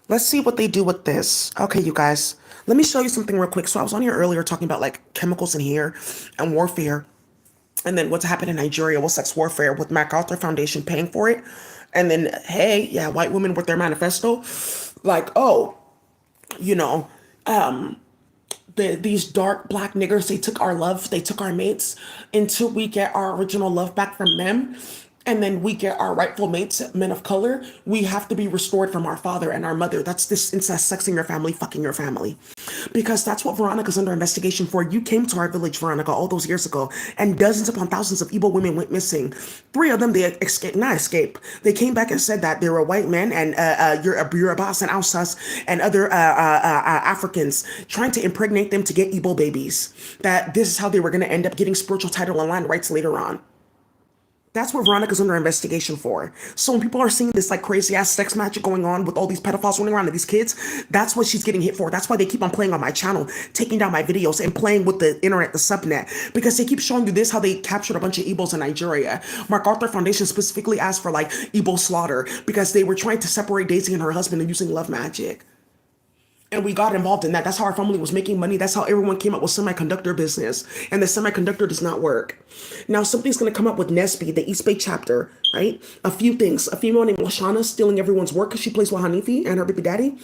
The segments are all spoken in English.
Let's see what they do with this. Okay, you guys, let me show you something real quick. So I was on here earlier talking about like chemicals in here and warfare, and then what's happened in Nigeria with sex warfare with MacArthur Foundation paying for it. And then, hey, yeah, white women with their manifesto, like, oh, you know, these dark black niggers, they took our love, they took our mates until we get our original love back from them. And then we get our rightful mates, men of color. We have to be restored from our father and our mother. That's this incest, sexing your family, fucking your family. Because that's what Veronica's under investigation for. You came to our village, Veronica, all those years ago, and dozens upon thousands of Igbo women went missing. Three of them, they escaped, not escape. They came back and said that they were white men and Yorubas and Hausas and other Africans trying to impregnate them to get Igbo babies. That this is how they were going to end up getting spiritual title and land rights later on. That's what Veronica's under investigation for. So when people are seeing this like crazy ass sex magic going on with all these pedophiles running around and these kids, that's what she's getting hit for. That's why they keep on playing on my channel, taking down my videos and playing with the internet, the subnet, because they keep showing you this, how they captured a bunch of Igbos in Nigeria. MacArthur Foundation specifically asked for like Igbo slaughter because they were trying to separate Daisy and her husband and using love magic. And we got involved in that. That's how our family was making money. That's how everyone came up with semiconductor business. And the semiconductor does not work. Now, something's going to come up with Nesby, the East Bay chapter, right? A few things. A female named Lashana stealing everyone's work because she plays with Hanifi and her baby daddy.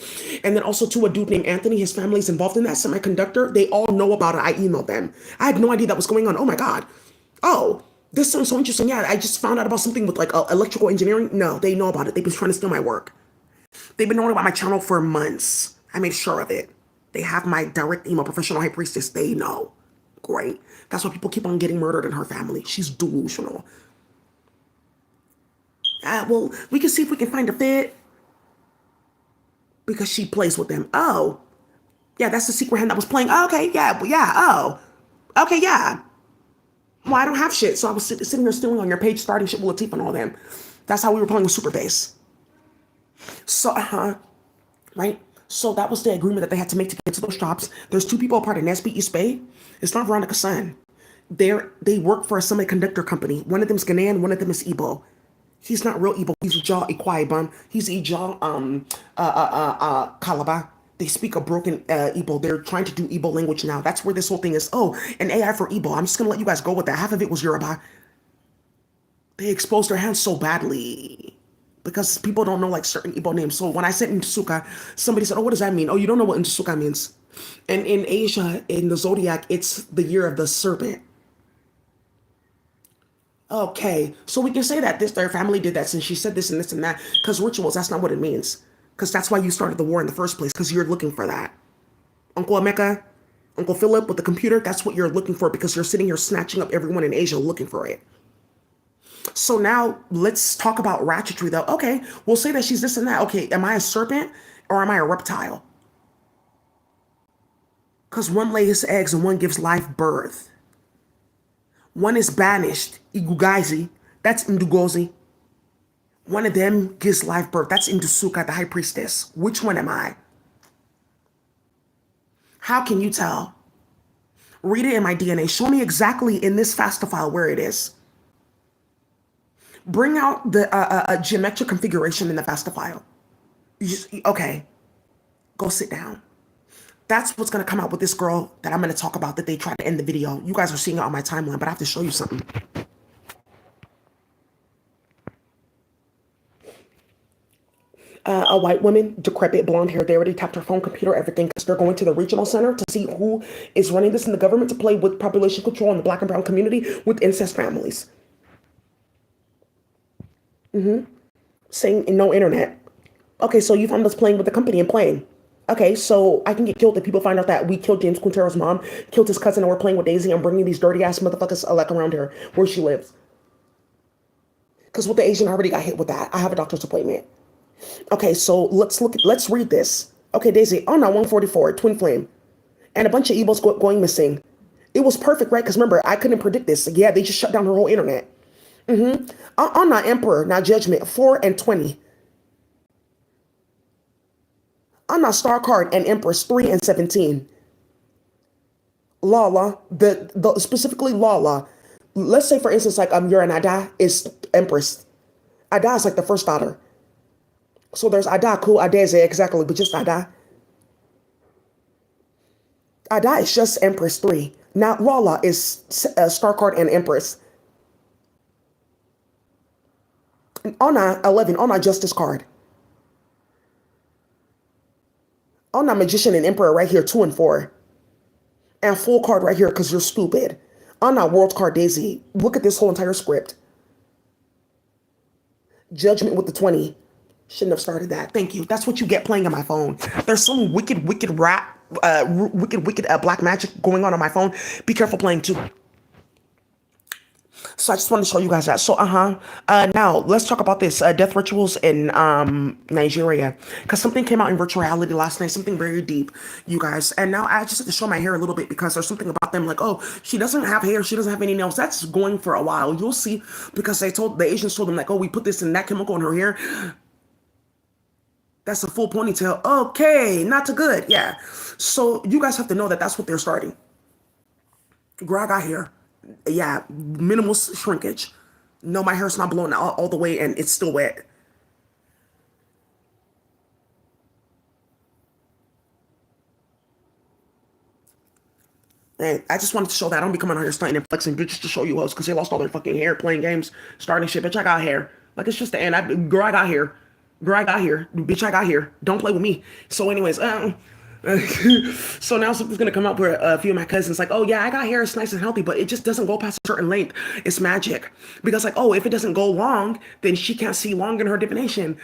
And then also to a dude named Anthony. His family's involved in that semiconductor. They all know about it. I emailed them. I had no idea that was going on. Oh my God. Oh, this sounds so interesting. Yeah, I just found out about something with like electrical engineering. No, they know about it. They've been trying to steal my work. They've been knowing about my channel for months. I made sure of it. They have my direct email, Professional High Priestess. They know. Great. That's why people keep on getting murdered in her family. She's delusional. Well, we can see if we can find a fit. Because she plays with them. Oh. Yeah, that's the secret hand that was playing. Oh, okay, yeah, yeah, oh. Okay, yeah. Well, I don't have shit, so I was sitting here stealing on your page, starting shit with Latif and all them. That's how we were playing with Super Bass. So, right? So that was the agreement that they had to make to get to those jobs. There's two people a part of Nesby East Bay. It's not Veronica's son. They work for a semiconductor company. One of them is Ghanaian, one of them is Igbo. He's not real Igbo. He's Ija Ikwaiban. He's Ija Calabar. They speak a broken Igbo. They're trying to do Igbo language now. That's where this whole thing is. Oh, an AI for Igbo. I'm just gonna let you guys go with that. Half of it was Yoruba. They exposed their hands so badly because people don't know like certain Igbo names. So when I said Nsuka, somebody said, "Oh, what does that mean?" Oh, you don't know what Nsuka means. And in Asia, in the zodiac, it's the year of the serpent. Okay, so we can say that their family did that since she said this and this and that. Because rituals, that's not what it means. Because that's why you started the war in the first place. Because you're looking for that. Uncle Emeka, Uncle Philip with the computer, that's what you're looking for because you're sitting here snatching up everyone in Asia looking for it. So now let's talk about ratchetry though. Okay, we'll say that she's this and that. Okay, am I a serpent or am I a reptile? Because one lays eggs and one gives life birth. One is banished, Igugazi, that's Ndugozi. One of them gives life birth, that's Indusuka, the high priestess. Which one am I? How can you tell? Read it in my DNA. Show me exactly in this FASTA file where it is. Bring out the geometric configuration in the FASTA file. Okay, go sit down. That's what's going to come out with this girl that I'm going to talk about that they tried to end the video. You guys are seeing it on my timeline, but I have to show you something. A white woman, decrepit, blonde hair, they already tapped her phone, computer, everything, because they're going to the regional center to see who is running this in the government to play with population control in the black and brown community with incest families. Saying no internet. Okay, so you found us playing with the company and playing. Okay, so I can get killed if people find out that we killed James Quintero's mom, killed his cousin, and we're playing with Daisy and bringing these dirty ass motherfuckers like around her where she lives. Because with the Asian, I already got hit with that. I have a doctor's appointment. Okay, so let's read this. Okay, Daisy, oh no, 144, Twin Flame. And a bunch of Igbos going missing. It was perfect, right? Because remember, I couldn't predict this. Yeah, they just shut down her whole internet. On not Emperor, not Judgment, 4 and 20. On not Star Card and Empress, 3 and 17. Lala, the specifically Lala. Let's say, for instance, like your and Ada is Empress. Ada is like the first daughter. So there's Ada, Ku, Adeze, exactly, but just Ada. Ada is just Empress 3. Now, Rala is Star Card and Empress. Ona, 11, Ona Justice card. Ona Magician and Emperor right here, 2 and 4. And full card right here because you're stupid. Ona World card Daisy. Look at this whole entire script. Judgment with the 20. Shouldn't have started that. Thank you. That's what you get playing on my phone. There's some wicked rap, wicked black magic going on my phone. Be careful playing too. So I just wanted to show you guys that. So, now let's talk about this death rituals in Nigeria, because something came out in virtual reality last night, something very deep, you guys. And now I just have to show my hair a little bit because there's something about them like, oh, she doesn't have hair, she doesn't have any nails. That's going for a while. You'll see, because the Asians told them like, oh, we put this and that chemical in her hair. That's a full ponytail. Okay, not too good. Yeah. So you guys have to know that that's what they're starting. Girl, I got hair. Yeah, minimal shrinkage. No, my hair's not blown out all the way and it's still wet. And I just wanted to show that. I don't be coming on here stunting and flexing just to show you hoes because they lost all their fucking hair playing games, starting shit. Bitch, I got hair. Like, it's just the end. Girl, I got hair. Girl, I got hair. Bitch, I got hair. Don't play with me. So anyways, so now something's gonna come up where a few of my cousins like, oh yeah, I got hair, it's nice and healthy, but it just doesn't go past a certain length. It's magic. Because like, oh, if it doesn't go long, then she can't see long in her divination.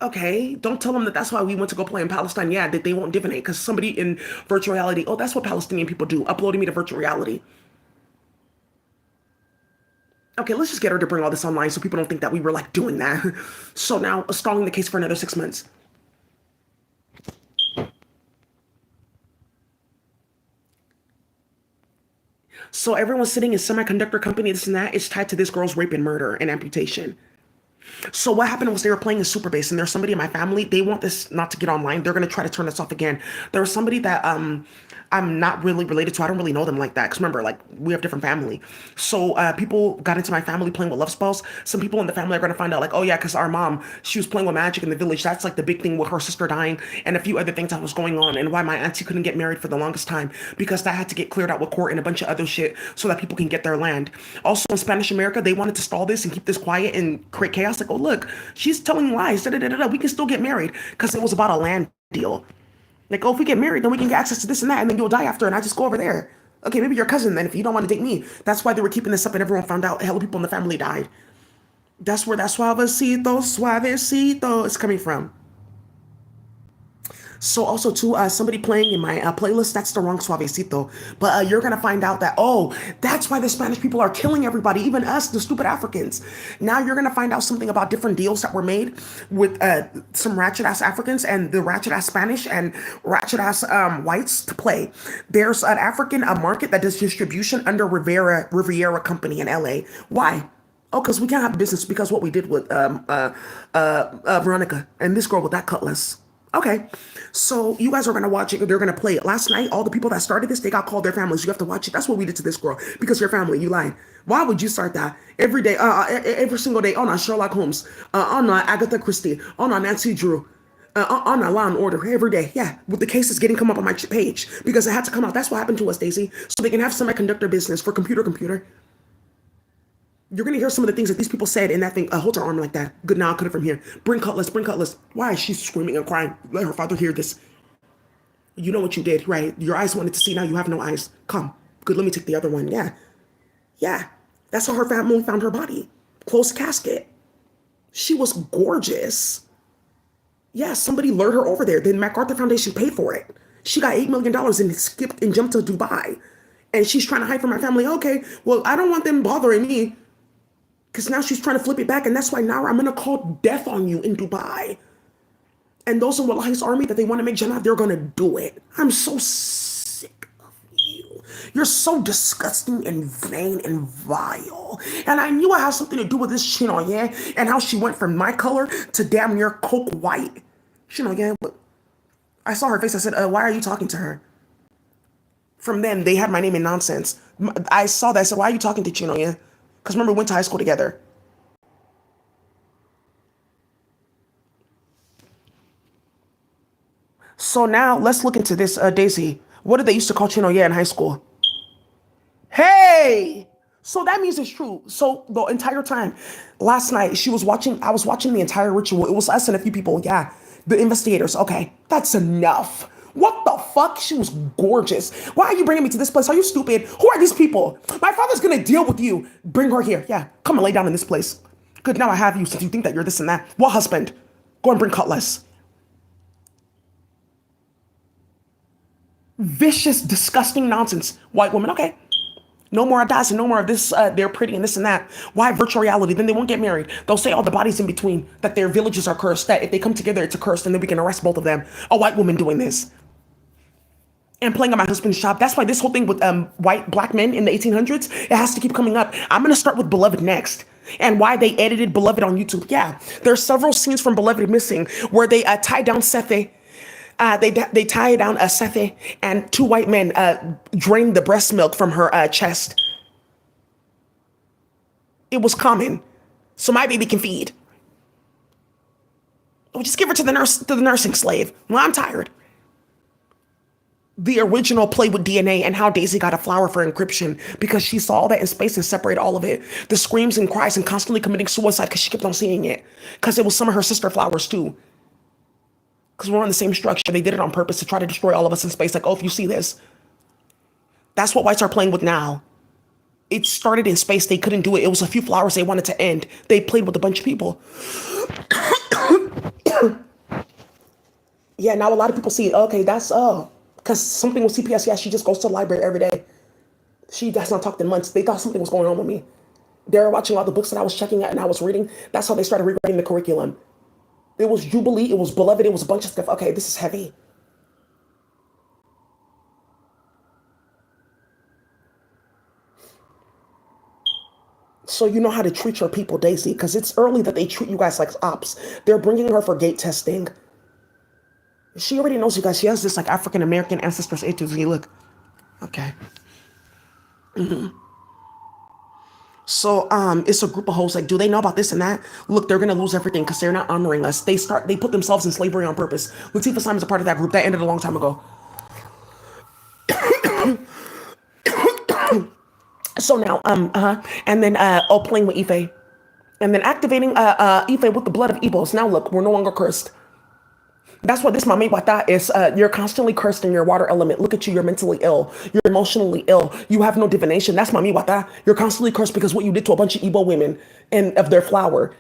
Okay, don't tell them that that's why we went to go play in Palestine. Yeah, that they won't divinate because somebody in virtual reality, oh, that's what Palestinian people do, uploading me to virtual reality. Okay, let's just get her to bring all this online so people don't think that we were like doing that. So now stalling the case for another 6 months. So everyone's sitting in semiconductor company, this and that, is tied to this girl's rape and murder and amputation. So what happened was they were playing a super bass, and there's somebody in my family. They want this not to get online. They're gonna try to turn this off again. There was somebody that I'm not really related to. I don't really know them like that. Cause remember, like we have different family. So people got into my family playing with love spells. Some people in the family are gonna find out like, oh yeah, cause our mom, she was playing with magic in the village. That's like the big thing with her sister dying and a few other things that was going on, and why my auntie couldn't get married for the longest time because that had to get cleared out with court and a bunch of other shit so that people can get their land. Also in Spanish America, they wanted to stall this and keep this quiet and create chaos. Like, oh look, she's telling lies. Da, da, da, da, da. We can still get married because it was about a land deal. Like, oh, if we get married, then we can get access to this and that, and then you'll die after, and I just go over there. Okay, maybe your cousin then, if you don't want to date me. That's why they were keeping this up, and everyone found out hella people in the family died. That's where that suavecito is coming from. So also too, somebody playing in my playlist, that's the wrong suavecito. But you're gonna find out that, oh, that's why the Spanish people are killing everybody, even us, the stupid Africans. Now you're gonna find out something about different deals that were made with some ratchet ass Africans and the ratchet ass Spanish and ratchet ass whites to play. There's an African market that does distribution under Riviera Company in LA. Why? Oh, because we can't have business because what we did with Veronica and this girl with that cutlass. Okay, so you guys are gonna watch it. They're gonna play it. Last night, all the people that started this, they got called their families. You have to watch it. That's what we did to this girl because your family. You lied. Why would you start that every day? Every single day. Oh no, Sherlock Holmes. Oh no, Agatha Christie. Oh no, Nancy Drew. On a Law and Order every day. Yeah, with the cases getting come up on my page because it had to come out. That's what happened to us, Daisy. So they can have semiconductor business for computer. You're gonna hear some of the things that these people said in that thing. Hold her arm like that. Good, now I'll cut it from here. Bring cutlass, bring cutlass. Why is she screaming and crying? Let her father hear this. You know what you did, right? Your eyes wanted to see, now you have no eyes. Come. Good, let me take the other one. Yeah. Yeah. That's how her family found her body. Closed casket. She was gorgeous. Yeah, somebody lured her over there. Then MacArthur Foundation paid for it. She got $8 million and skipped and jumped to Dubai. And she's trying to hide from my family. Okay, well, I don't want them bothering me. Because now she's trying to flip it back, and that's why now I'm going to call death on you in Dubai. And those in Wallahi's army that they want to make Jannah, they're going to do it. I'm so sick of you. You're so disgusting and vain and vile. And I knew it had something to do with this Chino, yeah? And how she went from my color to damn near coke white. Chino, yeah? But I saw her face. I said, why are you talking to her? From then, they had my name in nonsense. I saw that. I said, why are you talking to Chino, yeah? Because remember, we went to high school together. So now let's look into this, Daisy. What did they used to call Chino Yeah in high school? Hey! So that means it's true. So the entire time, last night, I was watching the entire ritual. It was us and a few people. Yeah. The investigators. Okay. That's enough. What the fuck? She was gorgeous. Why are you bringing me to this place? Are you stupid? Who are these people? My father's gonna deal with you. Bring her here. Yeah. Come and lay down in this place. Good. Now I have you since you think that you're this and that. What husband? Go and bring Cutlass. Vicious, disgusting nonsense. White woman. Okay. No more Adas and no more of this, they're pretty and this and that. Why virtual reality? Then they won't get married. They'll say all the bodies in between, that their villages are cursed, that if they come together, it's a curse, and then we can arrest both of them. A white woman doing this and playing on my husband's shop. That's why this whole thing with white black men in the 1800s, it has to keep coming up. I'm going to start with Beloved next. And why they edited Beloved on YouTube. Yeah, there's several scenes from Beloved missing where they tie down Sethe. They tie down Sethe, and two white men drain the breast milk from her chest. It was common, so my baby can feed. We'll just give her to the nursing slave. Well, I'm tired. The original play with DNA and how Daisy got a flower for encryption because she saw that in space and separated all of it. The screams and cries and constantly committing suicide because she kept on seeing it. Because it was some of her sister flowers too. Because we're on the same structure. They did it on purpose to try to destroy all of us in space. Like, oh, if you see this, that's what whites are playing with now. It started in space. They couldn't do it. It was a few flowers they wanted to end. They played with a bunch of people. Yeah, now a lot of people see, okay, that's, because something with CPS, yeah, she just goes to the library every day. She has not talked in months. They thought something was going on with me. They were watching all the books that I was checking out and I was reading. That's how they started rewriting the curriculum. It was Jubilee, it was Beloved, it was a bunch of stuff. Okay, this is heavy. So you know how to treat your people, Daisy, because it's early that they treat you guys like ops. They're bringing her for gate testing. She already knows you guys. She has this like African American ancestors A to Z. Look, okay. So it's a group of hoes. Like, do they know about this and that? Look, they're gonna lose everything because they're not honoring us. They put themselves in slavery on purpose. Latifah Simon's a part of that group that ended a long time ago. So now, and then playing with Ife, and then activating Ife with the blood of Igbos. Now look, we're no longer cursed. That's what this mami wata is. You're constantly cursed in your water element. Look at you, you're mentally ill. You're emotionally ill. You have no divination. That's mami wata. You're constantly cursed because what you did to a bunch of Igbo women and of their flower.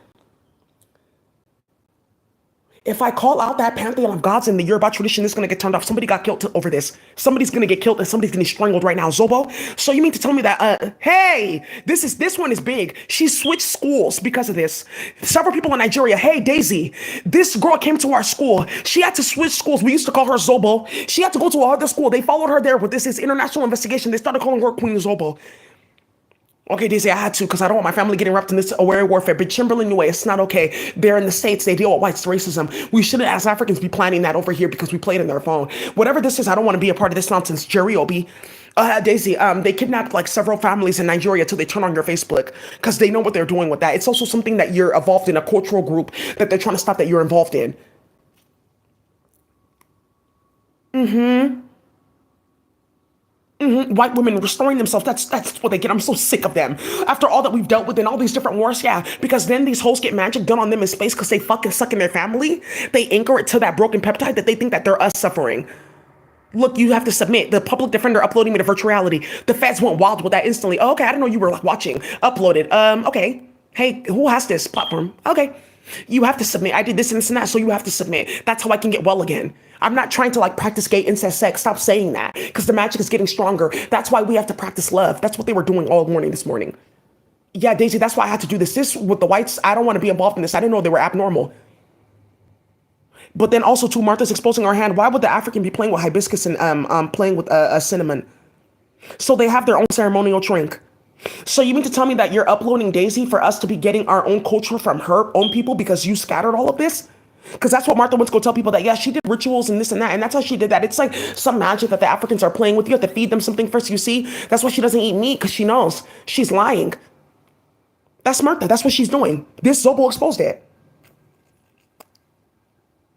If I call out that pantheon of gods in the Yoruba tradition, this is going to get turned off. Somebody got killed over this. Somebody's going to get killed and somebody's going to be strangled right now. Zobo. So you mean to tell me that, hey, this one is big. She switched schools because of this. Several people in Nigeria, hey, Daisy, this girl came to our school. She had to switch schools. We used to call her Zobo. She had to go to another school. They followed her there with this international investigation. They started calling her Queen Zobo. Okay, Daisy, I had to because I don't want my family getting wrapped in this aware warfare. But Chamberlain New it's not okay. They're in the States. They deal with whites racism. We shouldn't, as Africans, be planning that over here because we played in their phone. Whatever this is, I don't want to be a part of this nonsense. Jerry Obi. Daisy, they kidnapped like several families in Nigeria till they turn on your Facebook because they know what they're doing with that. It's also something that you're involved in, a cultural group that they're trying to stop that you're involved in. White women restoring themselves. That's what they get. I'm so sick of them. After all that we've dealt with in all these different wars, yeah. Because then these hoes get magic done on them in space because they fucking suck in their family. They anchor it to that broken peptide that they think that they're us suffering. Look, you have to submit. The public defender uploading me to virtual reality. The feds went wild with that instantly. Oh, okay, I didn't know you were like watching. Uploaded. Okay. Hey, who has this platform? Okay. You have to submit. I did this and this and that, so you have to submit. That's how I can get well again. I'm not trying to like practice gay incest sex. Stop saying that because the magic is getting stronger. That's why we have to practice love. That's what they were doing all morning this morning. Yeah, Daisy, that's why I had to do this. This with the whites, I don't want to be involved in this. I didn't know they were abnormal. But then also too, Martha's exposing her hand. Why would the African be playing with hibiscus and playing with cinnamon? So they have their own ceremonial drink. So you mean to tell me that you're uploading Daisy for us to be getting our own culture from her own people because you scattered all of this? Because that's what Martha wants to go tell people that, yeah, she did rituals and this and that. And that's how she did that. It's like some magic that the Africans are playing with. You have to feed them something first. You see, that's why she doesn't eat meat because she knows she's lying. That's Martha. That's what she's doing. This Zobo exposed it.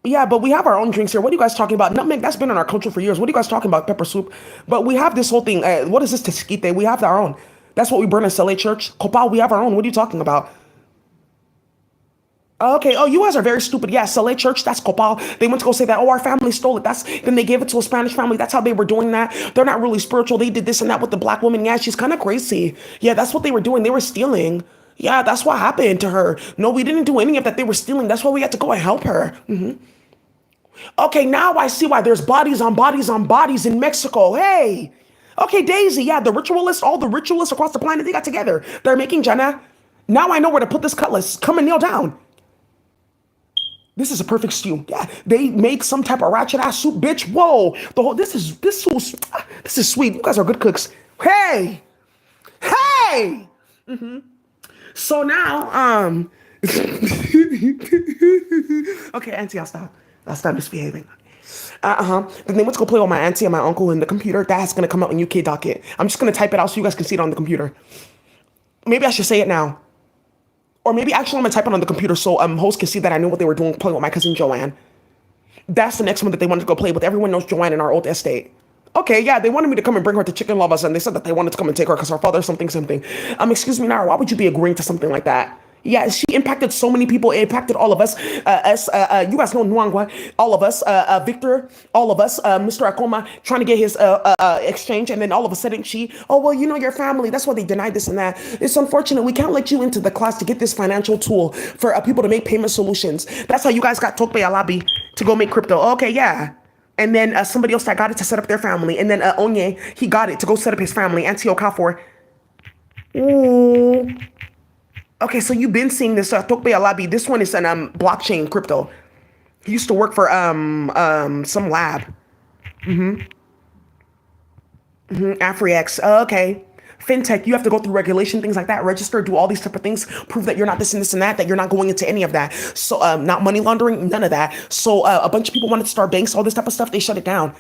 Yeah, but we have our own drinks here. What are you guys talking about? Nutmeg, that's been in our culture for years. What are you guys talking about? Pepper soup. But we have this whole thing. What is this tesquite? We have our own. That's what we burn in Saleh Church. Copal, we have our own. What are you talking about? Okay. Oh, you guys are very stupid. Yeah, Saleh Church, that's Copal. They went to go say that, oh, our family stole it. Then they gave it to a Spanish family. That's how they were doing that. They're not really spiritual. They did this and that with the black woman. Yeah, she's kind of crazy. Yeah, that's what they were doing. They were stealing. Yeah, that's what happened to her. No, we didn't do any of that. They were stealing. That's why we had to go and help her. Okay, now I see why there's bodies on bodies on bodies in Mexico. Hey. Okay, Daisy, yeah, the ritualists, all the ritualists across the planet, they got together. They're making Jannah. Now I know where to put this cutlass. Come and kneel down. This is a perfect stew. Yeah, they make some type of ratchet ass soup, bitch. Whoa, the whole this is sweet. You guys are good cooks. Hey, hey. So now, okay, Auntie, I'll stop. I'll stop misbehaving. Then they went to go play with my auntie and my uncle in the computer. That's gonna come out in UK docket. I'm just gonna type it out so you guys can see it on the computer. Maybe I should say it now. Or maybe actually I'm gonna type it on the computer so host can see that I knew what they were doing playing with my cousin Joanne. That's the next one that they wanted to go play with. Everyone knows Joanne in our old estate. Okay, yeah, they wanted me to come and bring her to Chicken Lovers, and they said that they wanted to come and take her because her father something something. Excuse me, Nara, why would you be agreeing to something like that? Yeah, she impacted so many people. It impacted all of us. You guys know Nwangwa, all of us. Victor, all of us. Mr. Akoma trying to get his exchange, and then all of a sudden oh well, you know your family. That's why they denied this and that. It's unfortunate. We can't let you into the class to get this financial tool for people to make payment solutions. That's how you guys got Tokpe Alabi to go make crypto. Okay, yeah. And then somebody else that got it to set up their family. And then Onye, he got it to go set up his family. Antio Okafor. Ooh. Okay, so you've been seeing this Tokbe Alabi. This one is an blockchain crypto. He used to work for some lab. AfriX. Okay. Fintech, you have to go through regulation, things like that, register, do all these type of things, prove that you're not this and this and that you're not going into any of that. So not money laundering, none of that. So a bunch of people wanted to start banks, all this type of stuff, they shut it down.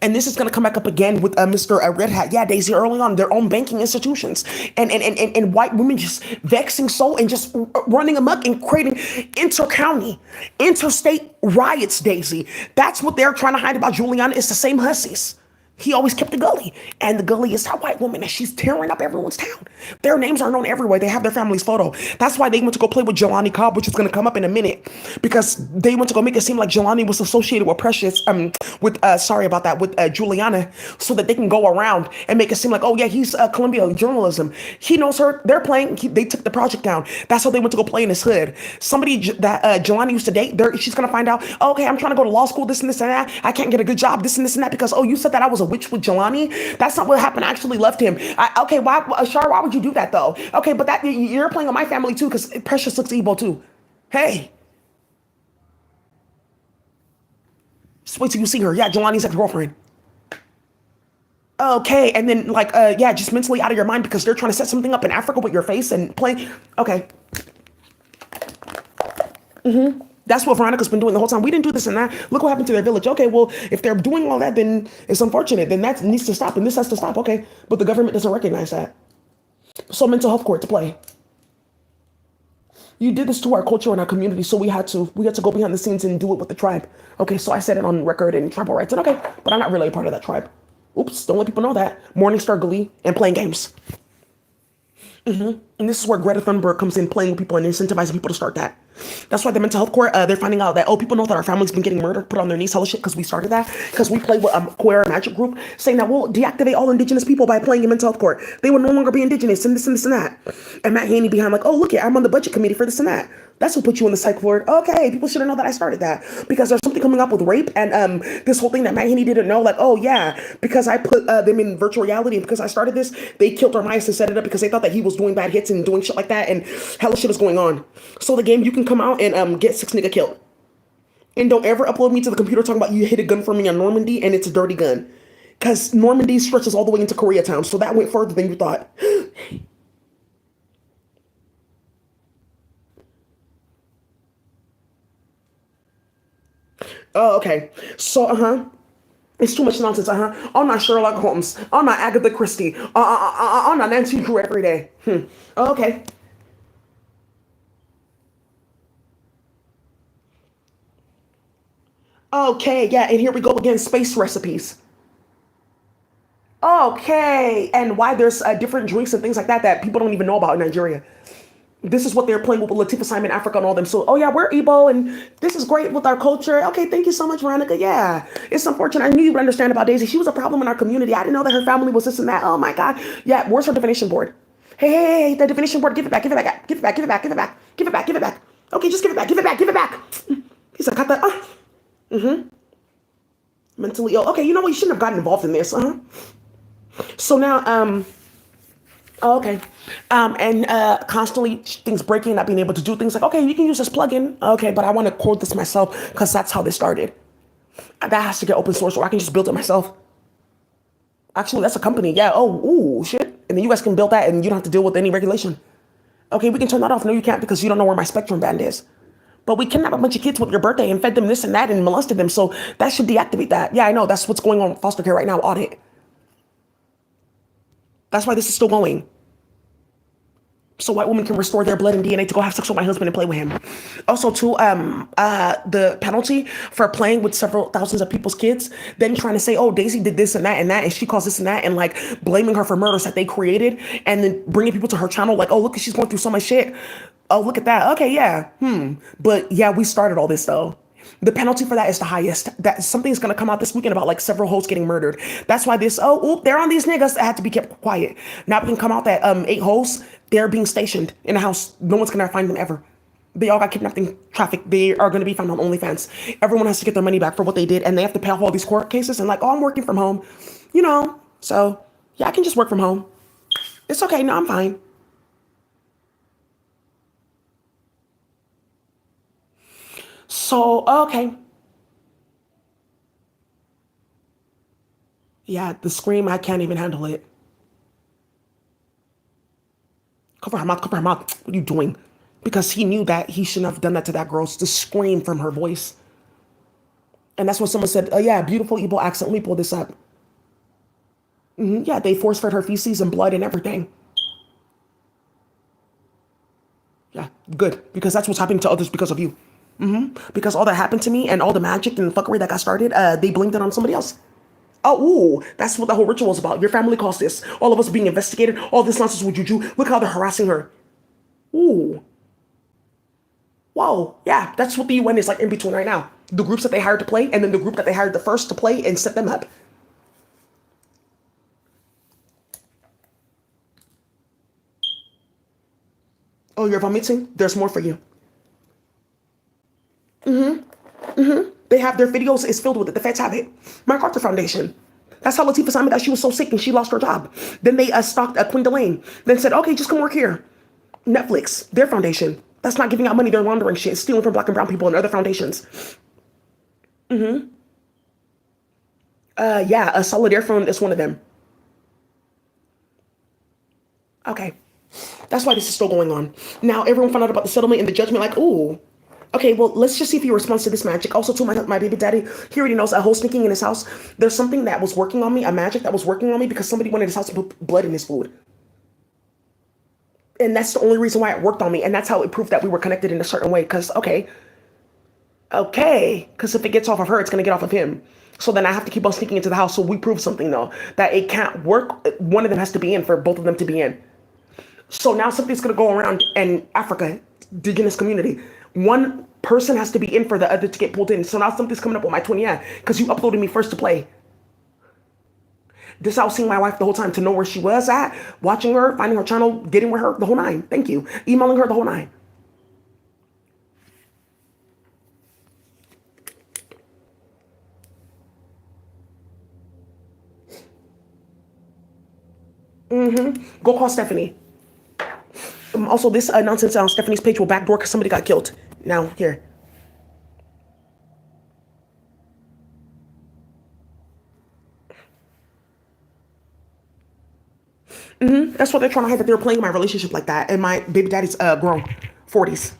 And this is going to come back up again with Mr. Red Hat. Yeah, Daisy, early on, their own banking institutions. And white women just vexing so and just running amok and creating inter-county, interstate riots, Daisy. That's what they're trying to hide about Juliana. It's the same hussies. He always kept the gully. And the gully is that white woman, and she's tearing up everyone's town. Their names are known everywhere. They have their family's photo. That's why they went to go play with Jelani Cobb, which is going to come up in a minute. Because they went to go make it seem like Jelani was associated with sorry about that, with Juliana, so that they can go around and make it seem like, oh yeah, he's Columbia journalism. He knows her. They're playing. They took the project down. That's how they went to go play in his hood. Somebody that Jelani used to date, she's going to find out, oh, okay, I'm trying to go to law school, this and this and that. I can't get a good job, this and this and that, because, oh, you said that I was a witch with Jelani. That's not what happened. I actually left him. Okay, why, Shar, why would you do that though? Okay, but that you're playing on my family too, because Precious looks evil too. Hey, just wait till you see her. Yeah, Jelani's ex-girlfriend. Okay, and then yeah, just mentally out of your mind because they're trying to set something up in Africa with your face and play. Okay. That's what Veronica's been doing the whole time. We didn't do this and that. Look what happened to their village. Okay, well, if they're doing all that, then it's unfortunate. Then that needs to stop, and this has to stop. Okay, but the government doesn't recognize that. So mental health court to play. You did this to our culture and our community, so we had to go behind the scenes and do it with the tribe. Okay, so I said it on record in tribal rights, and okay, but I'm not really a part of that tribe. Oops, don't let people know that. Morningstar Glee and playing games. And this is where Greta Thunberg comes in, playing with people and incentivizing people to start that. That's why the mental health court, they're finding out that, oh, people know that our family's been getting murdered, put on their knees, hella shit, because we started that. Because we played with Queer Magic Group, saying that we'll deactivate all indigenous people by playing in mental health court. They will no longer be indigenous, and this and this and that. And Matt Haney behind like, oh, look it, I'm on the budget committee for this and that. That's what put you in the psych ward. Okay, people should have known that I started that. Because there's something coming up with rape and this whole thing that Matt Haney didn't know. Like, oh yeah, because I put them in virtual reality and because I started this, they killed Armias and set it up because they thought that he was doing bad hits and doing shit like that and hella shit is going on. So the game, you can come out and get 6 nigga killed. And don't ever upload me to the computer talking about you hit a gun for me on Normandy and it's a dirty gun. Because Normandy stretches all the way into Koreatown. So that went further than you thought. Oh, okay. So, it's too much nonsense, I'm not Sherlock Holmes. I'm not Agatha Christie. I'm not Nancy Drew every day. Oh, okay. Okay, yeah, and here we go again, space recipes. Okay, and why there's different drinks and things like that that people don't even know about in Nigeria. This is what they're playing with Latifah Simon, Africa, and all them. So, oh yeah, we're Igbo, and this is great with our culture. Okay, thank you so much, Veronica. Yeah, it's unfortunate. I knew you would understand about Daisy. She was a problem in our community. I didn't know that her family was this and that. Oh my God. Yeah, where's her divination board? Hey, hey, hey, hey, the divination board. Give it back. Give it back. Give it back. Give it back. Give it back. Give it back. Give it back. Okay, just give it back. Give it back. Give it back. He said, cut that. Mentally ill. Okay, you know what? You shouldn't have gotten involved in this. So now, oh, okay. And constantly things breaking, not being able to do things like, okay, you can use this plugin. Okay, but I want to code this myself because that's how this started. That has to get open source or I can just build it myself. Actually, that's a company. Yeah. Oh, ooh, shit. And the US can build that and you don't have to deal with any regulation. Okay, we can turn that off. No, you can't because you don't know where my Spectrum band is. But we kidnapped a bunch of kids with your birthday and fed them this and that and molested them. So that should deactivate that. Yeah, I know. That's what's going on with foster care right now. Audit. That's why this is still going. So white women can restore their blood and DNA to go have sex with my husband and play with him. Also, too, the penalty for playing with several thousands of people's kids, then trying to say, oh, Daisy did this and that, and she caused this and that, and like blaming her for murders that they created, and then bringing people to her channel like, oh, look, she's going through so much shit. Oh, look at that. Okay, yeah. But yeah, we started all this though. The penalty for that is the highest. That something's gonna come out this weekend about like several hosts getting murdered. That's why this. Oh, oop, they're on these niggas that had to be kept quiet. Now we can come out that 8 hosts they're being stationed in a house. No one's gonna find them ever. They all got kidnapped in traffic. They are gonna be found on OnlyFans. Everyone has to get their money back for what they did, and they have to pay off all these court cases. And like, oh, I'm working from home, you know. So yeah, I can just work from home. It's okay. No, I'm fine. So okay, yeah, the scream I can't even handle it. Cover her mouth, cover her mouth. What are you doing? Because he knew that he shouldn't have done that to that girl. To scream from her voice. And that's when someone said, oh, yeah, beautiful Igbo accent. Let me pull this up. Yeah, they force fed her feces and blood and everything. Yeah, good. Because that's what's happening to others because of you. Because all that happened to me and all the magic and fuckery that got started, they blamed it on somebody else. Oh, ooh, that's what the whole ritual is about. Your family caused this. All of us being investigated, all this nonsense with Juju. Look how they're harassing her. Ooh. Whoa, yeah, that's what the UN is like in between right now. The groups that they hired to play, and then the group that they hired the first to play and set them up. Oh, you're vomiting? There's more for you. They have their videos is filled with it. The feds have it. MacArthur Foundation. That's how Latifah Simon that she was so sick and she lost her job. Then they stalked Queen Delane. Then said, okay, just come work here. Netflix, their foundation. That's not giving out money. They're laundering shit, stealing from black and brown people and other foundations. Yeah, a Solidaire Fund is one of them. Okay. That's why this is still going on. Now everyone found out about the settlement and the judgment, like, ooh. Okay, well, let's just see if he responds to this magic. Also, to my baby daddy, he already knows a whole sneaking in his house. There's something that was working on me, a magic that was working on me because somebody went in his house to put blood in his food. And that's the only reason why it worked on me. And that's how it proved that we were connected in a certain way. Because, okay. Because if it gets off of her, it's going to get off of him. So then I have to keep on sneaking into the house. So we prove something, though, that it can't work. One of them has to be in for both of them to be in. So now something's going to go around in Africa, indigenous community. One person has to be in for the other to get pulled in. So now something's coming up with my twin, yeah, because you uploaded me first to play. This I was seeing my wife the whole time to know where she was at, watching her, finding her channel, getting with her, the whole nine. Thank you. Emailing her the whole nine. Go call Stephanie. Also, this nonsense on Stephanie's page will backdoor because somebody got killed. Now, here. That's what they're trying to hide, that they're playing my relationship like that. And my baby daddy's grown, 40s.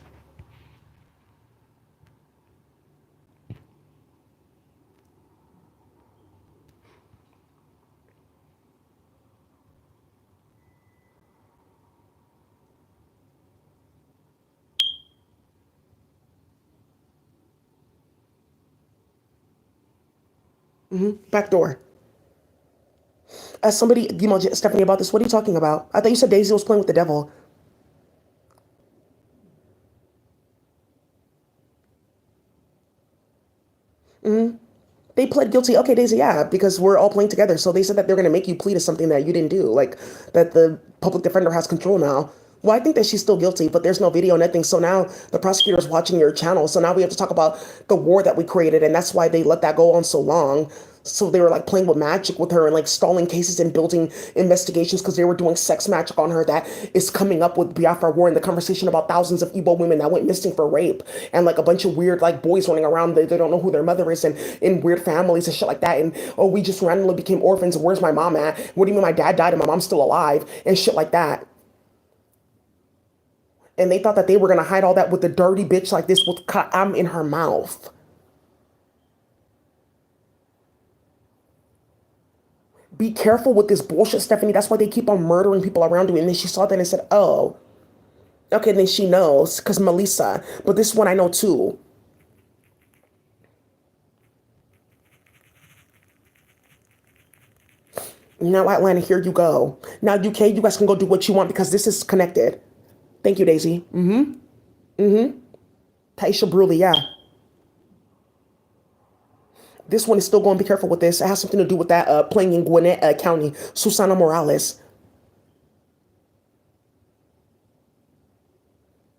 Back door. Somebody emailed Stephanie about this. What are you talking about? I thought you said Daisy was playing with the devil. They pled guilty. Okay, Daisy, yeah, because we're all playing together. So they said that they're going to make you plead to something that you didn't do, like that the public defender has control now. Well, I think that she's still guilty, but there's no video, nothing. So now the prosecutor's watching your channel. So now we have to talk about the war that we created, and that's why they let that go on so long. So they were like playing with magic with her and like stalling cases and building investigations because they were doing sex magic on her that is coming up with Biafra War and the conversation about thousands of Igbo women that went missing for rape and like a bunch of weird like boys running around. They don't know who their mother is and in weird families and shit like that. And oh, we just randomly became orphans. Where's my mom at? What do you mean my dad died and my mom's still alive? And shit like that. And they thought that they were going to hide all that with the dirty bitch like this with I'm in her mouth. Be careful with this bullshit, Stephanie. That's why they keep on murdering people around you. And then she saw that and said, oh, okay, then she knows because Melissa. But this one I know too. Now, Atlanta, here you go. Now, UK, you guys can go do what you want because this is connected. Thank you, Daisy. Taisha Bruley, yeah. This one is still going. Be careful with this. It has something to do with that playing in Gwinnett County. Susana Morales.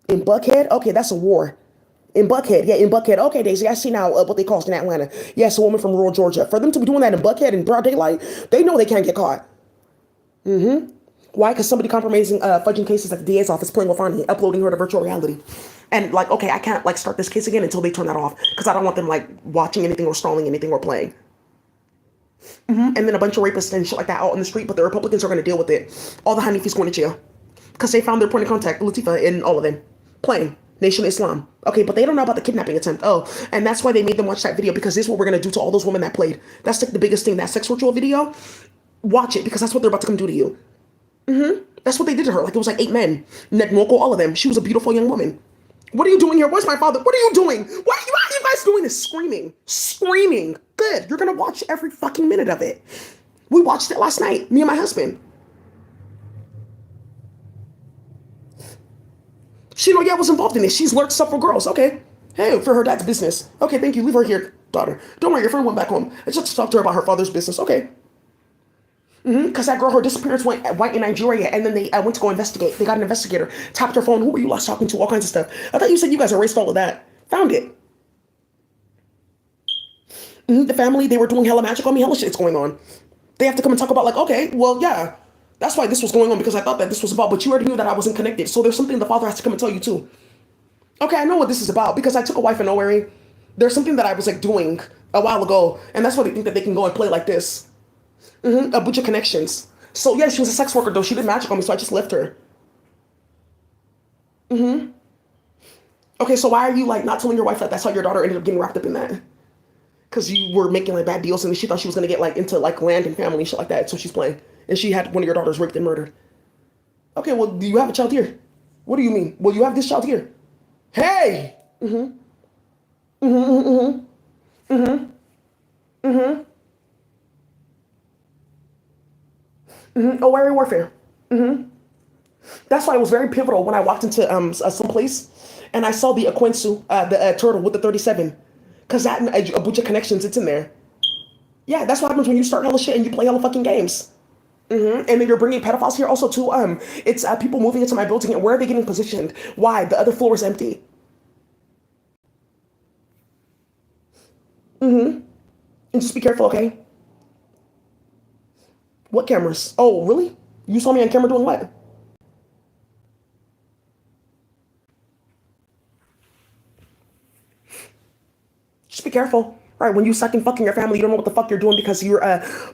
In Buckhead? Okay, that's a war. In Buckhead, yeah, in Buckhead. Okay, Daisy, I see now what they call it in Atlanta. Yes, a woman from rural Georgia. For them to be doing that in Buckhead in broad daylight, they know they can't get caught. Why? Because somebody compromising, fudging cases at the DA's office, playing with Fonnie, uploading her to virtual reality. And like, okay, I can't like start this case again until they turn that off because I don't want them like watching anything or stalling anything or playing. And then a bunch of rapists and shit like that out on the street, but the Republicans are going to deal with it. All the Hanifis going to jail because they found their point of contact, Latifah, and all of them playing Nation of Islam. Okay, but they don't know about the kidnapping attempt. Oh, and that's why they made them watch that video because this is what we're going to do to all those women that played. That's like the biggest thing, that sex ritual video. Watch it because that's what they're about to come do to you. That's what they did to her. Like it was like 8 men. Ned Nwoko, all of them. She was a beautiful young woman. What are you doing here? Where's my father? What are you doing? Why are you guys doing this? Screaming. Screaming. Good. You're going to watch every fucking minute of it. We watched it last night, me and my husband. She know, yeah, was involved in this. She's lurked stuff for girls. Okay. Hey, for her dad's business. Okay, thank you. Leave her here, daughter. Don't worry, your friend went back home. I just talked to her about her father's business. Okay. Because that girl, her disappearance went white in Nigeria, and then they went to go investigate. They got an investigator, tapped her phone. Who were you last talking to? All kinds of stuff. I thought you said you guys erased all of that. Found it. The family, they were doing hella magic on me. Hella shit's going on. They have to come and talk about like, okay, well, yeah. That's why this was going on because I thought that this was about, but you already knew that I wasn't connected. So there's something the father has to come and tell you too. Okay, I know what this is about because I took a wife in nowhere. There's something that I was like doing a while ago, and that's why they think that they can go and play like this. A bunch of connections. So yeah, she was a sex worker though. She did magic on me, so I just left her. Okay, so why are you like not telling your wife that that's how your daughter ended up getting wrapped up in that? Because you were making like bad deals and she thought she was gonna get like into like land and family and shit like that. So she's playing, and she had one of your daughters raped and murdered. Okay, well, do you have a child here? What do you mean? Well, you have this child here. Hey. Oh, area warfare. That's why it was very pivotal when I walked into some place and I saw the Aquensu, the turtle with the 37. Because that and a bunch of connections, it's in there. Yeah, that's what happens when you start hella shit and you play hella fucking games. And then you're bringing pedophiles here also too. It's people moving into my building, and where are they getting positioned? Why? The other floor is empty. And just be careful, okay? What cameras? Oh, really? You saw me on camera doing what? Just be careful. All right, when you sucking fucking your family, you don't know what the fuck you're doing because you're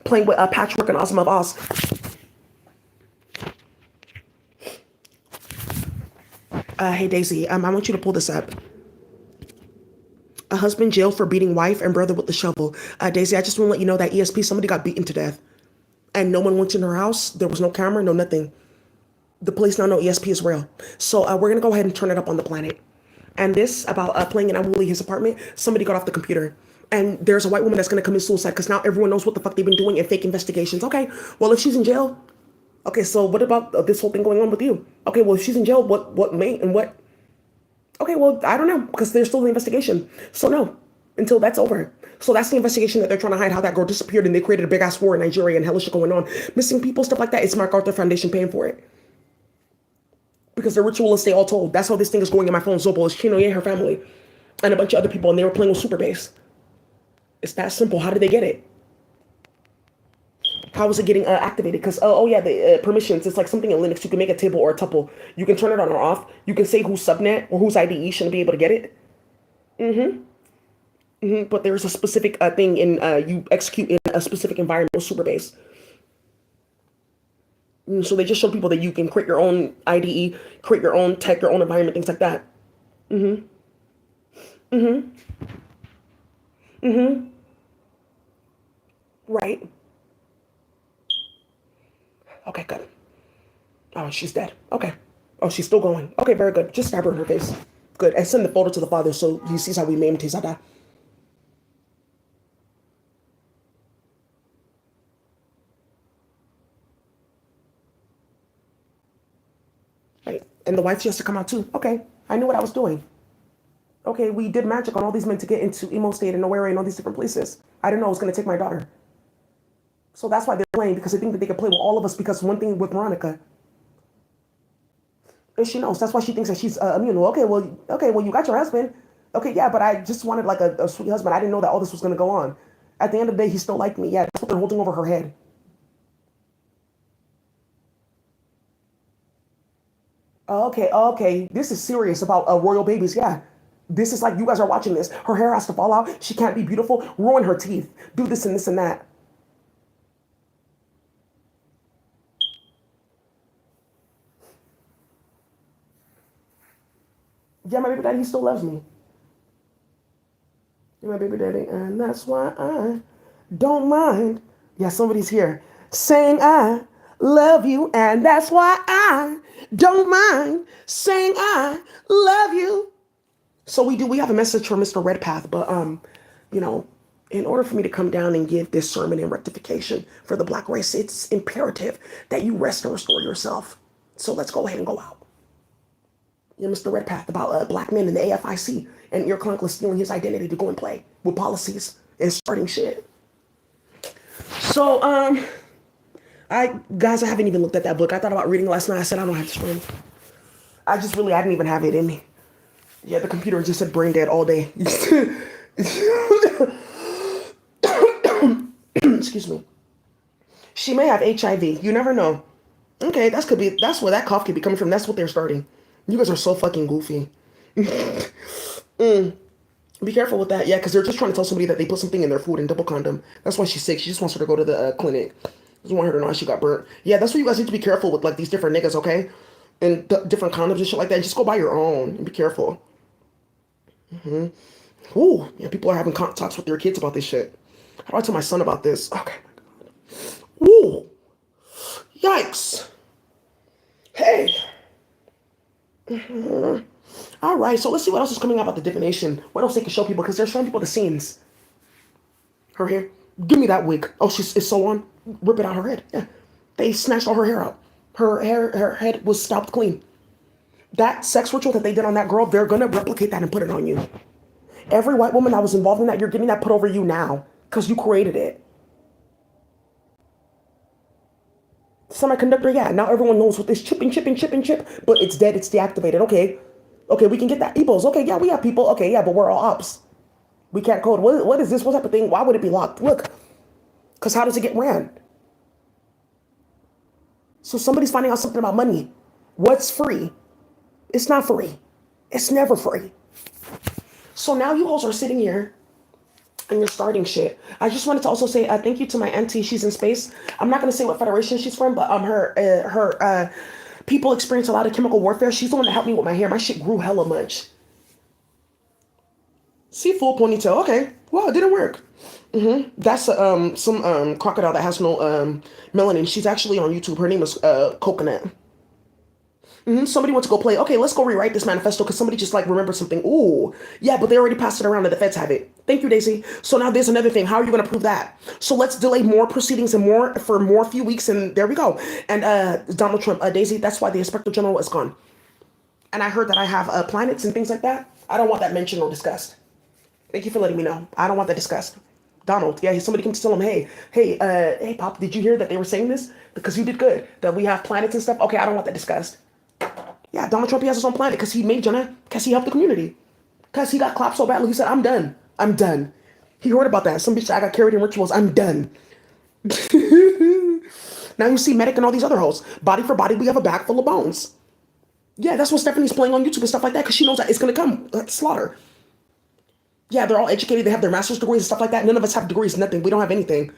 playing with Patchwork and Ozma of Oz. Hey Daisy, I want you to pull this up. A husband jailed for beating wife and brother with the shovel. Daisy, I just want to let you know that ESP, somebody got beaten to death. And no one went in her house. There was no camera, no nothing. The police now know ESP is real. So we're going to go ahead and turn it up on the planet. And this about playing in Amuli, his apartment, somebody got off the computer. And there's a white woman that's going to commit suicide because now everyone knows what the fuck they've been doing in fake investigations. Okay, well, if she's in jail, okay, so what about this whole thing going on with you? Okay, well, if she's in jail, what may and what? Okay, well, I don't know because there's still the investigation. So no, until that's over. So that's the investigation that they're trying to hide how that girl disappeared and they created a big ass war in Nigeria and hella shit going on. Missing people, stuff like that. It's MacArthur Foundation paying for it. Because the ritualists, they all told. That's how this thing is going in my phone. Zobo is Chinoye, her family, and a bunch of other people, and they were playing with Super Bass. It's that simple. How did they get it? How is it getting activated? Because, oh yeah, the permissions, it's like something in Linux. You can make a table or a tuple. You can turn it on or off. You can say whose subnet or whose IDE shouldn't be able to get it. But there's a specific thing in, you execute in a specific environment with Super Bass. So they just show people that you can create your own IDE, create your own tech, your own environment, things like that. Right. Okay, good. Oh, she's dead. Okay. Oh, she's still going. Okay, very good. Just stab her in her face. Good. And send the photo to the father so he sees how we made him that. Right. And the wife, she has to come out too. Okay. I knew what I was doing. Okay, we did magic on all these men to get into emo state and nowhere and all these different places. I didn't know it was going to take my daughter. So that's why they're playing, because they think that they can play with all of us, because one thing with Veronica, and she knows, that's why she thinks that she's immune. Well, okay, well, you got your husband. Okay, yeah, but I just wanted like a sweet husband. I didn't know that all this was going to go on. At the end of the day, he still liked me. Yeah, that's what they're holding over her head. Okay, okay, this is serious about royal babies. Yeah, this is like you guys are watching this. Her hair has to fall out. She can't be beautiful. Ruin her teeth. Do this and this and that. Yeah, my baby daddy, he still loves me. You're my baby daddy, and that's why I don't mind. Yeah, somebody's here saying I love you, and that's why I don't mind saying I love you. So we have a message from Mr. Redpath, but you know, in order for me to come down and give this sermon in rectification for the black race, it's imperative that you rest and restore yourself. So let's go ahead and go out. You know, Mr. Redpath about black men in the AFIC and your Clunkler stealing his identity to go and play with policies and starting shit. So I haven't even looked at that book. I thought about reading last night. I said I don't have the strength. I didn't even have it in me. Yeah, the computer just said brain dead all day. Excuse me. She may have HIV. You never know. Okay, that's where that cough could be coming from. That's what they're starting. You guys are so fucking goofy. Be careful with that. Yeah, because they're just trying to tell somebody that they put something in their food and double condom. That's why she's sick. She just wants her to go to the clinic. Doesn't want her to know how she got burnt. Yeah, that's why you guys need to be careful with like these different niggas, okay? And different condoms and shit like that. Just go buy your own and be careful. Ooh, yeah, people are having talks with their kids about this shit. How do I tell my son about this? Okay. Ooh, yikes. Hey. All right, so let's see what else is coming out about the divination. What else they can show people, because they're showing people the scenes. Her hair. Give me that wig. Oh, it's so on. Rip it out her head. Yeah. They snatched all her hair out. Her head was scalped clean. That sex ritual that they did on that girl, they're gonna replicate that and put it on you. Every white woman that was involved in that, you're getting that put over you now because you created it. Semiconductor, yeah. Now everyone knows what this chip, but it's dead, it's deactivated. Okay. Okay, we can get that. Peoples. Okay, yeah, we have people. Okay, yeah, but we're all ops. We can't code. What is this? What type of thing? Why would it be locked? Look. Because how does it get ran? So somebody's finding out something about money. What's free? It's not free. It's never free. So now you hoes are sitting here and you're starting shit. I just wanted to also say thank you to my auntie. She's in space. I'm not going to say what federation she's from, but her people experience a lot of chemical warfare. She's the one that helped me with my hair. My shit grew hella much. See, full ponytail. Okay. Well, it didn't work. That's some crocodile that has no melanin. She's actually on YouTube. Her name is Coconut. Somebody went to go play. Okay, let's go rewrite this manifesto because somebody just like remembered something. Ooh, yeah, but they already passed it around and the feds have it. Thank you, Daisy. So now there's another thing. How are you going to prove that? So let's delay more proceedings and more for more few weeks, and there we go. And Donald Trump, Daisy, that's why the inspector general is gone. And I heard that I have planets and things like that. I don't want that mentioned or discussed. Thank you for letting me know. I don't want that discussed. Donald, yeah, somebody comes to tell him, hey, Pop, did you hear that they were saying this? Because you did good. That we have planets and stuff. Okay, I don't want that discussed. Yeah, Donald Trump, he has his own planet because he made Jenna, because he helped the community. Because he got clapped so badly, he said, I'm done. I'm done. He heard about that. Some bitch I got carried in rituals. I'm done. Now you see Medic and all these other hoes. Body for body, we have a bag full of bones. Yeah, that's what Stephanie's playing on YouTube and stuff like that because she knows that it's going to come. Slaughter. Yeah, they're all educated. They have their master's degrees and stuff like that. None of us have degrees, nothing. We don't have anything.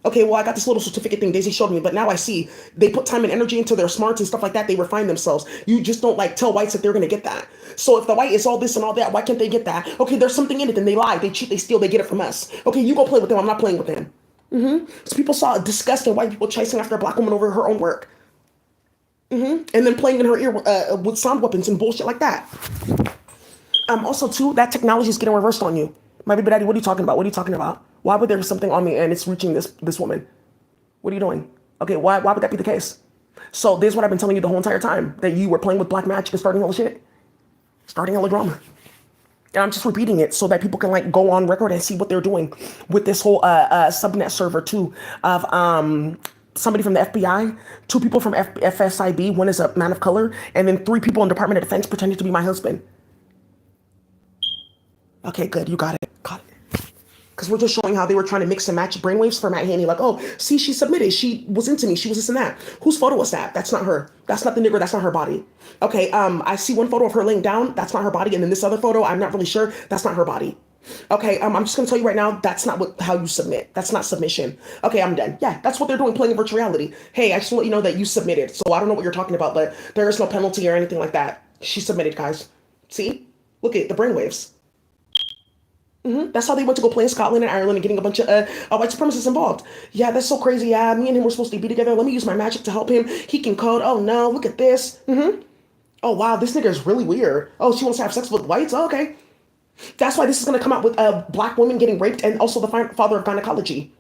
Okay, well, I got this little certificate thing Daisy showed me, but now I see they put time and energy into their smarts and stuff like that. They refine themselves. You just don't like tell whites that they're going to get that. So if the white is all this and all that, why can't they get that? Okay, there's something in it. Then they lie, they cheat, they steal, they get it from us. Okay, you go play with them. I'm not playing with them. So people saw disgusting white people chasing after a black woman over her own work. And then playing in her ear with sound weapons and bullshit like that. Also, too, that technology is getting reversed on you. My baby daddy, what are you talking about? What are you talking about? Why would there be something on me and it's reaching this woman? What are you doing? Okay, why would that be the case? So this is what I've been telling you the whole entire time, that you were playing with black magic and starting all the shit. Starting all the drama. And I'm just repeating it so that people can like go on record and see what they're doing with this whole subnet server too of somebody from the FBI, two people from FSIB, one is a man of color, and then three people in Department of Defense pretending to be my husband. Okay, good. You got it. Got it. Because we're just showing how they were trying to mix and match brainwaves for Matt Haney. Like, oh, see, she submitted. She was into me. She was this and that. Whose photo was that? That's not her. That's not the nigger. That's not her body. Okay, I see one photo of her laying down. That's not her body. And then this other photo, I'm not really sure. That's not her body. Okay, I'm just going to tell you right now, that's not how you submit. That's not submission. Okay, I'm done. Yeah, that's what they're doing, playing virtual reality. Hey, I just want you to know that you submitted. So I don't know what you're talking about, but there is no penalty or anything like that. She submitted, guys. See? Look at the brainwaves. That's how they went to go play in Scotland and Ireland and getting a bunch of white supremacists involved. Yeah, that's so crazy. Yeah, me and him were supposed to be together. Let me use my magic to help him. He can code. Oh no, look at this. Oh wow, this nigga is really weird. Oh, she wants to have sex with whites. Oh, okay. That's why this is going to come out with black women getting raped and also the father of gynecology.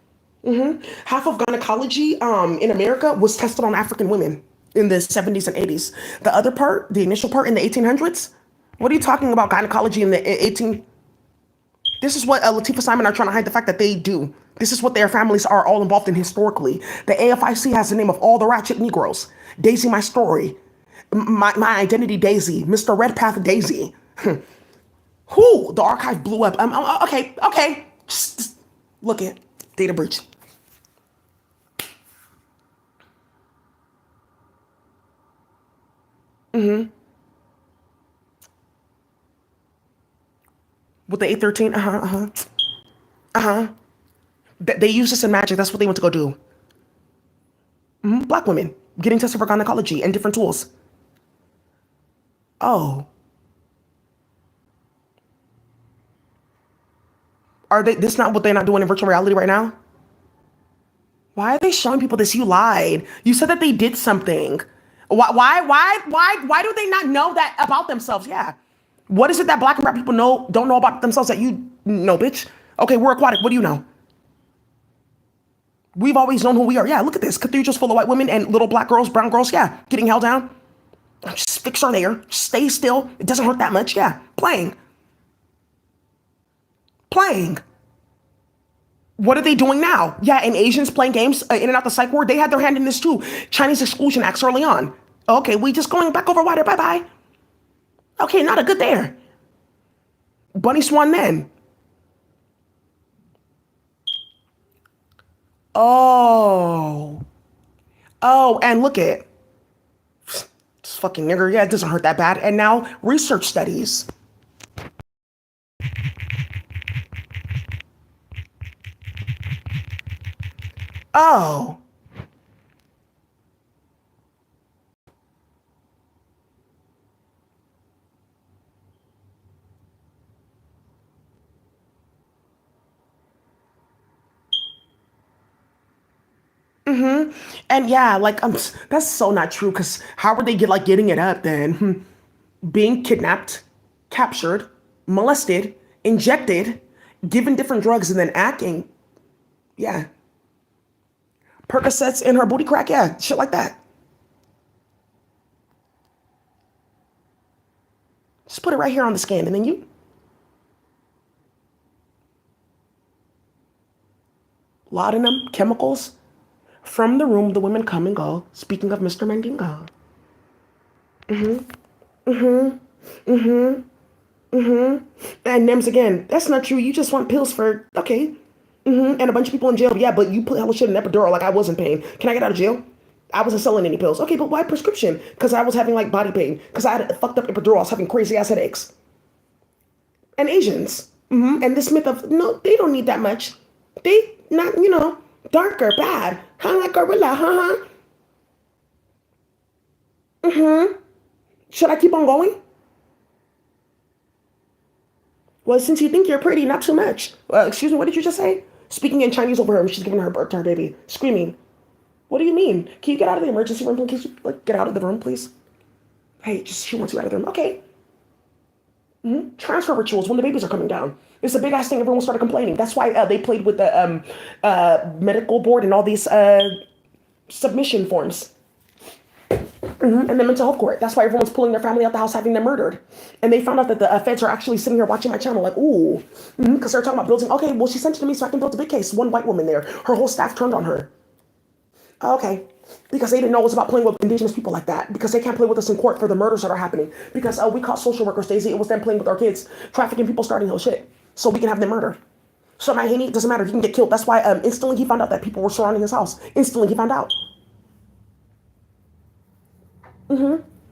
Half of gynecology in America was tested on African women in the 70s and 80s. The other part, the initial part in the 1800s, what are you talking about gynecology in the 18? This is what Latifah Simon are trying to hide the fact that they do. This is what their families are all involved in historically. The AFIC has the name of all the ratchet Negroes. Daisy, my story. My identity, Daisy. Mr. Redpath, Daisy. Who? The archive blew up. Okay. Just look at data breach. With the 813. They use this in magic. That's what they went to go do. Black women getting tested for gynecology and different tools. Oh, are they? This not what they're not doing in virtual reality right now? Why are they showing people this? You lied. You said that they did something. Why do they not know that about themselves? Yeah. What is it that black and brown people don't know about themselves that you know, bitch? Okay, we're aquatic. What do you know? We've always known who we are. Yeah, look at this. Cathedrals full of white women and little black girls, brown girls. Yeah, getting held down. Just fix her there. Stay still. It doesn't hurt that much. Yeah, playing. Playing. What are they doing now? Yeah, and Asians playing games in and out the psych ward, they had their hand in this too. Chinese exclusion acts early on. Okay, we just going back over water. Bye-bye. Okay, not a good there. Bunny Swan men. Oh. Oh, and look at this fucking nigger. Yeah, it doesn't hurt that bad. And now research studies. Oh. And yeah, like that's so not true. Because how were they getting it up then? Being kidnapped, captured, molested, injected, given different drugs, and then acting. Yeah, Percocets in her booty crack. Yeah, shit like that. Just put it right here on the scan, and then laudanum chemicals from the room. The women come and go. Speaking of Mr. Mandingo. And Nems again, that's not true. You just want pills for, okay. And a bunch of people in jail. Yeah, but you put hella shit in epidural like I wasn't paying. Can I get out of jail? I wasn't selling any pills. Okay, but why prescription? Because I was having like body pain. Because I had a fucked up epidural. I was having crazy ass headaches. And Asians. And this myth of, no, they don't need that much. They not, darker, bad. Huh, like gorilla, huh? Should I keep on going? Well, since you think you're pretty, not too much. Excuse me, what did you just say? Speaking in Chinese over her, she's giving her birth to her baby, screaming. What do you mean? Can you get out of the emergency room, please? Can you, get out of the room, please? Hey, she wants you out of the room. Okay. Transfer rituals when the babies are coming down. It's a big ass thing. Everyone started complaining. That's why they played with the medical board and all these submission forms. And the mental health court. That's why everyone's pulling their family out the house, having them murdered. And they found out that the feds are actually sitting here watching my channel like, ooh. Because they're talking about building. Okay, well, she sent it to me so I can build a big case. One white woman there. Her whole staff turned on her. Okay. Because they didn't know it was about playing with indigenous people like that. Because they can't play with us in court for the murders that are happening. Because we caught social workers, Daisy. It was them playing with our kids. Trafficking people, starting hell shit. So we can have them murdered. So my Haney, it doesn't matter. He can get killed. That's why instantly he found out that people were surrounding his house. Instantly he found out.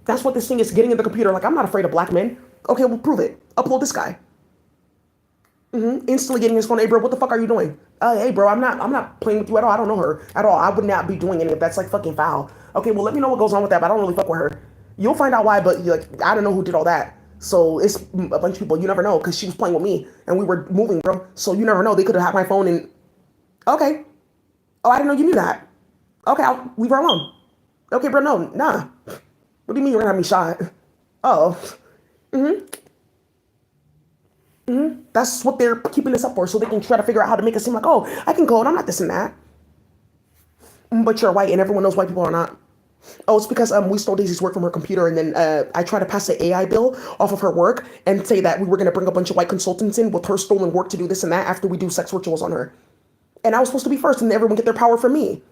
That's what this thing is, getting in the computer. Like, I'm not afraid of black men. Okay, well, prove it. Upload this guy. Instantly getting his phone. Hey, bro, what the fuck are you doing? Hey, bro, I'm not playing with you at all. I don't know her at all. I would not be doing any of that's like fucking foul. Okay, well, let me know what goes on with that, but I don't really fuck with her. You'll find out why, but I don't know who did all that. So it's a bunch of people. You never know, because she was playing with me and we were moving, bro. So you never know. They could have had my phone and okay. Oh, I didn't know you knew that. Okay, I'll leave her alone. Okay, bro, no, nah. What do you mean you're gonna have me shot? Oh, that's what they're keeping this up for, so they can try to figure out how to make it seem like, oh, I can code, I'm not this and that. But you're white, and everyone knows white people are not. Oh, it's because we stole Daisy's work from her computer, and then I tried to pass the AI bill off of her work and say that we were gonna bring a bunch of white consultants in with her stolen work to do this and that after we do sex rituals on her. And I was supposed to be first, and everyone get their power from me.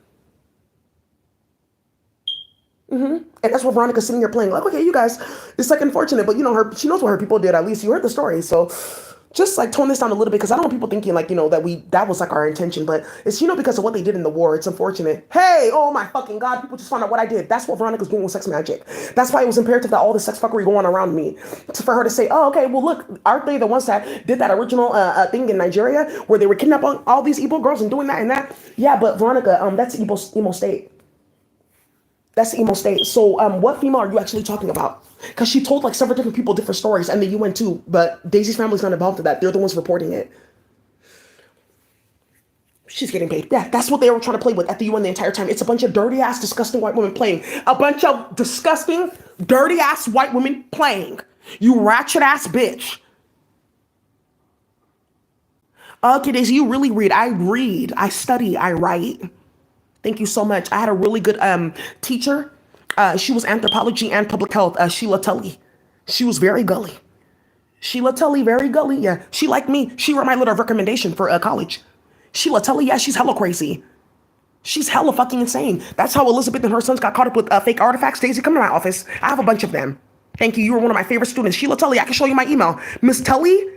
And that's what Veronica's sitting here playing. Like, okay, you guys, it's like unfortunate, but her. She knows what her people did. At least you heard the story. So just like tone this down a little bit, because I don't want people thinking like that was like our intention, but it's because of what they did in the war. It's unfortunate. Hey, oh my fucking god, people just found out what I did. That's what Veronica's doing with sex magic. That's why it was imperative that all the sex fuckery going on around me, for her to say, oh, okay, well look, aren't they the ones that did that original thing in Nigeria where they were kidnapping all these Igbo girls and doing that and that? Yeah, but Veronica, that's Imo State. That's emo state. So, what female are you actually talking about? Because she told like several different people different stories, and the UN too. But Daisy's family's not involved in that. They're the ones reporting it. She's getting paid. Yeah, that's what they were trying to play with at the UN the entire time. It's a bunch of dirty ass, disgusting white women playing. A bunch of disgusting, dirty ass white women playing. You ratchet ass bitch. Okay, Daisy, you really read. I read. I study. I write. Thank you so much. I had a really good teacher. She was anthropology and public health. Sheila Tully. She was very gully. Sheila Tully, very gully. Yeah, she liked me. She wrote my letter of recommendation for college. Sheila Tully, yeah, she's hella crazy. She's hella fucking insane. That's how Elizabeth and her sons got caught up with fake artifacts. Daisy, come to my office. I have a bunch of them. Thank you. You were one of my favorite students. Sheila Tully, I can show you my email. Miss Tully.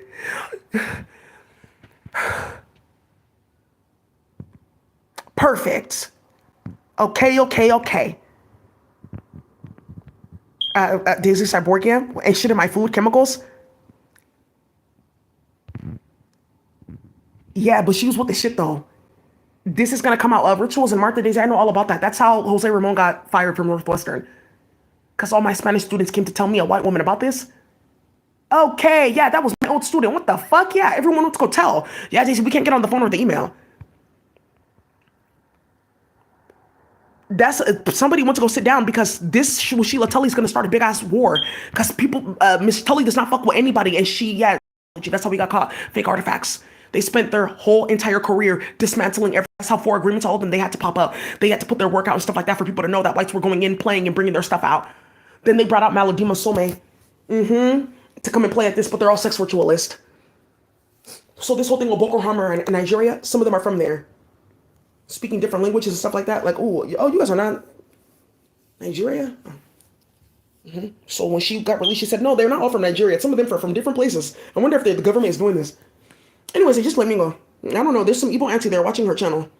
Perfect. Okay. Daisy Cyborgia and shit in my food, chemicals. Yeah, but she was with the shit though. This is gonna come out. Rituals and Martha Daisy, I know all about that. That's how Jose Ramon got fired from Northwestern. Because all my Spanish students came to tell me, a white woman, about this. Okay, yeah, that was my old student. What the fuck? Yeah, everyone wants to go tell. Yeah, Daisy, we can't get on the phone or the email. That's somebody went to go sit down because this Sheila Tully's gonna start a big ass war because people Miss Tully does not fuck with anybody and she yeah that's how we got caught fake artifacts. They spent their whole entire career dismantling every. That's how four agreements all of them they had to pop up. They had to put their work out and stuff like that for people to know that whites were going in playing and bringing their stuff out. Then they brought out Maladima Some to come and play at this, but they're all sex ritualists. So this whole thing with Boko Haram in Nigeria, some of them are from there, speaking different languages and stuff like that. Like, oh, you guys are not Nigeria? So when she got released, she said, no, they're not all from Nigeria. Some of them are from different places. I wonder if the government is doing this. Anyways, they just let me go. I don't know. There's some evil auntie there watching her channel.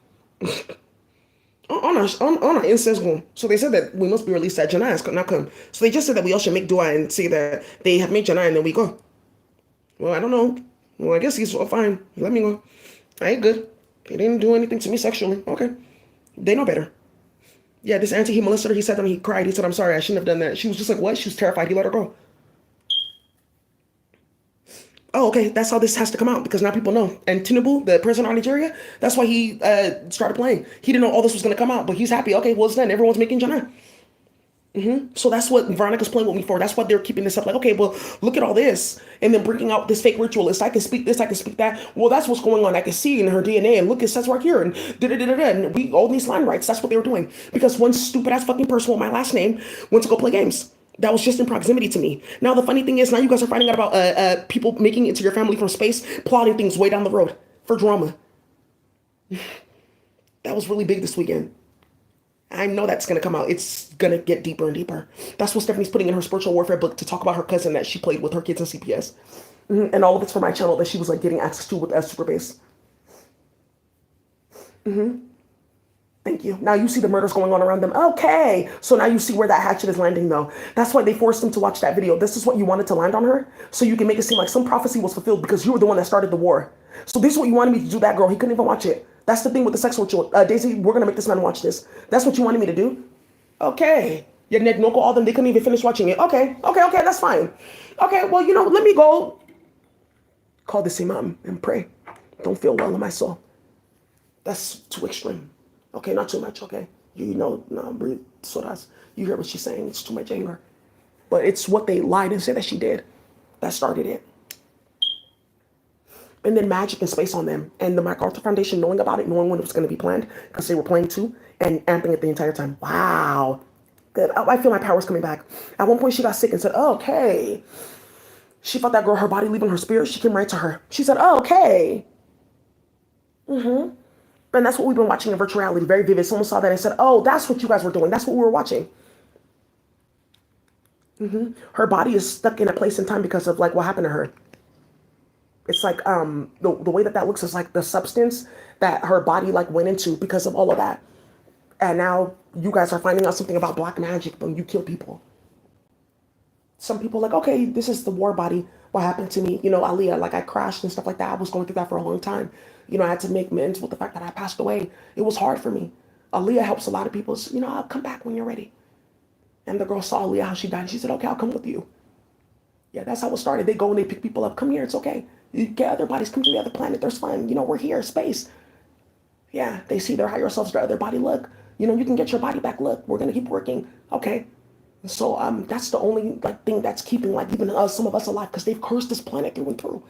on our incense room. So they said that we must be released at Janai has not come. So they just said that we all should make dua and say that they have made Janai and then we go. Well, I don't know. Well, I guess he's fine. Let me go. I ain't good. He didn't do anything to me sexually. Okay. They know better. Yeah, this auntie, he molested her. He said to me, he cried. He said, I'm sorry, I shouldn't have done that. She was just like, what? She was terrified. He let her go. Oh, okay, that's how this has to come out because now people know. And Tinubu, the president of Nigeria, that's why he started playing. He didn't know all this was going to come out, but he's happy. Okay, well, it's done. Everyone's making Jannah. So that's what Veronica's playing with me for. That's why they're keeping this up. Like, okay, well, look at all this. And then bringing out this fake ritualist. I can speak this, I can speak that. Well, that's what's going on. I can see in her DNA. And look, it says right here. And da-da-da-da-da. And we all these line rights. That's what they were doing. Because one stupid ass fucking person with my last name went to go play games. That was just in proximity to me. Now, the funny thing is, now you guys are finding out about people making it to your family from space, plotting things way down the road for drama. That was really big this weekend. I know that's going to come out. It's going to get deeper and deeper. That's what Stephanie's putting in her spiritual warfare book to talk about her cousin that she played with her kids in CPS. And all of it's for my channel that she was like getting access to with Superbase. Thank you. Now you see the murders going on around them. Okay. So now you see where that hatchet is landing though. That's why they forced him to watch that video. This is what you wanted to land on her. So you can make it seem like some prophecy was fulfilled because you were the one that started the war. So this is what you wanted me to do that girl. He couldn't even watch it. That's the thing with the sex ritual. Daisy, we're going to make this man watch this. That's what you wanted me to do? Okay. Yeah, Ned Noko, all them, they couldn't even finish watching it. Okay. That's fine. Okay. Well, let me go call this imam and pray. Don't feel well in my soul. That's too extreme. Okay, not too much, okay? No, breathe, Sodas. You hear what she's saying. It's too much anger. But it's what they lied and said that she did that started it. And then magic and space on them. And the MacArthur Foundation knowing about it, knowing when it was going to be planned, because they were playing too, and amping it the entire time. Wow. Good. I feel my power's coming back. At one point, she got sick and said, oh, okay. She felt that girl, her body leaving her spirit. She came right to her. She said, oh, okay. And that's what we've been watching in virtual reality, very vivid. Someone saw that and said, oh, that's what you guys were doing. That's what we were watching. Her body is stuck in a place in time because of like what happened to her. It's like the way that looks is like the substance that her body like went into because of all of that. And now you guys are finding out something about black magic when you kill people. Some people are like, okay, this is the war body. What happened to me? Aaliyah, like I crashed and stuff like that. I was going through that for a long time. I had to make amends with the fact that I passed away. It was hard for me. Aaliyah helps a lot of people. So, I'll come back when you're ready. And the girl saw Aaliyah, how she died. And she said, okay, I'll come with you. Yeah, that's how it started. They go and they pick people up. Come here, it's okay. You get other bodies, come to the other planet. There's fun. We're here, space. Yeah, they see their higher selves, their other body. Look, you can get your body back. Look, we're going to keep working. Okay. So that's the only thing that's keeping even some of us alive because they've cursed this planet through and through.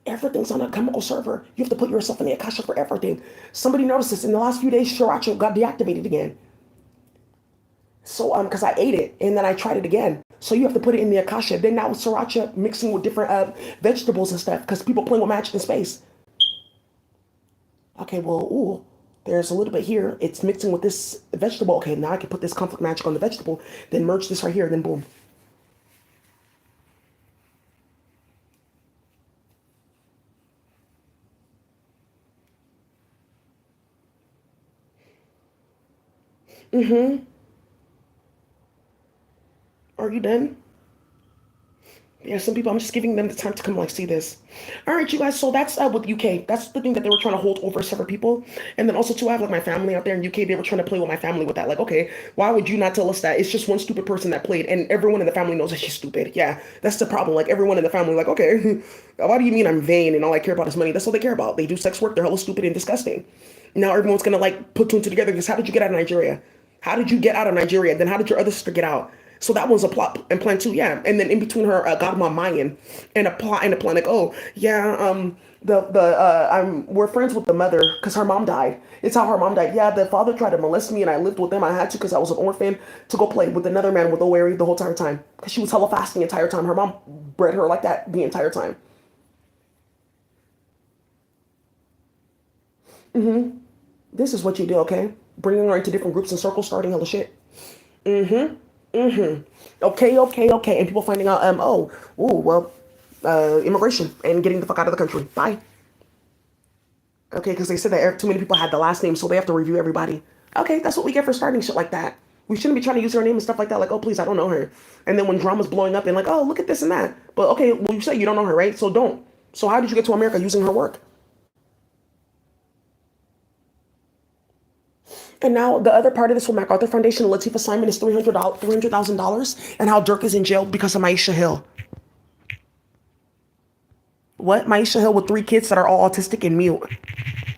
Everything's on a chemical server. You have to put yourself in the Akasha for everything. Somebody noticed this in the last few days. Sriracha got deactivated again. So because I ate it and then I tried it again. So you have to put it in the Akasha. Then now with Sriracha mixing with different vegetables and stuff because people playing with magic in space. Okay, well, there's a little bit here. It's mixing with this vegetable. Okay, now I can put this conflict magic on the vegetable. Then merge this right here. Then boom. Are you done? Yeah, some people, I'm just giving them the time to come see this. All right, you guys, so that's with UK. That's the thing that they were trying to hold over several people. And then also, too, I have my family out there in UK. They were trying to play with my family with that. Okay, why would you not tell us that? It's just one stupid person that played, and everyone in the family knows that she's stupid. Yeah, that's the problem. Everyone in the family, okay, why do you mean I'm vain and all I care about is money? That's all they care about. They do sex work. They're hella stupid and disgusting. Now everyone's going to put two and two together because how did you get out of Nigeria? How did you get out of Nigeria? Then how did your other sister get out? So that was a plot and plan too, yeah. And then in between her, Godma Mayan, and a plot and a plan like, oh yeah, I'm we're friends with the mother because her mom died. It's how her mom died. Yeah, the father tried to molest me and I lived with them. I had to because I was an orphan to go play with another man with Oweri the whole entire time because she was hella fasting the entire time. Her mom bred her like that the entire time. This is what you do, okay? Bringing her into different groups and circles, starting hella shit. Okay, okay, okay. And people finding out, well, immigration and getting the fuck out of the country. Bye. Okay, because they said that too many people had the last name, so they have to review everybody. Okay, that's what we get for starting shit like that. We shouldn't be trying to use her name and stuff like that. Like, oh, please, I don't know her. And then when drama's blowing up and like, oh, look at this and that. But okay, well, you say you don't know her, right? So don't. So how did you get to America using her work? And now the other part of this with MacArthur Foundation, Latifah Simon is $300,000, and how Dirk is in jail because of Maisha Hill. What? Maisha Hill with three kids that are all autistic and mute.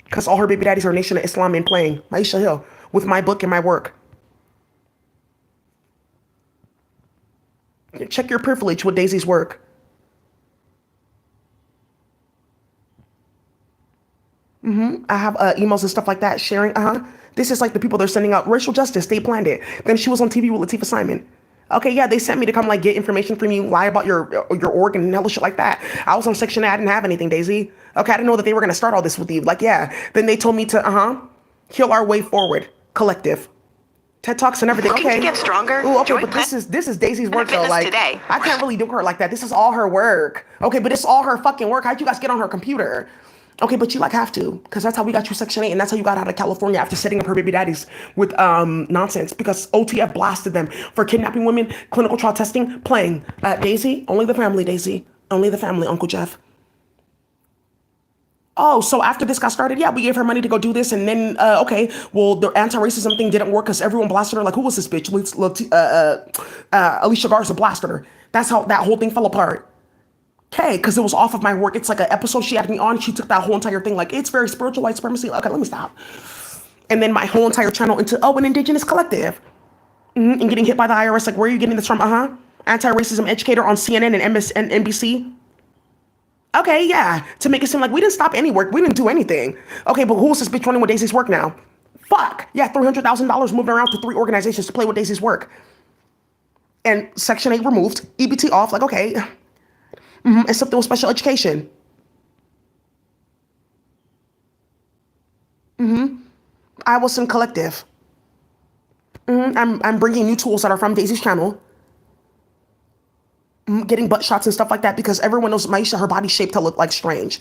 Because all her baby daddies are Nation of Islam and playing. Maisha Hill with my book and my work. Check your privilege with Daisy's work. I have emails and stuff like that sharing. This is like the people they're sending out racial justice. They planned it. Then she was on TV with Latifah Simon. Okay, yeah, they sent me to come like get information from you, lie about your organ and hella shit like that. I was on Section A. I didn't have anything, Daisy. Okay, I didn't know that they were gonna start all this with you. Like, yeah. Then they told me to heal our way forward, collective. TED Talks and everything. Looking Okay. to get stronger? Ooh, okay, Join but this is Daisy's work though. Fitness Like, today. I can't really do her like that. This is all her work. Okay, but it's all her fucking work. How'd you guys get on her computer? Okay, but you like have to, because that's how we got you Section 8, and that's how you got out of California after setting up her baby daddies with nonsense, because OTF blasted them for kidnapping women, clinical trial testing, playing. Daisy, only the family, Daisy. Only the family, Uncle Jeff. Oh, so after this got started, yeah, we gave her money to go do this, and then, okay, well, the anti-racism thing didn't work because everyone blasted her. Like, who was this bitch? Alicia Garza blasted her. That's how that whole thing fell apart. Okay, because it was off of my work. It's like an episode she had me on. She took that whole entire thing, like, it's very spiritual white supremacy. Okay, let me stop. And then my whole entire channel into, oh, an indigenous collective. And getting hit by the IRS. Like, where are you getting this from? Anti-racism educator on CNN and NBC. Okay, yeah. To make it seem like we didn't stop any work. We didn't do anything. Okay, but who's this bitch running with Daisy's work now? Fuck. Yeah, $300,000 moving around to 3 organizations to play with Daisy's work. And Section 8 removed. EBT off. Like, okay. And something with special education. I was in collective. I'm bringing new tools that are from Daisy's channel. Getting butt shots and stuff like that because everyone knows Maisha, her body shaped to look like strange.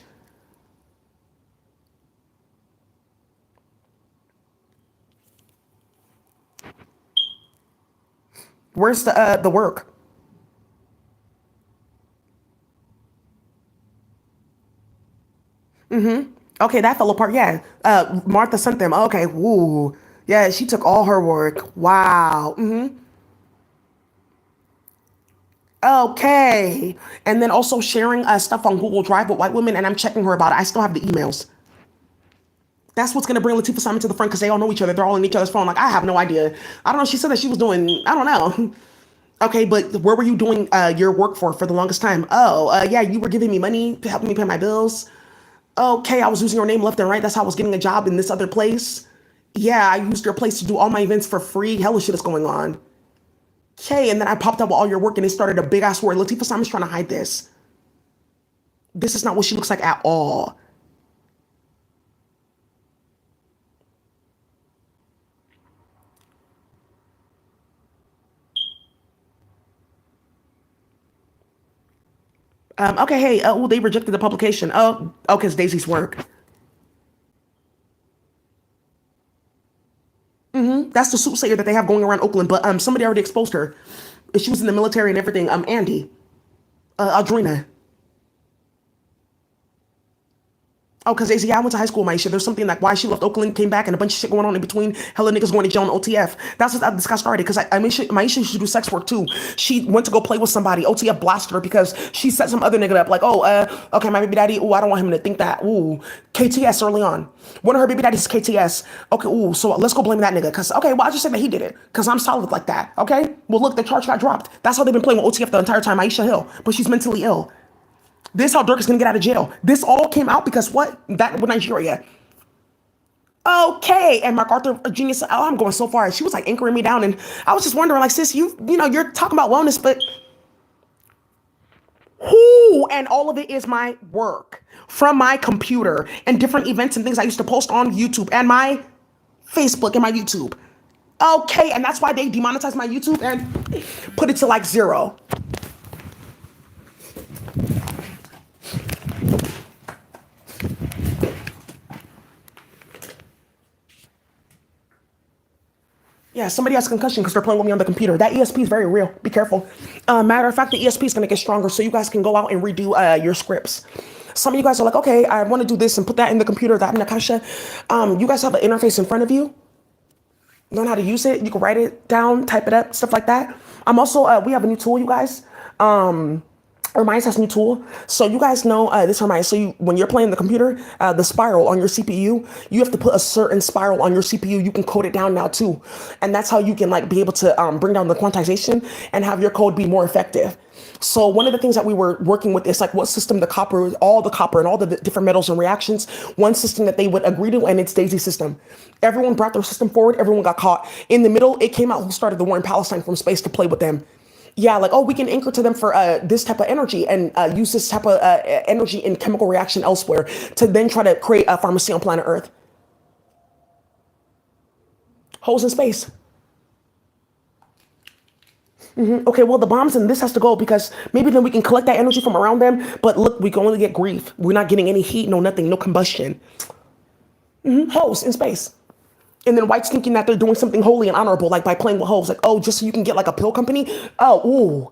Where's the work? Okay, that fell apart. Yeah, Martha sent them. Okay, woo. Yeah, she took all her work. Wow. Okay, and then also sharing stuff on Google Drive with white women, and I'm checking her about it. I still have the emails. That's what's gonna bring Latifah Simon to the front because they all know each other. They're all in each other's phone. Like, I have no idea. I don't know. She said that she was doing. I don't know. Okay, but where were you doing your work for the longest time? Oh, yeah, you were giving me money to help me pay my bills. Okay, I was using your name left and right. That's how I was getting a job in this other place. Yeah, I used your place to do all my events for free. Hella shit is going on. Okay, and then I popped up with all your work and it started a big ass war. Latifah Simon's trying to hide this. This is not what she looks like at all. Okay, hey, well, they rejected the publication. Oh, because Daisy's work. That's the soothsayer that they have going around Oakland, but somebody already exposed her. She was in the military and everything. Andy, Audrina. Oh, because Daisy, yeah, I went to high school with Maisha. There's something like why she left Oakland, came back, and a bunch of shit going on in between. Hella niggas going to jail on OTF. That's what this got started. Because Maisha used to do sex work too. She went to go play with somebody. OTF blasted her because she set some other nigga up. Like, oh, okay, my baby daddy. Oh, I don't want him to think that. Ooh, KTS early on. One of her baby daddies is KTS. Okay, ooh, so let's go blame that nigga. Because okay, well, I just said that he did it. Because I'm solid like that. Okay, well, look, the charge got dropped. That's how they've been playing with OTF the entire time. Aisha Hill, but she's mentally ill. This is how Dirk is gonna get out of jail. This all came out because what? That with Nigeria. Okay, and MacArthur Jr. said, "Oh, I'm going so far." She was like anchoring me down, and I was just wondering, like, sis, you're talking about wellness, but who? And all of it is my work from my computer and different events and things I used to post on YouTube and my Facebook and my YouTube. Okay, and that's why they demonetized my YouTube and put it to like 0. Yeah, somebody has concussion because they're playing with me on the computer. That ESP is very real. Be careful. Matter of fact, the ESP is going to get stronger so you guys can go out and redo your scripts. Some of you guys are like, okay, I want to do this and put that in the computer, that in the Akasha. You guys have an interface in front of you. Learn how to use it. You can write it down, type it up, stuff like that. I'm also, we have a new tool, you guys. Hermione has a new tool. So you guys know this Hermione. So when you're playing the computer, the spiral on your CPU, you have to put a certain spiral on your CPU. You can code it down now too. And that's how you can like be able to bring down the quantization and have your code be more effective. So one of the things that we were working with is like what system all the copper and all the different metals and reactions, one system that they would agree to, and it's Daisy's system. Everyone brought their system forward. Everyone got caught. In the middle, it came out who started the war in Palestine from space to play with them. Yeah, like, oh, we can anchor to them for this type of energy and use this type of energy in chemical reaction elsewhere to then try to create a pharmacy on planet Earth. Holes in space. Okay, well, the bombs and this has to go because maybe then we can collect that energy from around them. But look, we can only get grief. We're not getting any heat, no nothing, no combustion. Holes in space. And then whites thinking that they're doing something holy and honorable, like by playing with holes, like, oh, just so you can get like a pill company. Oh, ooh.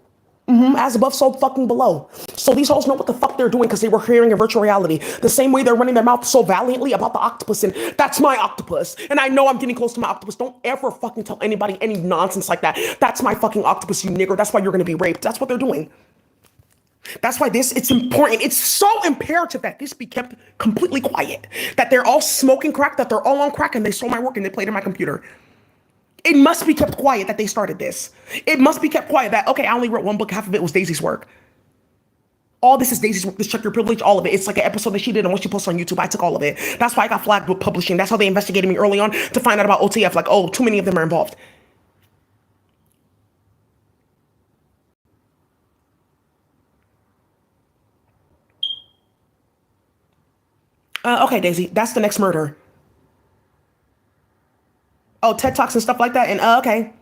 As above, so fucking below. So these hoes know what the fuck they're doing because they were hearing in virtual reality. The same way they're running their mouth so valiantly about the octopus and that's my octopus. And I know I'm getting close to my octopus. Don't ever fucking tell anybody any nonsense like that. That's my fucking octopus, you nigger. That's why you're gonna be raped. That's what they're doing. That's why it's important. It's so imperative that this be kept completely quiet. That they're all smoking crack, that they're all on crack, and they stole my work and they played in my computer. It must be kept quiet that they started this. It must be kept quiet that, okay, I only wrote one book, half of it was Daisy's work. All this is Daisy's work, this Check Your Privilege, all of it. It's like an episode that she did and what she posted on YouTube. I took all of it. That's why I got flagged with publishing. That's how they investigated me early on to find out about OTF. Like, oh, too many of them are involved. Okay, Daisy, that's the next murder. Oh, TED Talks and stuff like that. And okay.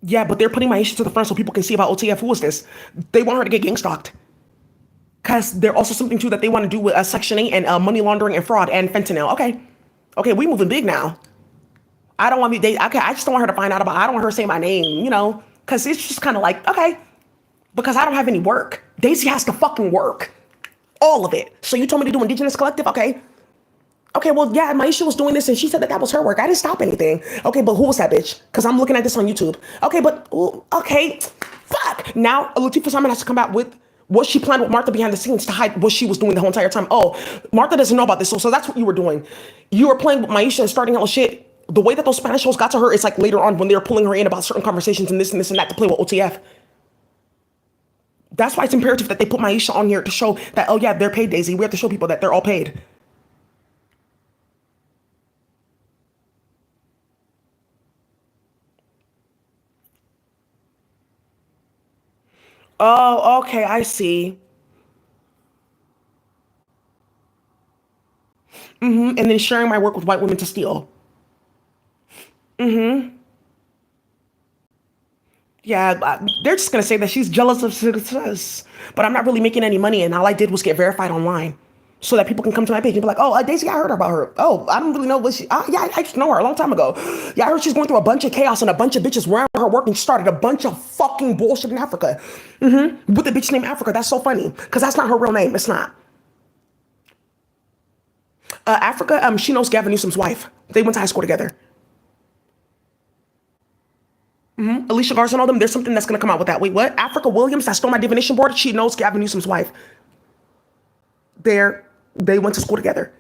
Yeah, but they're putting my issue to the front so people can see about OTF. Who is this? They want her to get gang stalked. Because they're also something too that they want to do with Section 8 and money laundering and fraud and fentanyl. Okay. Okay, we moving big now. I don't want to be, okay, I just don't want her to find out about, I don't want her to say my name, because it's just kind of like, okay, because I don't have any work. Daisy has to fucking work. All of it. So you told me to do Indigenous Collective? Okay. Okay, well, yeah, Maisha was doing this and she said that was her work. I didn't stop anything. Okay, but who was that bitch? Because I'm looking at this on YouTube. Okay, but, ooh, okay, fuck. Now, Latifah Simon has to come out with what she planned with Martha behind the scenes to hide what she was doing the whole entire time. Oh, Martha doesn't know about this. So that's what you were doing. You were playing with Maisha and starting out with shit. The way that those Spanish shows got to her is like later on when they were pulling her in about certain conversations and this and that to play with OTF. That's why it's imperative that they put Maisha on here to show that, oh yeah, they're paid, Daisy. We have to show people that they're all paid. Oh, okay, I see. And then sharing my work with white women to steal. Yeah, they're just gonna say that she's jealous of success, but I'm not really making any money, and all I did was get verified online. so that people can come to my page and be like, oh, Daisy, I heard about her. Oh, I don't really know what she, yeah, I just know her a long time ago. Yeah, I heard she's going through a bunch of chaos and a bunch of bitches wearing her work and started a bunch of fucking bullshit in Africa. With a bitch named Africa. That's so funny because that's not her real name. It's not. Africa, she knows Gavin Newsom's wife. They went to high school together. Alicia Garza and all them, there's something that's going to come out with that. Wait, what? Africa Williams, that stole my divination board, she knows Gavin Newsom's wife. They went to school together.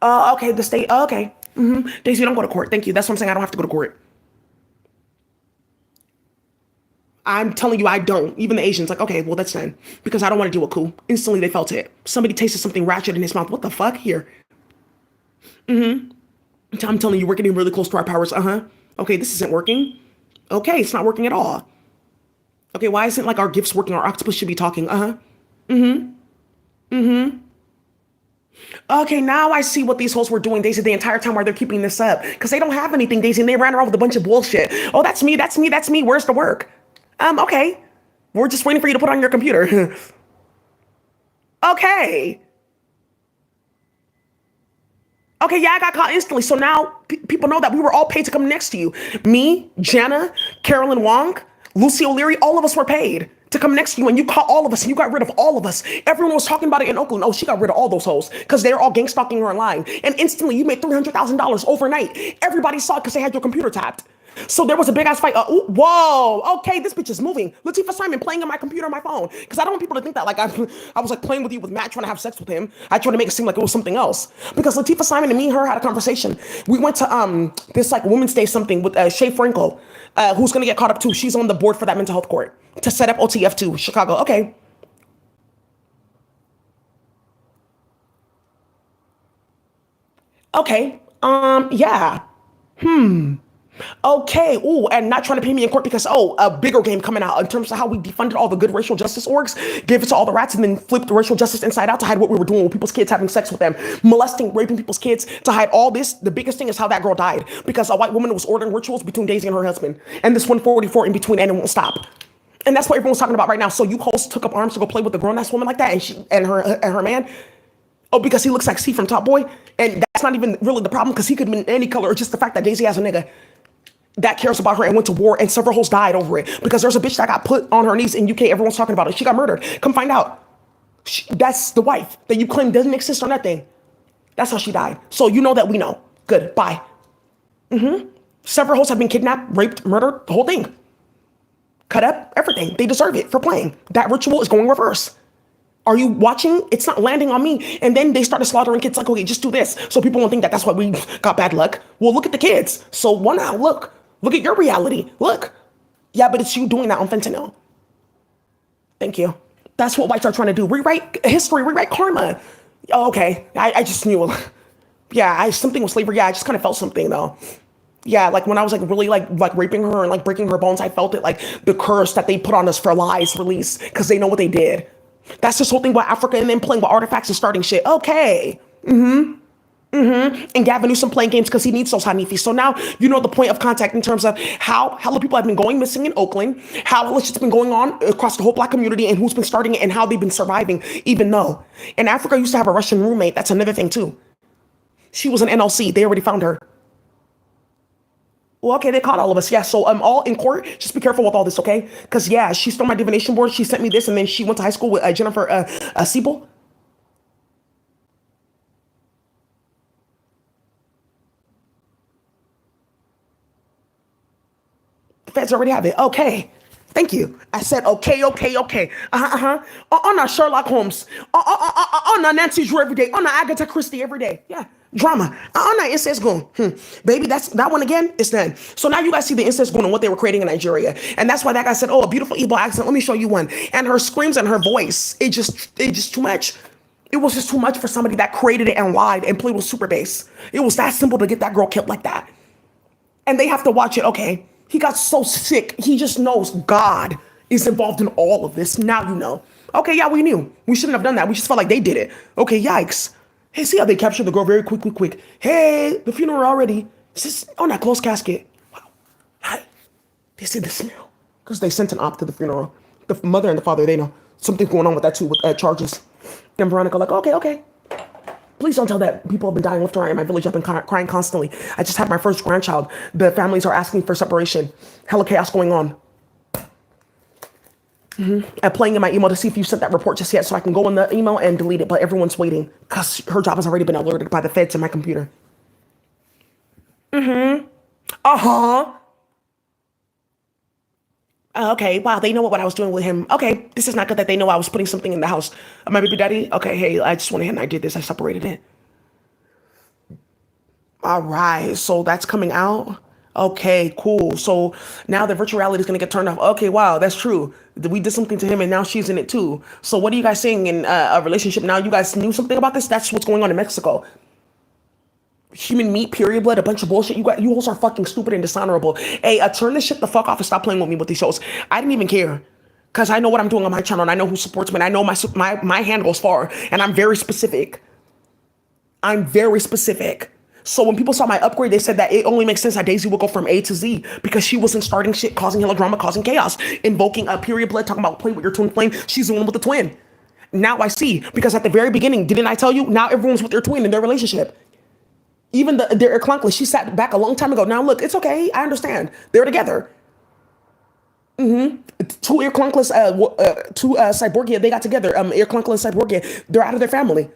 Okay, the state, okay. Daisy, don't go to court. Thank you. That's what I'm saying. I don't have to go to court. I'm telling you, I don't. Even the Asians, like, okay, well, that's fine. Because I don't want to deal with coup. Instantly, they felt it. Somebody tasted something ratchet in his mouth. What the fuck? Here. I'm telling you, we're getting really close to our powers. Okay, this isn't working. Okay, it's not working at all. Okay, why isn't like our gifts working? Our octopus should be talking. Okay, now I see what these hoes were doing, Daisy, the entire time while they're keeping this up. Because they don't have anything, Daisy, and they ran around with a bunch of bullshit. Oh, that's me, that's me, that's me. Where's the work? Okay. We're just waiting for you to put on your computer. Okay. Okay, yeah, I got caught instantly. So now people know that we were all paid to come next to you. Me, Jana, Carolyn Wong, Lucy O'Leary, all of us were paid to come next to you, and you caught all of us, and you got rid of all of us. Everyone was talking about it in Oakland. Oh, she got rid of all those hoes because they're all gang stalking her online. And instantly, you made $300,000 overnight. Everybody saw it because they had your computer tapped. So there was a big ass fight. Whoa, okay, this bitch is moving. Latifah Simon playing on my computer on my phone. Because I don't want people to think that like I was like playing with you with Matt trying to have sex with him. I tried to make it seem like it was something else. Because Latifah Simon and me and her had a conversation. We went to this like Women's Day something with Shay Frankel, who's gonna get caught up too. She's on the board for that mental health court to set up OTF2 Chicago. Okay. Okay. Yeah. Okay, ooh, and not trying to pay me in court because, a bigger game coming out in terms of how we defunded all the good racial justice orgs, gave it to all the rats, and then flipped the racial justice inside out to hide what we were doing with people's kids, having sex with them, molesting, raping people's kids, to hide all this. The biggest thing is how that girl died because a white woman was ordering rituals between Daisy and her husband, and this 144 in between, and it won't stop. And that's what everyone's talking about right now. So you hosts took up arms to go play with a grown ass woman like that, and she and her man. Oh, because he looks like C from Top Boy, and that's not even really the problem because he could have been any color. It's just the fact that Daisy has a nigga that cares about her and went to war, and several hoes died over it because there's a bitch that got put on her knees in UK. Everyone's talking about it. She got murdered. Come find out. That's the wife that you claim doesn't exist or nothing. That's how she died. So you know that we know. Good. Bye. Several hoes have been kidnapped, raped, murdered, the whole thing. Cut up, everything. They deserve it for playing. That ritual is going reverse. Are you watching? It's not landing on me. And then they started slaughtering kids like, okay, just do this. So people won't think that that's why we got bad luck. Well, look at the kids. So one now, look at your reality. Look. Yeah, but it's you doing that on fentanyl. Thank you. That's what whites are trying to do. Rewrite history, rewrite karma. Oh, okay. I just knew. Yeah, something with slavery. Yeah, I just kind of felt something though. Yeah, like when I was like really like raping her and like breaking her bones, I felt it like the curse that they put on us for lies release because they know what they did. That's this whole thing about Africa and then playing with artifacts and starting shit. Okay. And Gavin Newsom playing games because he needs those Hanifis. So now you know the point of contact in terms of how hella people have been going missing in Oakland, how it's been going on across the whole black community and who's been starting it and how they've been surviving, even though. And Africa used to have a Russian roommate. That's another thing too. She was an NLC. They already found her. Well, okay, they caught all of us. Yeah, so I'm all in court. Just be careful with all this, okay? Because, yeah, she stole my divination board. She sent me this, and then she went to high school with Jennifer Siebel. The feds already have it. Okay. Thank you. I said, okay, okay, okay. On a Sherlock Holmes. On a Nancy Drew every day. On a Agatha Christie every day. Yeah. Drama. On a incest goon. Baby, that's that one again. It's done. So now you guys see the incest goon and what they were creating in Nigeria. And that's why that guy said, oh, a beautiful evil accent. Let me show you one. And her screams and her voice, it just too much. It was just too much for somebody that created it and lied and played with super bass. It was that simple to get that girl killed like that. And they have to watch it. Okay. He got so sick. He just knows God is involved in all of this. Now you know. Okay, yeah, we knew. We shouldn't have done that. We just felt like they did it. Okay, yikes. Hey, see how they captured the girl very quick. Hey, the funeral already. It's just on that closed casket. Wow. Hi. They said the smell. Because they sent an op to the funeral. The mother and the father, they know something's going on with that too, with charges. And Veronica like, okay, okay. Please don't tell that people have been dying left and right in my village. I've been crying constantly. I just had my first grandchild. The families are asking for separation. Hella chaos going on. I'm playing in my email to see if you sent that report just yet so I can go in the email and delete it, but everyone's waiting because her job has already been alerted by the feds in my computer. Uh-huh. Okay, wow, they know what I was doing with him. Okay, this is not good that they know I was putting something in the house. My baby daddy, okay, hey, I just went ahead and I did this. I separated it. All right, so that's coming out. Okay, cool. So now the virtual reality is going to get turned off. Okay, wow, that's true. We did something to him and now she's in it too. So what are you guys saying in a relationship now? You guys knew something about this? That's what's going on in Mexico. Human meat, period blood, a bunch of bullshit. You hoes are fucking stupid and dishonorable. Hey, turn this shit the fuck off and stop playing with me with these shows. I didn't even care. Cause I know what I'm doing on my channel and I know who supports me and I know my hand goes far and I'm very specific. I'm very specific. So when people saw my upgrade, they said that it only makes sense that Daisy will go from A to Z because she wasn't starting shit, causing hella drama, causing chaos, invoking a period blood, talking about play with your twin flame. She's the one with the twin. Now I see, because at the very beginning, didn't I tell you? Now everyone's with their twin in their relationship. Even their clunkless, she sat back a long time ago. Now look, it's okay. I understand. They're together. Two ear clunkless, two cyborgia, they got together. Ear clunkless cyborgia, they're out of their family.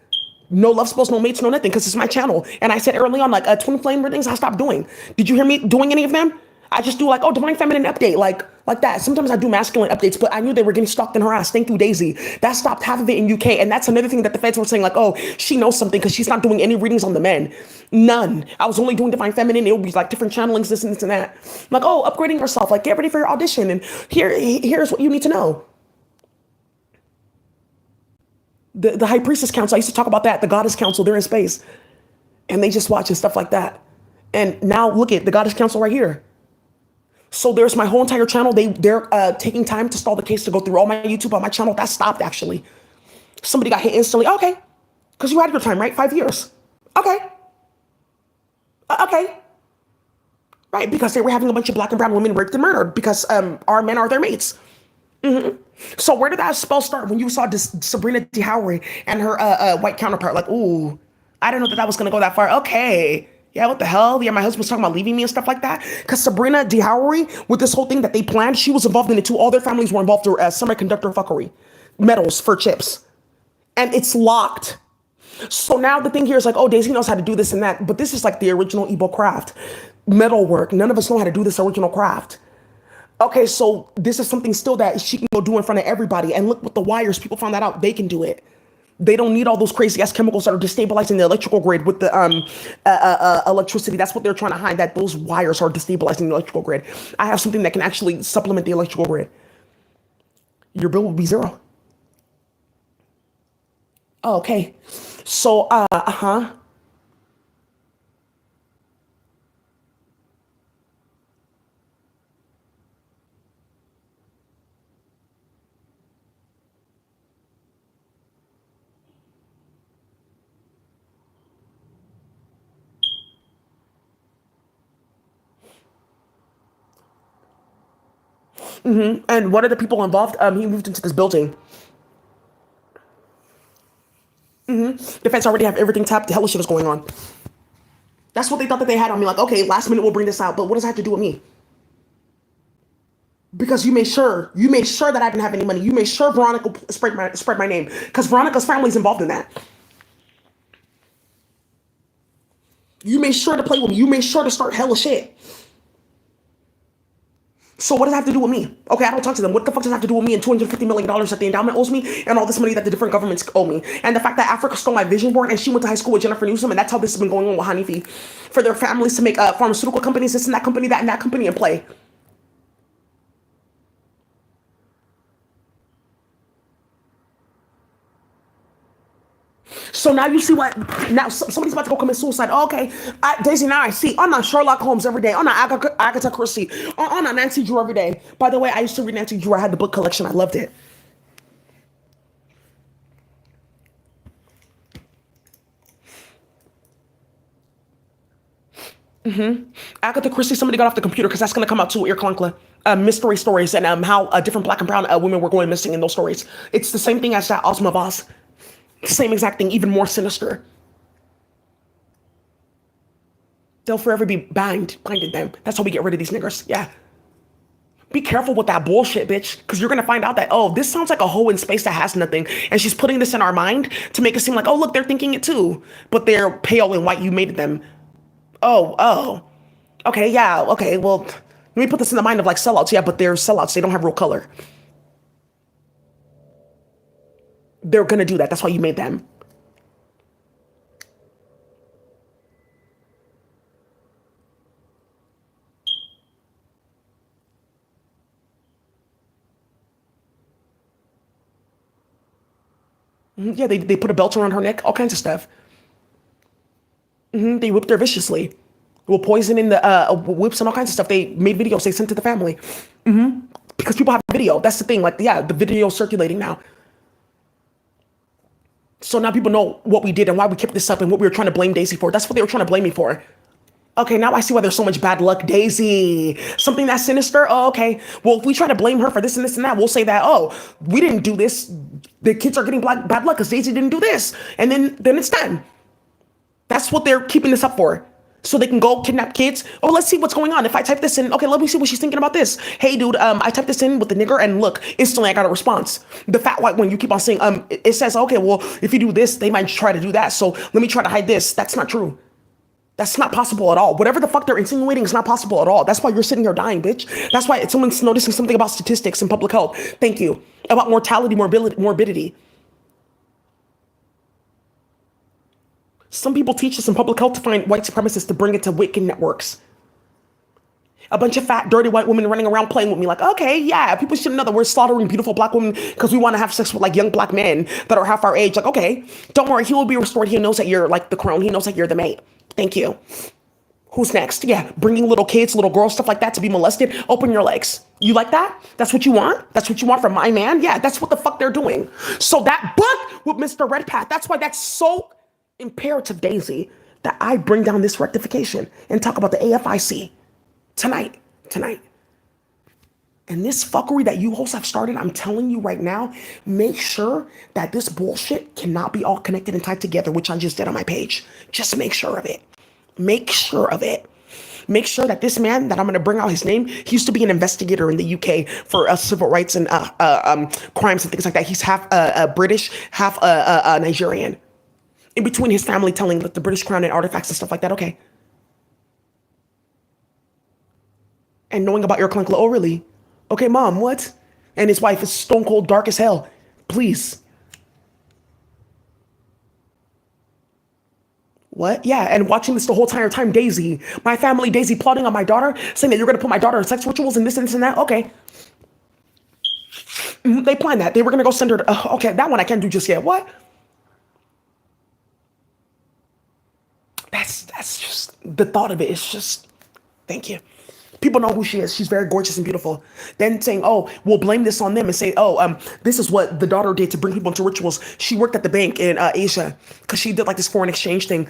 No love spells, no mates, no nothing, because it's my channel. And I said early on, like, twin flame readings, I stopped doing. Did you hear me doing any of them? I just do like, oh, divine feminine update, like that. Sometimes I do masculine updates, but I knew they were getting stalked in her ass. Thank you, Daisy. That stopped half of it in UK. And that's another thing that the feds were saying, like, oh, she knows something because she's not doing any readings on the men. None. I was only doing divine feminine. It would be like different channelings, this and this and that. Like, oh, upgrading yourself. Like, get ready for your audition. And here's what you need to know. The High Priestess Council, I used to talk about that. The Goddess Council, they're in space. And they just watch and stuff like that. And now look at the Goddess Council right here. So there's my whole entire channel. They're taking time to stall the case to go through all my YouTube on my channel. That stopped, actually. Somebody got hit instantly. Okay. Because you had your time, right? 5 years. Okay. Okay. Right, because they were having a bunch of black and brown women raped and murdered because our men are their mates. So where did that spell start when you saw this Sabrina DeHowery and her white counterpart? Like, ooh, I didn't know that was going to go that far. Okay. Yeah, what the hell? Yeah, my husband was talking about leaving me and stuff like that. Because Sabrina DeHowery, with this whole thing that they planned, she was involved in it too. All their families were involved through semiconductor fuckery. Metals for chips. And it's locked. So now the thing here is like, oh, Daisy knows how to do this and that. But this is like the original Igbo craft. Metal work. None of us know how to do this original craft. Okay, so this is something still that she can go do in front of everybody. And look with the wires, people found that out. They can do it. They don't need all those crazy ass chemicals that are destabilizing the electrical grid with the electricity. That's what they're trying to hide, that those wires are destabilizing the electrical grid. I have something that can actually supplement the electrical grid. Your bill will be zero. Oh, okay. So, and one of the people involved, he moved into this building. The feds already have everything tapped. The hell shit is going on. That's what they thought that they had on me. Like, okay, last minute we'll bring this out. But what does that have to do with me? Because you made sure that I didn't have any money. You made sure Veronica spread my name. Because Veronica's family's involved in that. You made sure to play with me. You made sure to start hella shit. So what does that have to do with me? Okay, I don't talk to them. What the fuck does that have to do with me and $250 million that the endowment owes me and all this money that the different governments owe me? And the fact that Africa stole my vision board and she went to high school with Jennifer Newsom, and that's how this has been going on with Hanifi. For their families to make pharmaceutical companies, this and that company, that and that company, and play. So now you see what, now somebody's about to go commit suicide. Oh, okay, Daisy, now I see. On Sherlock Holmes every day. On Agatha Christie. On Nancy Drew every day. By the way, I used to read Nancy Drew. I had the book collection. I loved it. Agatha Christie, somebody got off the computer because that's going to come out too, Ear Clunkler. mystery stories and how different black and brown women were going missing in those stories. It's the same thing as that Ozma Voss. Same exact thing, even more sinister. They'll forever be blinded them. That's how we get rid of these niggers. Yeah. Be careful with that bullshit, bitch, because you're going to find out that, oh, this sounds like a hoe in space that has nothing. And she's putting this in our mind to make it seem like, oh, look, they're thinking it too. But they're pale and white. You made them. Oh. Okay, yeah, okay, well, let me put this in the mind of like sellouts. Yeah, but they're sellouts. They don't have real color. They're going to do that. That's why you made them. Yeah, they put a belt around her neck, all kinds of stuff. They whipped her viciously. Well, poison in the whips and all kinds of stuff. They made videos they sent to the family. Because people have video. That's the thing. Like, yeah, the video circulating now. So now people know what we did and why we kept this up and what we were trying to blame Daisy for. That's what they were trying to blame me for. Okay, now I see why there's so much bad luck. Daisy, something that's sinister? Oh, okay. Well, if we try to blame her for this and this and that, we'll say that, oh, we didn't do this. The kids are getting bad luck because Daisy didn't do this. And then it's done. That's what they're keeping this up for. So they can go kidnap kids. Oh, let's see what's going on. If I type this in, okay, let me see what she's thinking about this. Hey, dude, I typed this in with the nigger and look, instantly I got a response. The fat white one, you keep on saying, it says, okay, well, if you do this, they might try to do that. So let me try to hide this. That's not true. That's not possible at all. Whatever the fuck they're insinuating is not possible at all. That's why you're sitting here dying, bitch. That's why someone's noticing something about statistics and public health. Thank you. About mortality, morbidity. Some people teach us in public health to find white supremacists to bring it to Wiccan networks. A bunch of fat, dirty white women running around playing with me like, okay, yeah, people should know that we're slaughtering beautiful black women because we want to have sex with like young black men that are half our age. Like, okay, don't worry, he will be restored. He knows that you're like the crone. He knows that you're the mate. Thank you. Who's next? Yeah, bringing little kids, little girls, stuff like that to be molested. Open your legs. You like that? That's what you want? That's what you want from my man? Yeah, that's what the fuck they're doing. So that book with Mr. Redpath, that's why that's so imperative, Daisy, that I bring down this rectification and talk about the AFIC tonight. And this fuckery that you hosts have started, I'm telling you right now, make sure that this bullshit cannot be all connected and tied together, which I just did on my page. Just make sure of it. Make sure of it. Make sure that this man that I'm going to bring out his name, he used to be an investigator in the UK for civil rights and crimes and things like that. He's half British, half Nigerian. In between his family telling like the British crown and artifacts and stuff like that. Okay. And knowing about your clunkle. Oh, really? Okay, mom, what? And his wife is stone cold dark as hell. Please. What? Yeah, and watching this the whole entire time, Daisy. My family, Daisy, plotting on my daughter, saying that you're going to put my daughter in sex rituals and this and that. Okay. They planned that. They were going to go send her to, okay, that one I can't do just yet. What? That's just, the thought of it is just, thank you. People know who she is. She's very gorgeous and beautiful. Then saying, oh, we'll blame this on them and say, oh, this is what the daughter did to bring people into rituals. She worked at the bank in Asia because she did like this foreign exchange thing.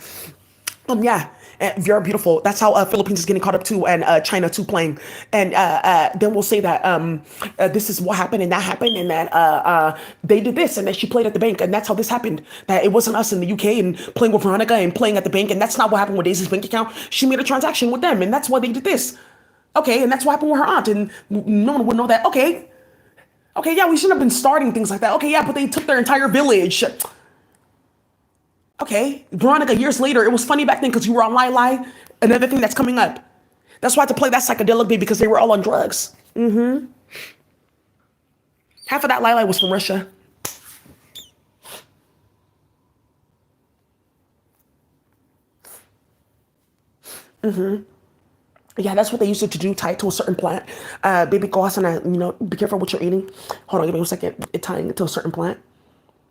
Yeah, and very beautiful. That's how Philippines is getting caught up too, and China too playing. And then we'll say that this is what happened and that happened, and that they did this, and then she played at the bank, and that's how this happened. That it wasn't us in the UK and playing with Veronica and playing at the bank, and that's not what happened with Daisy's bank account. She made a transaction with them, and that's why they did this. Okay, and that's what happened with her aunt, and no one would know that. Okay, yeah, we shouldn't have been starting things like that. Okay, yeah, but they took their entire village. Okay, Veronica, years later, it was funny back then because you were on Lai. Another thing that's coming up. That's why I had to play that psychedelic baby because they were all on drugs. Half of that Lai was from Russia. Yeah, that's what they used to do, tied to a certain plant. Baby, go outside and, be careful what you're eating. Hold on, give me 1 second. It tying it to a certain plant.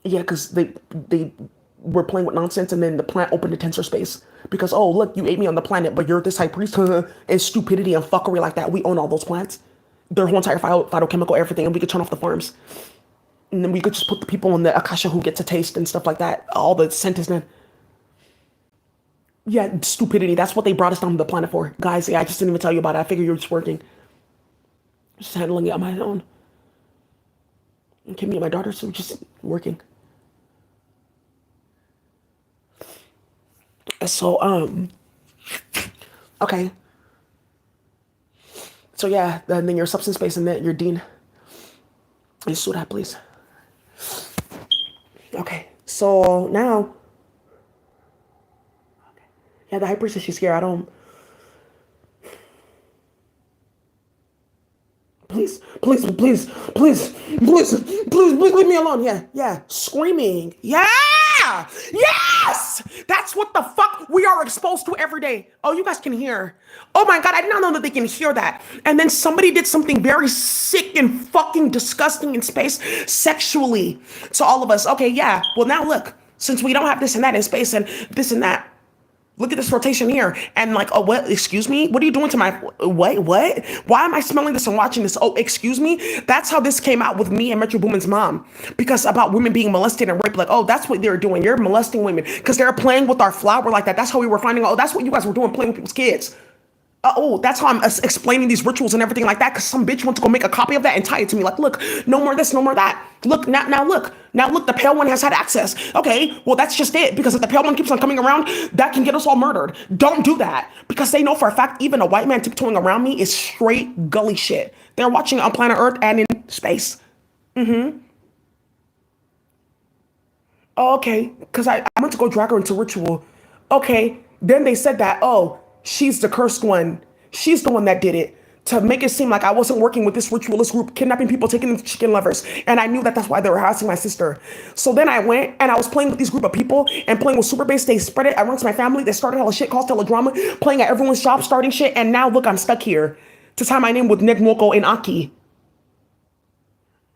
Yeah, because they were playing with nonsense, and then the plant opened a tensor space. Because, oh, look, you ate me on the planet, but you're this high priest, and stupidity and fuckery like that. We own all those plants. Their whole entire phytochemical, everything, and we could turn off the farms. And then we could just put the people in the Akasha who get to taste and stuff like that. All the scent is then. Yeah, stupidity. That's what they brought us down to the planet for. Guys, yeah, I just didn't even tell you about it. I figured you were just working. Just handling it on my own. Okay, me and my daughter, so just working. So, okay. So yeah, then your substance base and then your dean. Just do that, please. Okay. So now, yeah, the high priestess, she's here. I don't. Please, please, please, please, please, please leave me alone. Yeah, yeah. Screaming. Yeah. Yes. That's what the fuck we are exposed to every day. Oh, you guys can hear. Oh my God, I did not know that they can hear that. And then somebody did something very sick and fucking disgusting in space sexually to all of us. Okay, yeah. Well, now look, since we don't have this and that in space and this and that, look at this rotation here. And like, oh, what? Excuse me? What are you doing to my, what? Why am I smelling this and watching this? Oh, excuse me? That's how this came out with me and Metro Boomin's mom. Because about women being molested and raped, like, oh, that's what they're doing. You're molesting women. Because they're playing with our flower like that. That's how we were finding out, oh, that's what you guys were doing, playing with people's kids. Oh, that's how I'm explaining these rituals and everything like that. Because some bitch went to go make a copy of that and tie it to me. Like, look, no more this, no more that. Look, now look, the pale one has had access. Okay, well, that's just it. Because if the pale one keeps on coming around, that can get us all murdered. Don't do that. Because they know for a fact, even a white man tiptoeing around me is straight gully shit. They're watching on planet Earth and in space. Oh, okay, because I went to go drag her into ritual. Okay, then they said that, oh, she's the cursed one. She's the one that did it to make it seem like I wasn't working with this ritualist group, kidnapping people, taking them to chicken lovers. And I knew that that's why they were harassing my sister. So then I went and I was playing with these group of people and playing with Super Bass. They spread it amongst my family. They started hella shit, caused hella drama, playing at everyone's shop, starting shit. And now look, I'm stuck here to tie my name with Negmoko and Aki.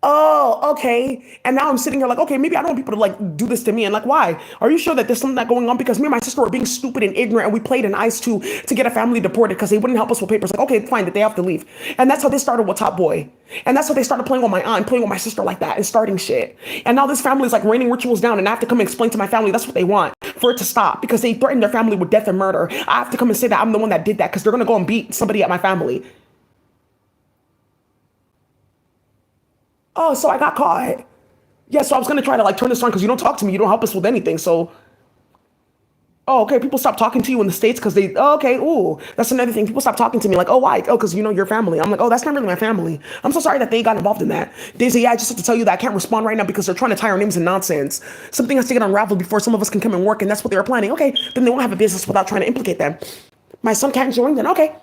Oh, okay. And now I'm sitting here like, okay, maybe I don't want people to like do this to me. And like, why? Are you sure that there's something that going on? Because me and my sister were being stupid and ignorant, and we played in ICE to get a family deported because they wouldn't help us with papers. Like, okay, fine, that they have to leave. And that's how they started with Top Boy. And that's how they started playing with my aunt, playing with my sister like that, and starting shit. And now this family is like raining rituals down, and I have to come and explain to my family that's what they want for it to stop because they threatened their family with death and murder. I have to come and say that I'm the one that did that because they're gonna go and beat somebody at my family. Oh, so I got caught. Yeah, so I was gonna try to like turn this on because you don't talk to me, you don't help us with anything. So, oh, okay, people stop talking to you in the States because they, oh, okay, ooh, that's another thing. People stop talking to me like, oh, why? Oh, because you know your family. I'm like, oh, that's not really my family. I'm so sorry that they got involved in that. They say, yeah, I just have to tell you that I can't respond right now because they're trying to tie our names in nonsense. Something has to get unraveled before some of us can come and work, and that's what they were planning. Okay, then they won't have a business without trying to implicate them. My son can't join, then okay.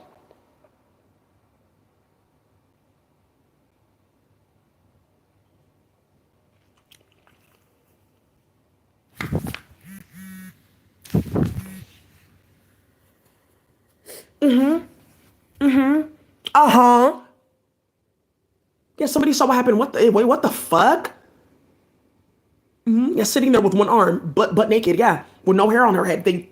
Uh huh. Yeah, somebody saw what happened. What the wait? What the fuck? Yeah, sitting there with one arm, butt naked. Yeah, with no hair on her head. They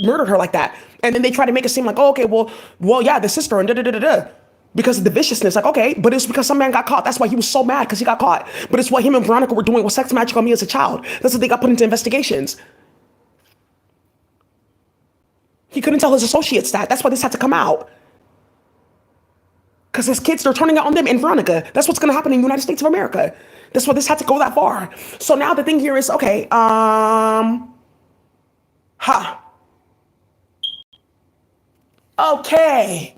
murdered her like that, and then they try to make it seem like, oh, okay, well, yeah, the sister and da da da da da. Because of the viciousness, like, okay, but it's because some man got caught. That's why he was so mad because he got caught. But it's what him and Veronica were doing with sex magic on me as a child. That's what they got put into investigations. He couldn't tell his associates that. That's why this had to come out. Because his kids, they're turning out on them and Veronica. That's what's going to happen in the United States of America. That's why this had to go that far. So now the thing here is, okay, huh. Okay.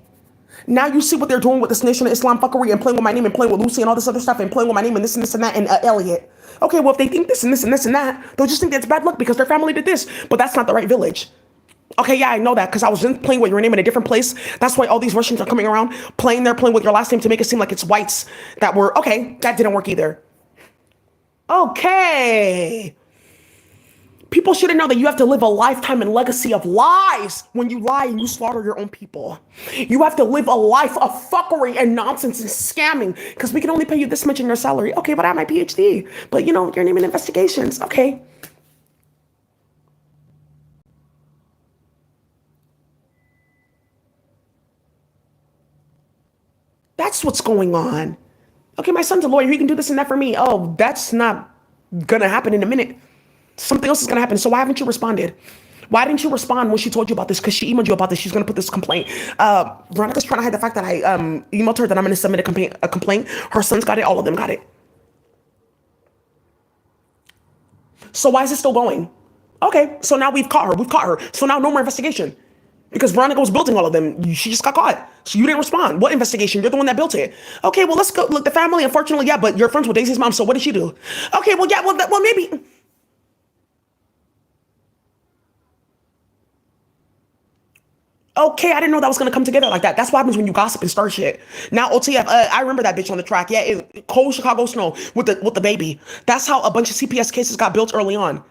Now you see what they're doing with this Nation of Islam fuckery and playing with my name and playing with Lucy and all this other stuff and playing with my name and this and that and Elliot. Okay, well, if they think this and this and this and that, they'll just think that's bad luck because their family did this. But that's not the right village. Okay, yeah, I know that because I was just playing with your name in a different place. That's why all these Russians are coming around, playing with your last name to make it seem like it's whites that were, okay, that didn't work either. Okay. People shouldn't know that you have to live a lifetime and legacy of lies when you lie and you slaughter your own people. You have to live a life of fuckery and nonsense and scamming because we can only pay you this much in your salary. Okay, but I have my PhD. But you know, your name in investigations. Okay. That's what's going on. Okay, my son's a lawyer. He can do this and that for me. Oh, that's not gonna happen in a minute. Something else is gonna happen. So why haven't you responded? Why didn't you respond when she told you about this? Because she emailed you about this. She's going to put this complaint. Veronica's trying to hide the fact that I emailed her that I'm going to submit a complaint. Her sons got it. All of them got it. So why is it still going? Okay, so now we've caught her. We've caught her. So now no more investigation. Because Veronica was building all of them. She just got caught. So you didn't respond. What investigation? You're the one that built it. Okay, well, let's go. Look, the family, unfortunately, yeah, but you're friends with Daisy's mom, so what did she do? Okay, well, yeah, well, maybe. Okay, I didn't know that was gonna come together like that. That's what happens when you gossip and start shit. Now OTF, I remember that bitch on the track. Yeah, cold Chicago snow with the baby. That's how a bunch of CPS cases got built early on.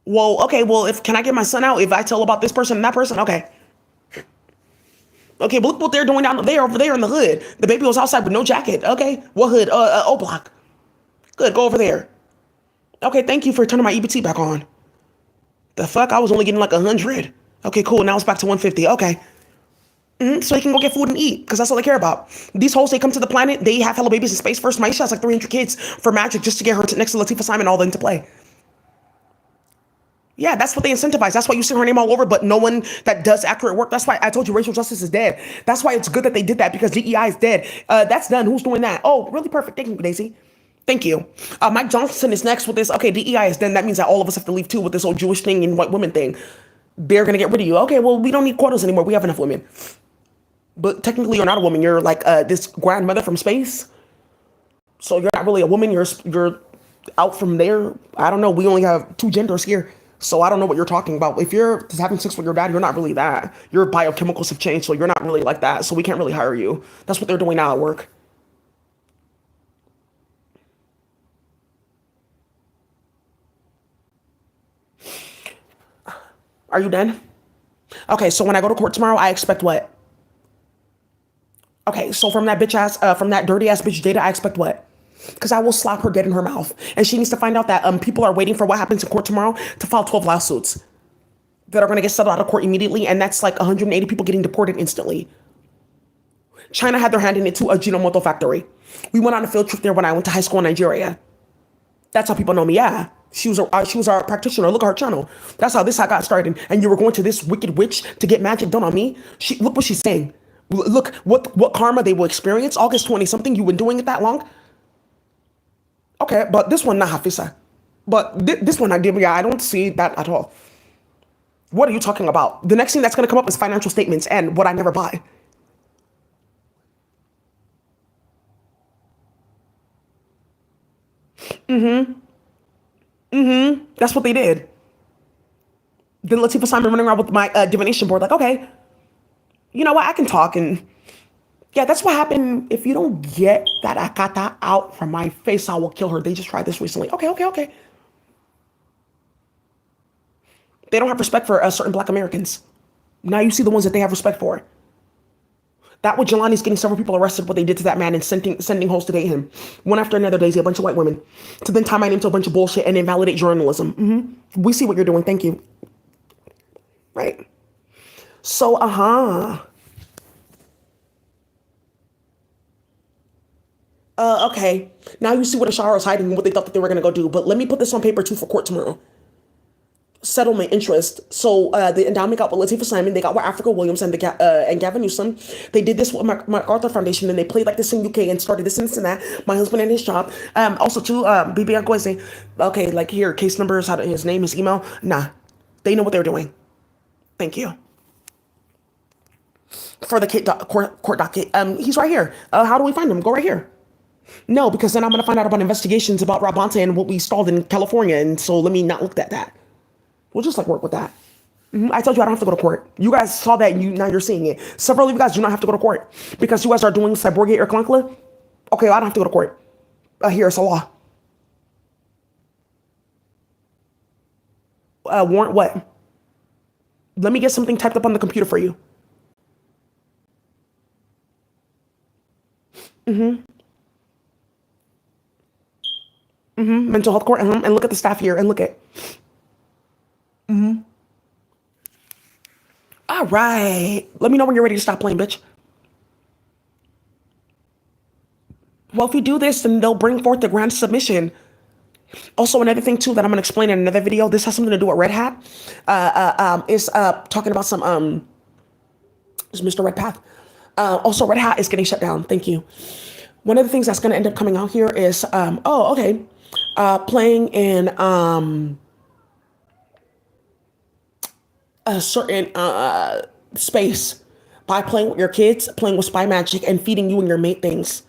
Well, okay, well, if can I get my son out if I tell about this person and that person? Okay. Okay, but look what they're doing down there over there in the hood. The baby was outside with no jacket. Okay, what hood? O block. Good, go over there. Okay, thank you for turning my EBT back on. The fuck? I was only getting like 100. Okay, cool. Now it's back to 150. Okay. So they can go get food and eat, because that's all they care about. These hoes, they come to the planet, they have hello babies in space first. Maisha has like 300 kids for Magic just to get her next to Latifah Simon all into play. Yeah, that's what they incentivize. That's why you see her name all over, but no one that does accurate work. That's why I told you racial justice is dead. That's why it's good that they did that, because DEI is dead. That's done. Who's doing that? Oh, really perfect. Thank you, Daisy. Thank you. Mike Johnson is next with this. Okay, DEI is done. That means that all of us have to leave too with this whole Jewish thing and white women thing. They're going to get rid of you. Okay, well, we don't need quotas anymore. We have enough women. But technically, you're not a woman. You're like this grandmother from space. So you're not really a woman. You're out from there. I don't know. We only have two genders here. So I don't know what you're talking about. If you're just having sex with your dad, you're not really that. Your biochemicals have changed, so you're not really like that. So we can't really hire you. That's what they're doing now at work. Are you done? Okay, so when I go to court tomorrow, I expect what? Okay, so from that bitch ass, from that dirty ass bitch Jada, I expect what? Because I will slap her dead in her mouth. And she needs to find out that people are waiting for what happens in court tomorrow to file 12 lawsuits that are going to get settled out of court immediately. And that's like 180 people getting deported instantly. China had their hand in it too, a Ajinomoto factory. We went on a field trip there when I went to high school in Nigeria. That's how people know me. Yeah. She was our practitioner. Look at her channel. That's how this got started. And you were going to this wicked witch to get magic done on me. Look what she's saying. Look what karma they will experience. August 20 something. You've been doing it that long. Okay, but this one not Hafisa. But this one I did. Yeah, I don't see that at all. What are you talking about? The next thing that's going to come up is financial statements and what I never buy. That's what they did. Then Latifah Simon running around with my divination board, like, okay, you know what? I can talk. And yeah, that's what happened. If you don't get that Akata out from my face, I will kill her. They just tried this recently. Okay, okay, okay. They don't have respect for certain black Americans. Now you see the ones that they have respect for. That what Jelani's getting several people arrested, what they did to that man and sending hoes to date him. One after another, Daisy, a bunch of white women. To then tie my name to a bunch of bullshit and invalidate journalism. We see what you're doing. Thank you. Right. So, okay. Now you see what Ashara is hiding and what they thought that they were going to go do. But let me put this on paper too for court tomorrow. Settlement interest. So the endowment got with Latifah Simon. They got with Africa Williams and Gavin Newsom. They did this with MacArthur Foundation, and they played like this in UK and started this and this and that. My husband and his job. Also too, BB Akwese. Okay, like here, case numbers, his name, his email. Nah, they know what they're doing. Thank you. For the court docket, he's right here. How do we find him? Go right here. No, because then I'm gonna find out about investigations about Rabonte and what we stalled in California, and so let me not look at that. We'll just like work with that. I told you I don't have to go to court. You guys saw that and now you're seeing it. Several of you guys do not have to go to court because you guys are doing Cyborgate or Clunkla. Okay, well, I don't have to go to court. Here, it's a law. Warrant what? Let me get something typed up on the computer for you. Mental health court. And look at the staff here and look at. All right. Let me know when you're ready to stop playing, bitch. Well, if you do this, then they'll bring forth the grand submission. Also, another thing too that I'm gonna explain in another video. This has something to do with Red Hat. Is talking about some is Mr. Red Path. Also, Red Hat is getting shut down. Thank you. One of the things that's gonna end up coming out here is oh, okay, playing in a certain space by playing with your kids, playing with spy magic, and feeding you and your mate things.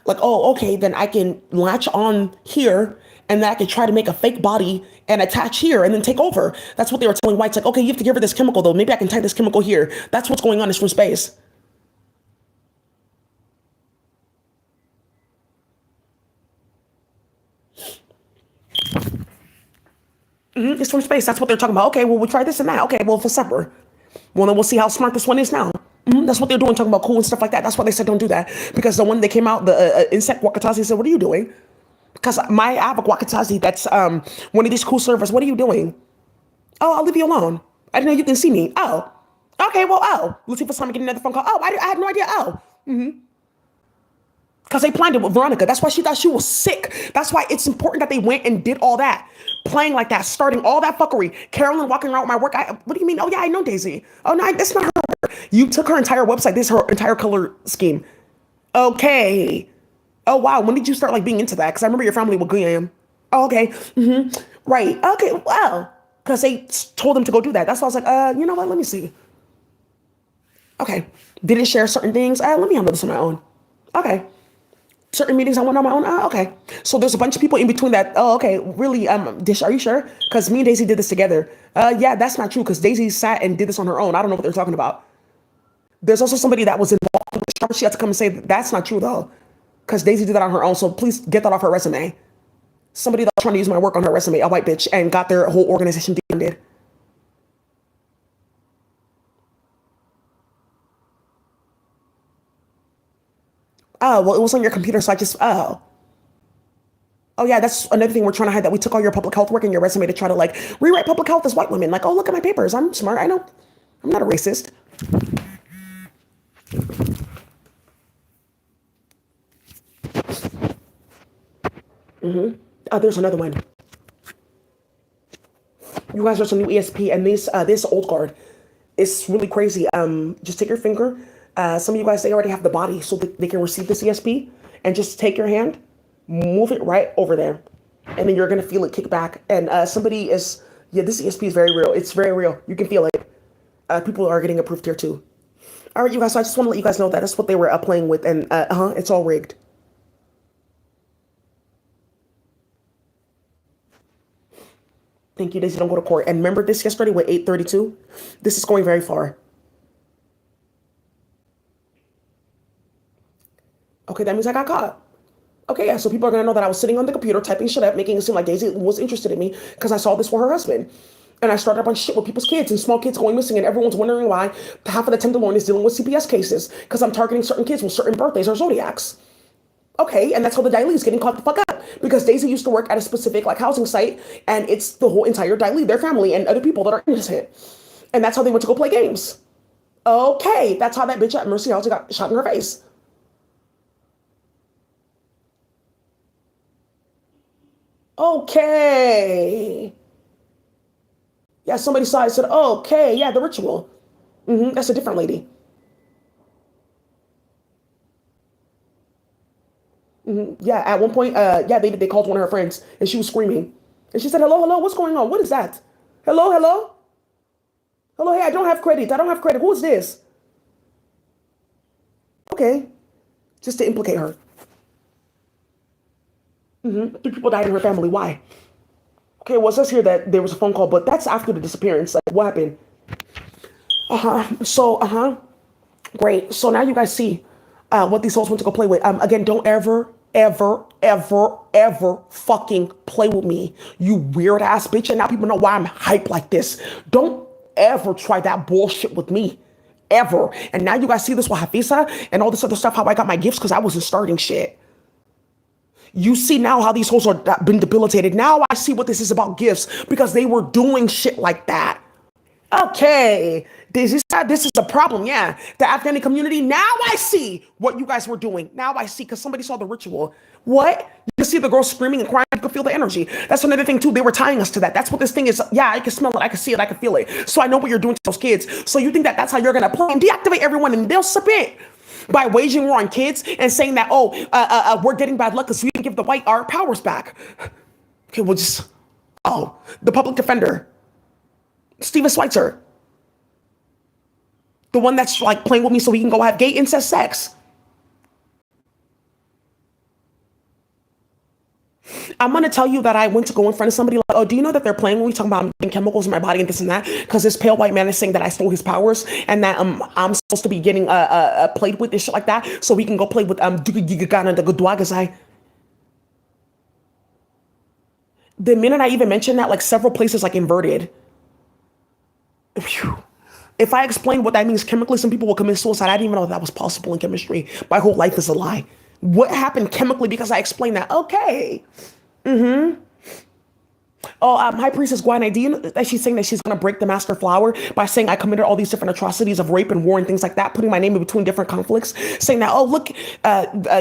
Like, oh, okay, then I can latch on here, and then I can try to make a fake body and attach here and then take over. That's what they were telling Whites. Like, okay, you have to give her this chemical, though. Maybe I can tie this chemical here. That's what's going on. Is from space. It's from space. That's what they're talking about. Okay, well, we'll try this and that. Okay, well, for supper. Well, then we'll see how smart this one is now. That's what they're doing, talking about cool and stuff like that. That's why they said don't do that. Because the one they came out, the insect Wakatazi said, what are you doing? Because I have a Wakatazi that's one of these cool servers. What are you doing? Oh, I'll leave you alone. I didn't know you can see me. Oh. Okay, well, oh. Let's see if it's time to get another phone call. Oh, I had no idea. Oh. Because they planned it with Veronica. That's why she thought she was sick. That's why it's important that they went and did all that. Playing like that, starting all that fuckery. Carolyn walking around with my work. What do you mean? Oh, yeah, I know Daisy. Oh, no, that's not her. You took her entire website. This is her entire color scheme. Okay. Oh, wow. When did you start like being into that? Because I remember your family with Guyam. Oh, okay. Right. Okay. Wow. Because they told them to go do that. That's why I was like, you know what? Let me see. Okay. Didn't share certain things. Let me handle this on my own. Okay. Certain meetings I went on my own. Okay. So there's a bunch of people in between that. Oh, okay. Really? Dish, are you sure? Because me and Daisy did this together. Yeah, that's not true. Because Daisy sat and did this on her own. I don't know what they're talking about. There's also somebody that was involved with the shop. She had to come and say that's not true though. Because Daisy did that on her own. So please get that off her resume. Somebody that was trying to use my work on her resume, a white bitch, and got their whole organization defunded. Oh, well, it was on your computer, so I just, oh. Oh, yeah, that's another thing we're trying to hide, that we took all your public health work and your resume to try to, like, rewrite public health as white women. Like, oh, look at my papers. I'm smart. I know. I'm not a racist. There's another one. You guys are some new ESP, and this old guard. It's really crazy. Just take your finger. Some of you guys, they already have the body, so they can receive this ESP, and just take your hand, move it right over there, and then you're gonna feel it kick back. And somebody is, yeah, this ESP is very real. It's very real. You can feel it. People are getting approved here too. All right, you guys. So I just want to let you guys know that that's what they were playing with, and it's all rigged. Thank you, Daisy. Don't go to court. And remember this yesterday with 832. This is going very far. Okay, that means I got caught. Okay, yeah, so people are gonna know that I was sitting on the computer typing shit up, making it seem like Daisy was interested in me because I saw this for her husband. And I started up on shit with people's kids and small kids going missing, and everyone's wondering why half of the Tenderloin is dealing with CPS cases because I'm targeting certain kids with certain birthdays or zodiacs. Okay, and that's how the Daily is getting caught the fuck up because Daisy used to work at a specific like housing site, and it's the whole entire Daily, their family, and other people that are innocent. And that's how they went to go play games. Okay, that's how that bitch at Mercy House got shot in her face. Okay. Yeah, somebody saw it and said, okay, yeah, the ritual. That's a different lady. Yeah, at one point, yeah, they called one of her friends and she was screaming. And she said, hello, hello, what's going on? What is that? Hello, hello? Hello, hey, I don't have credit. I don't have credit. Who is this? Okay. Just to implicate her. 3 people died in her family. Why? Okay, well, it says here that there was a phone call, but that's after the disappearance. Like, what happened? So, great. So now you guys see what these souls went to go play with. Again, don't ever, ever, ever, ever fucking play with me, you weird ass bitch. And now people know why I'm hype like this. Don't ever try that bullshit with me. Ever. And now you guys see this with Hafisa and all this other stuff, how I got my gifts because I wasn't starting shit. You see now how these hoes are been debilitated. Now I see what this is about gifts because they were doing shit like that. Okay, this is a problem. Yeah, the Afghani community. Now I see what you guys were doing. Now I see because somebody saw the ritual. What? You see the girl screaming and crying. feel the energy. That's another thing too. They were tying us to that. That's what this thing is. Yeah, I can smell it. I can see it. I can feel it. So I know what you're doing to those kids. So you think that that's how you're going to play and deactivate everyone and they'll submit by waging war on kids and saying that, we're getting bad luck because we didn't give the white our powers back. Okay, we'll just, the public defender, Steven Schweitzer, the one that's like playing with me so he can go have gay incest sex. I'm going to tell you that I went to go in front of somebody like, oh, do you know that they're playing when we talk about chemicals in my body and this and that? Because this pale white man is saying that I stole his powers and that I'm supposed to be getting played with and shit like that so we can go play with the minute I even mentioned that, like several places like inverted. Phew. If I explain what that means chemically, some people will commit suicide. I didn't even know that was possible in chemistry. My whole life is a lie. What happened chemically because I explained that? Okay. High Priestess Guanay, do you know that she's saying that she's going to break the master flower by saying I committed all these different atrocities of rape and war and things like that, putting my name in between different conflicts, saying that, look,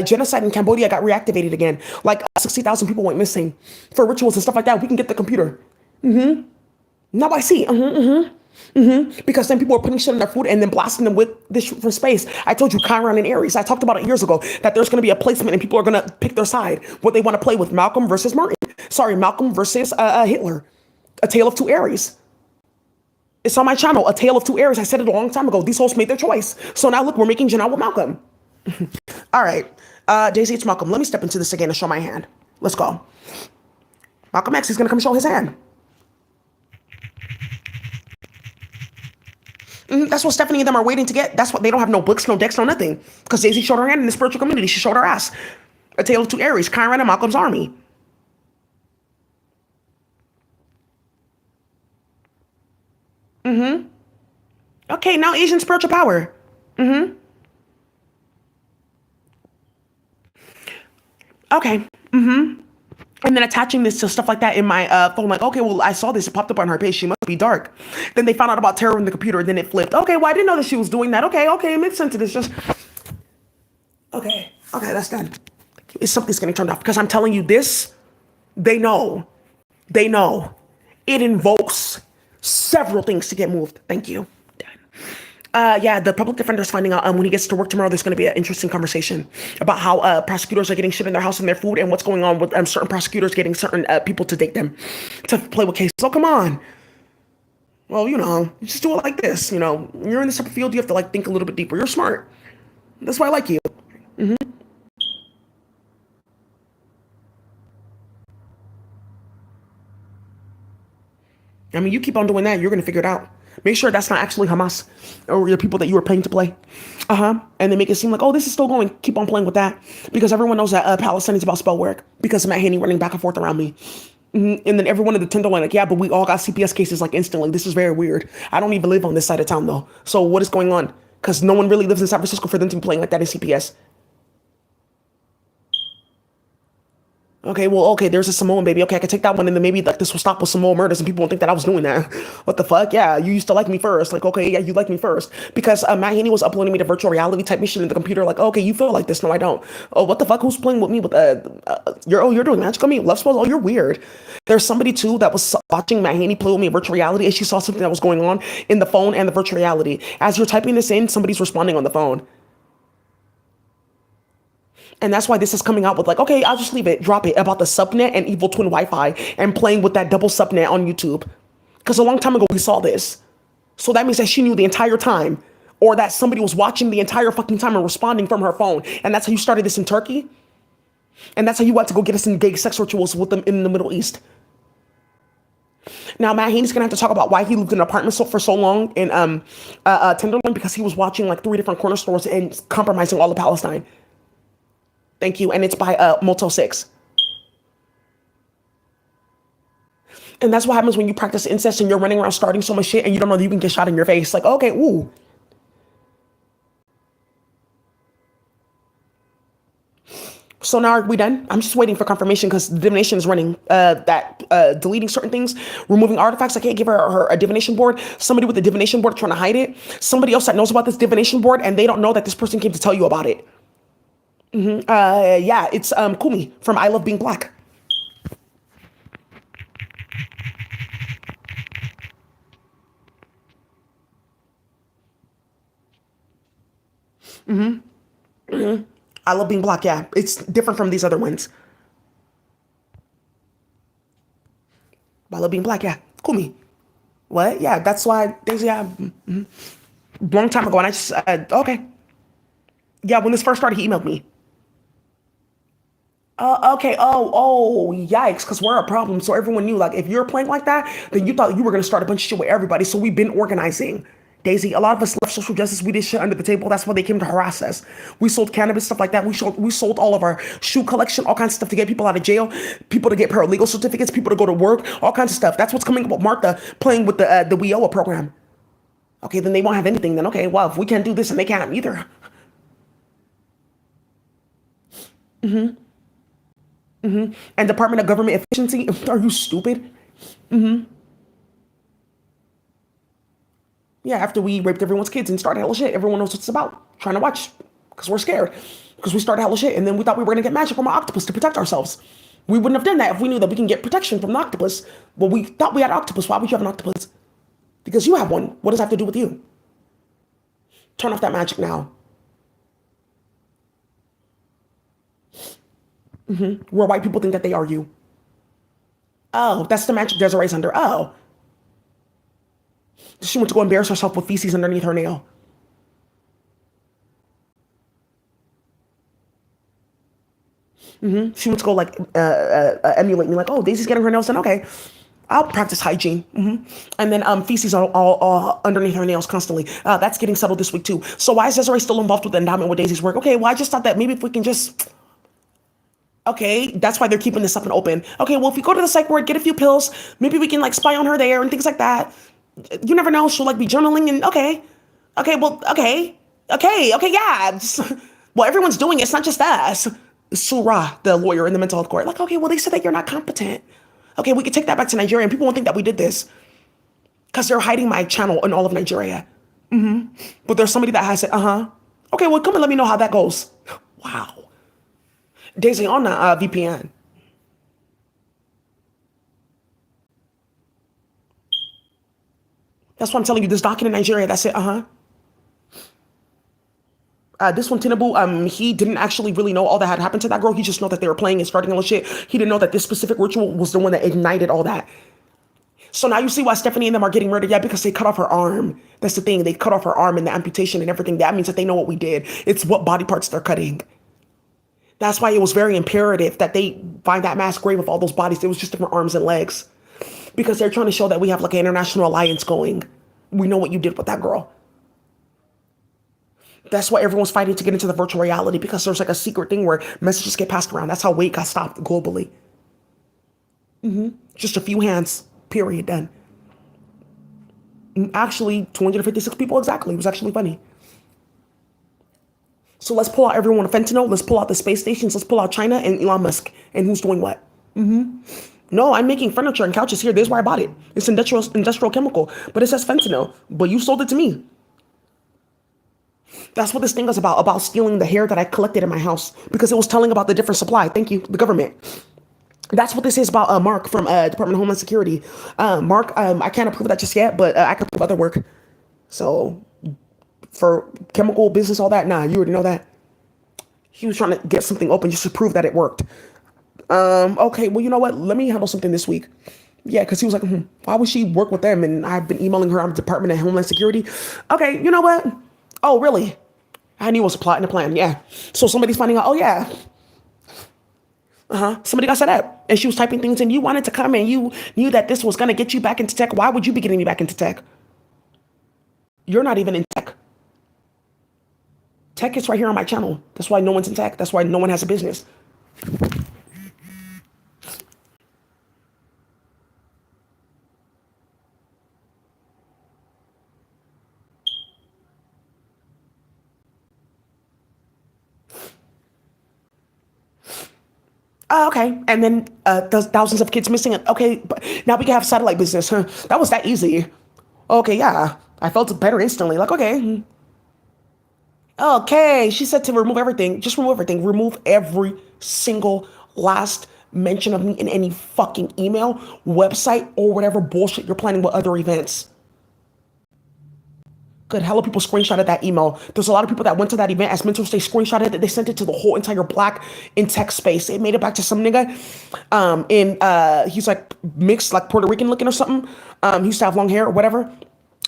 genocide in Cambodia got reactivated again. Like 60,000 people went missing for rituals and stuff like that. We can get the computer. Now I see. Because then people are putting shit in their food and then blasting them with this from space. I told you Chiron and Aries. I talked about it years ago that there's going to be a placement and people are going to pick their side. What they want to play with, Malcolm versus Martin. Sorry, Malcolm versus Hitler. A Tale of Two Aries. It's on my channel, A Tale of Two Aries. I said it a long time ago. These hosts made their choice. So now look, we're making Janelle with Malcolm. All right. Daisy, it's Malcolm. Let me step into this again and show my hand. Let's go. Malcolm X, he's going to come show his hand. That's what Stephanie and them are waiting to get. That's what they don't have no books, no decks, no nothing. Because Daisy showed her hand in the spiritual community. She showed her ass. A Tale of Two Aries, Chiron and Malcolm's army. Okay, now Asian spiritual power. Okay. And then attaching this to stuff like that in my phone, like, okay, well, I saw this. It popped up on her page. She must be dark. Then they found out about terror in the computer. And then it flipped. Okay, well, I didn't know that she was doing that. Okay, it makes sense. It's just, okay, that's done. It's something's getting turned off. Because I'm telling you this, they know. It invokes several things to get moved. Thank you. Yeah, the public defender's finding out when he gets to work tomorrow, there's going to be an interesting conversation about how prosecutors are getting shit in their house and their food and what's going on with certain prosecutors getting certain people to date them to play with cases. Oh, come on. Well, you just do it like this. You're in this type of field, you have to like think a little bit deeper. You're smart. That's why I like you. I mean, you keep on doing that, you're going to figure it out. Make sure that's not actually Hamas or your people that you were paying to play. And they make it seem like, oh, this is still going. Keep on playing with that. Because everyone knows that Palestine is about spell work. Because of Matt Haney running back and forth around me. And then everyone at the Tenderloin, like, yeah, but we all got CPS cases like instantly. This is very weird. I don't even live on this side of town, though. So what is going on? Because no one really lives in San Francisco for them to be playing like that in CPS. Okay, there's a Samoan baby. Okay, I can take that one, and then maybe like this will stop with Samoan murders, and people won't think that I was doing that. What the fuck? Yeah, you used to like me first. Like, okay, yeah, you like me first because Matt Haney was uploading me to virtual reality type mission in the computer. Like, okay, you feel like this? No, I don't. Oh, what the fuck? Who's playing with me? With you're doing magic on me? Love spells? Oh, you're weird. There's somebody too that was watching Matt Haney play with me in virtual reality, and she saw something that was going on in the phone and the virtual reality. As you're typing this in, somebody's responding on the phone. And that's why this is coming out with like, okay, I'll just leave it, drop it about the subnet and evil twin Wi-Fi and playing with that double subnet on YouTube. Because a long time ago we saw this. So that means that she knew the entire time or that somebody was watching the entire fucking time and responding from her phone. And that's how you started this in Turkey. And that's how you went to go get us in gay sex rituals with them in the Middle East. Now, Matt Haney's going to have to talk about why he lived in an apartment for so long in Tenderloin because he was watching like 3 different corner stores and compromising all of Palestine. Thank you. And it's by Motel 6. And that's what happens when you practice incest and you're running around starting so much shit and you don't know that you can get shot in your face. Like, okay, ooh. So now are we done? I'm just waiting for confirmation because the divination is running. Deleting certain things, removing artifacts. I can't give her a divination board. Somebody with a divination board trying to hide it. Somebody else that knows about this divination board and they don't know that this person came to tell you about it. Yeah, it's Kumi from I Love Being Black. I love being black. Yeah, it's different from these other ones. I love being black. Yeah, cool me. What? Yeah, that's why Daisy. Yeah, long time ago, and I just okay. Yeah, when this first started, he emailed me. Okay. Oh, yikes! Because we're a problem. So everyone knew, like, if you're playing like that, then you thought you were gonna start a bunch of shit with everybody. So we've been organizing. Daisy, a lot of us left social justice. We did shit under the table. That's why they came to harass us. We sold cannabis, stuff like that. We sold all of our shoe collection, all kinds of stuff to get people out of jail, people to get paralegal certificates, people to go to work, all kinds of stuff. That's what's coming up with Martha playing with the WIOA program. Okay, then they won't have anything. Then okay, well, if we can't do this and they can't either. And Department of Government Efficiency, are you stupid? Yeah, after we raped everyone's kids and started hella shit, everyone knows what it's about. Trying to watch because we're scared. Because we started hella shit and then we thought we were gonna get magic from an octopus to protect ourselves. We wouldn't have done that if we knew that we can get protection from the octopus. Well, we thought we had an octopus. Why would you have an octopus? Because you have one. What does that have to do with you? Turn off that magic now. Where white people think that they are you. Oh, that's the magic Desiree's under. Oh, she went to go embarrass herself with feces underneath her nail. She went to go like emulate me, like, oh, Daisy's getting her nails done. Okay, I'll practice hygiene. And then feces all underneath her nails constantly. That's getting settled this week too. So why is Desiree still involved with the endowment with Daisy's work? Okay, well, I just thought that maybe if we can just. Okay, that's why they're keeping this up and open. Okay, well, if we go to the psych ward, get a few pills, maybe we can like spy on her there and things like that. You never know. She'll like be journaling and okay, yeah. Well, everyone's doing it. It's not just us. Surah, the lawyer in the mental health court, like, okay, well, they said that you're not competent. Okay, we could take that back to Nigeria and people won't think that we did this because they're hiding my channel in all of Nigeria. But there's somebody that has it. Okay, well, come and let me know how that goes. Wow. Daisy on the VPN. That's what I'm telling you. This docket in Nigeria, that's it. This one, Tinubu, he didn't actually really know all that had happened to that girl. He just know that they were playing and starting all the shit. He didn't know that this specific ritual was the one that ignited all that. So now you see why Stephanie and them are getting murdered. Yeah, because they cut off her arm. That's the thing. They cut off her arm and the amputation and everything. That means that they know what we did. It's what body parts they're cutting. That's why it was very imperative that they find that mass grave of all those bodies. It was just different arms and legs. Because they're trying to show that we have like an international alliance going. We know what you did with that girl. That's why everyone's fighting to get into the virtual reality because there's like a secret thing where messages get passed around. That's how weight got stopped globally. Just a few hands, period, done. Actually, 256 people exactly. It was actually funny. So let's pull out everyone with fentanyl. Let's pull out the space stations. Let's pull out China and Elon Musk. And who's doing what? No, I'm making furniture and couches here. This is where I bought it. It's industrial chemical. But it says fentanyl. But you sold it to me. That's what this thing is about stealing the hair that I collected in my house. Because it was telling about the different supply. Thank you, the government. That's what this is about Mark from Department of Homeland Security. Mark, I can't approve that just yet, but I can prove other work. So for chemical business, all that, nah, you already know that. He was trying to get something open just to prove that it worked. Okay, well, you know what? Let me handle something this week. Yeah, because he was like, why would she work with them? And I've been emailing her on the Department of Homeland Security. Okay, you know what? Oh, really? I knew it was a plot and a plan, yeah. So somebody's finding out, oh, yeah. Somebody got set up. And she was typing things in. You wanted to come and you knew that this was going to get you back into tech. Why would you be getting me back into tech? You're not even in tech. Tech is right here on my channel. That's why no one's in tech. That's why no one has a business. Okay. And then there's thousands of kids missing. Okay, but now we can have satellite business. Huh? That was that easy. Okay, yeah. I felt better instantly. Like, okay. Okay. She said to remove everything. Just remove everything. Remove every single last mention of me in any fucking email, website, or whatever bullshit you're planning with other events. Good. Hella people screenshotted that email. There's a lot of people that went to that event as mentors. They screenshotted it. They sent it to the whole entire black in tech space. It made it back to some nigga. In he's like mixed, like Puerto Rican looking or something. He used to have long hair or whatever.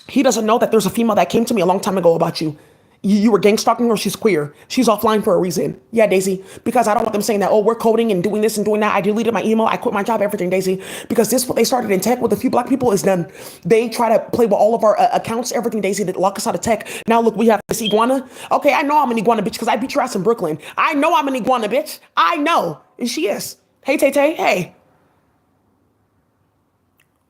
He doesn't know that there's a female that came to me a long time ago about you. You were gang stalking her. She's queer. She's offline for a reason. Yeah, Daisy. Because I don't want them saying that, oh, we're coding and doing this and doing that. I deleted my email. I quit my job, everything, Daisy. Because this, what they started in tech with a few black people is done. They try to play with all of our accounts, everything, Daisy, that lock us out of tech. Now, look, we have this iguana. Okay, I know I'm an iguana, bitch, because I beat your ass in Brooklyn. I know I'm an iguana, bitch. I know. And she is. Hey, Tay Tay. Hey.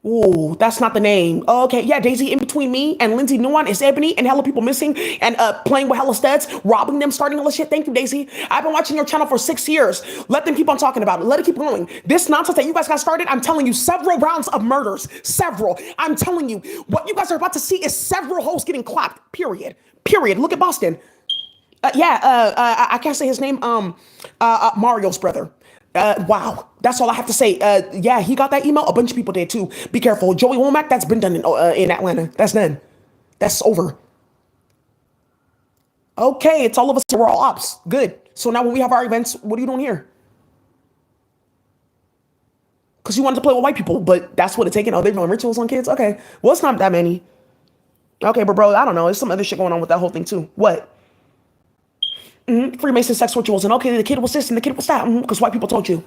Ooh, that's not the name. Oh, okay, yeah, Daisy, in between me and Lindsay Nuan is Ebony and hella people missing and playing with hella studs, robbing them, starting all this shit. Thank you, Daisy. I've been watching your channel for 6 years. Let them keep on talking about it. Let it keep going. This nonsense that you guys got started, I'm telling you, several rounds of murders. Several. I'm telling you, what you guys are about to see is several hoes getting clapped. Period. Period. Look at Boston. I can't say his name. Mario's brother. Wow, that's all I have to say. Yeah, he got that email. A bunch of people did too. Be careful, Joey Womack. That's been done in Atlanta. That's done. That's over. Okay, it's all of us. We're all ops. Good. So now when we have our events, what are you doing here? Because you wanted to play with white people, but that's what it's taking. Oh, they're doing rituals on kids. Okay, well, it's not that many. Okay, but bro, I don't know. There's some other shit going on with that whole thing too. What? Freemason sex rituals, and okay, the kid was this and the kid was that, because white people told you.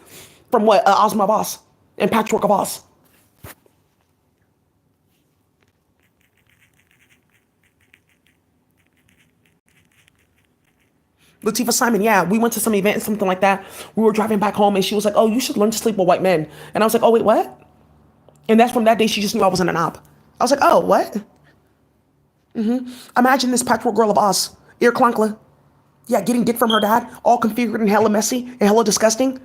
From what? Ozma of Oz and Patchwork of Oz. Latifah Simon, yeah, we went to some event, something like that. We were driving back home, and she was like, "Oh, you should learn to sleep with white men." And I was like, "Oh, wait, what?" And that's from that day she just knew I wasn't an op. I was like, "Oh, what?" Imagine this Patchwork Girl of Oz, ear clunkler. Yeah, getting dick from her dad, all configured and hella messy and hella disgusting.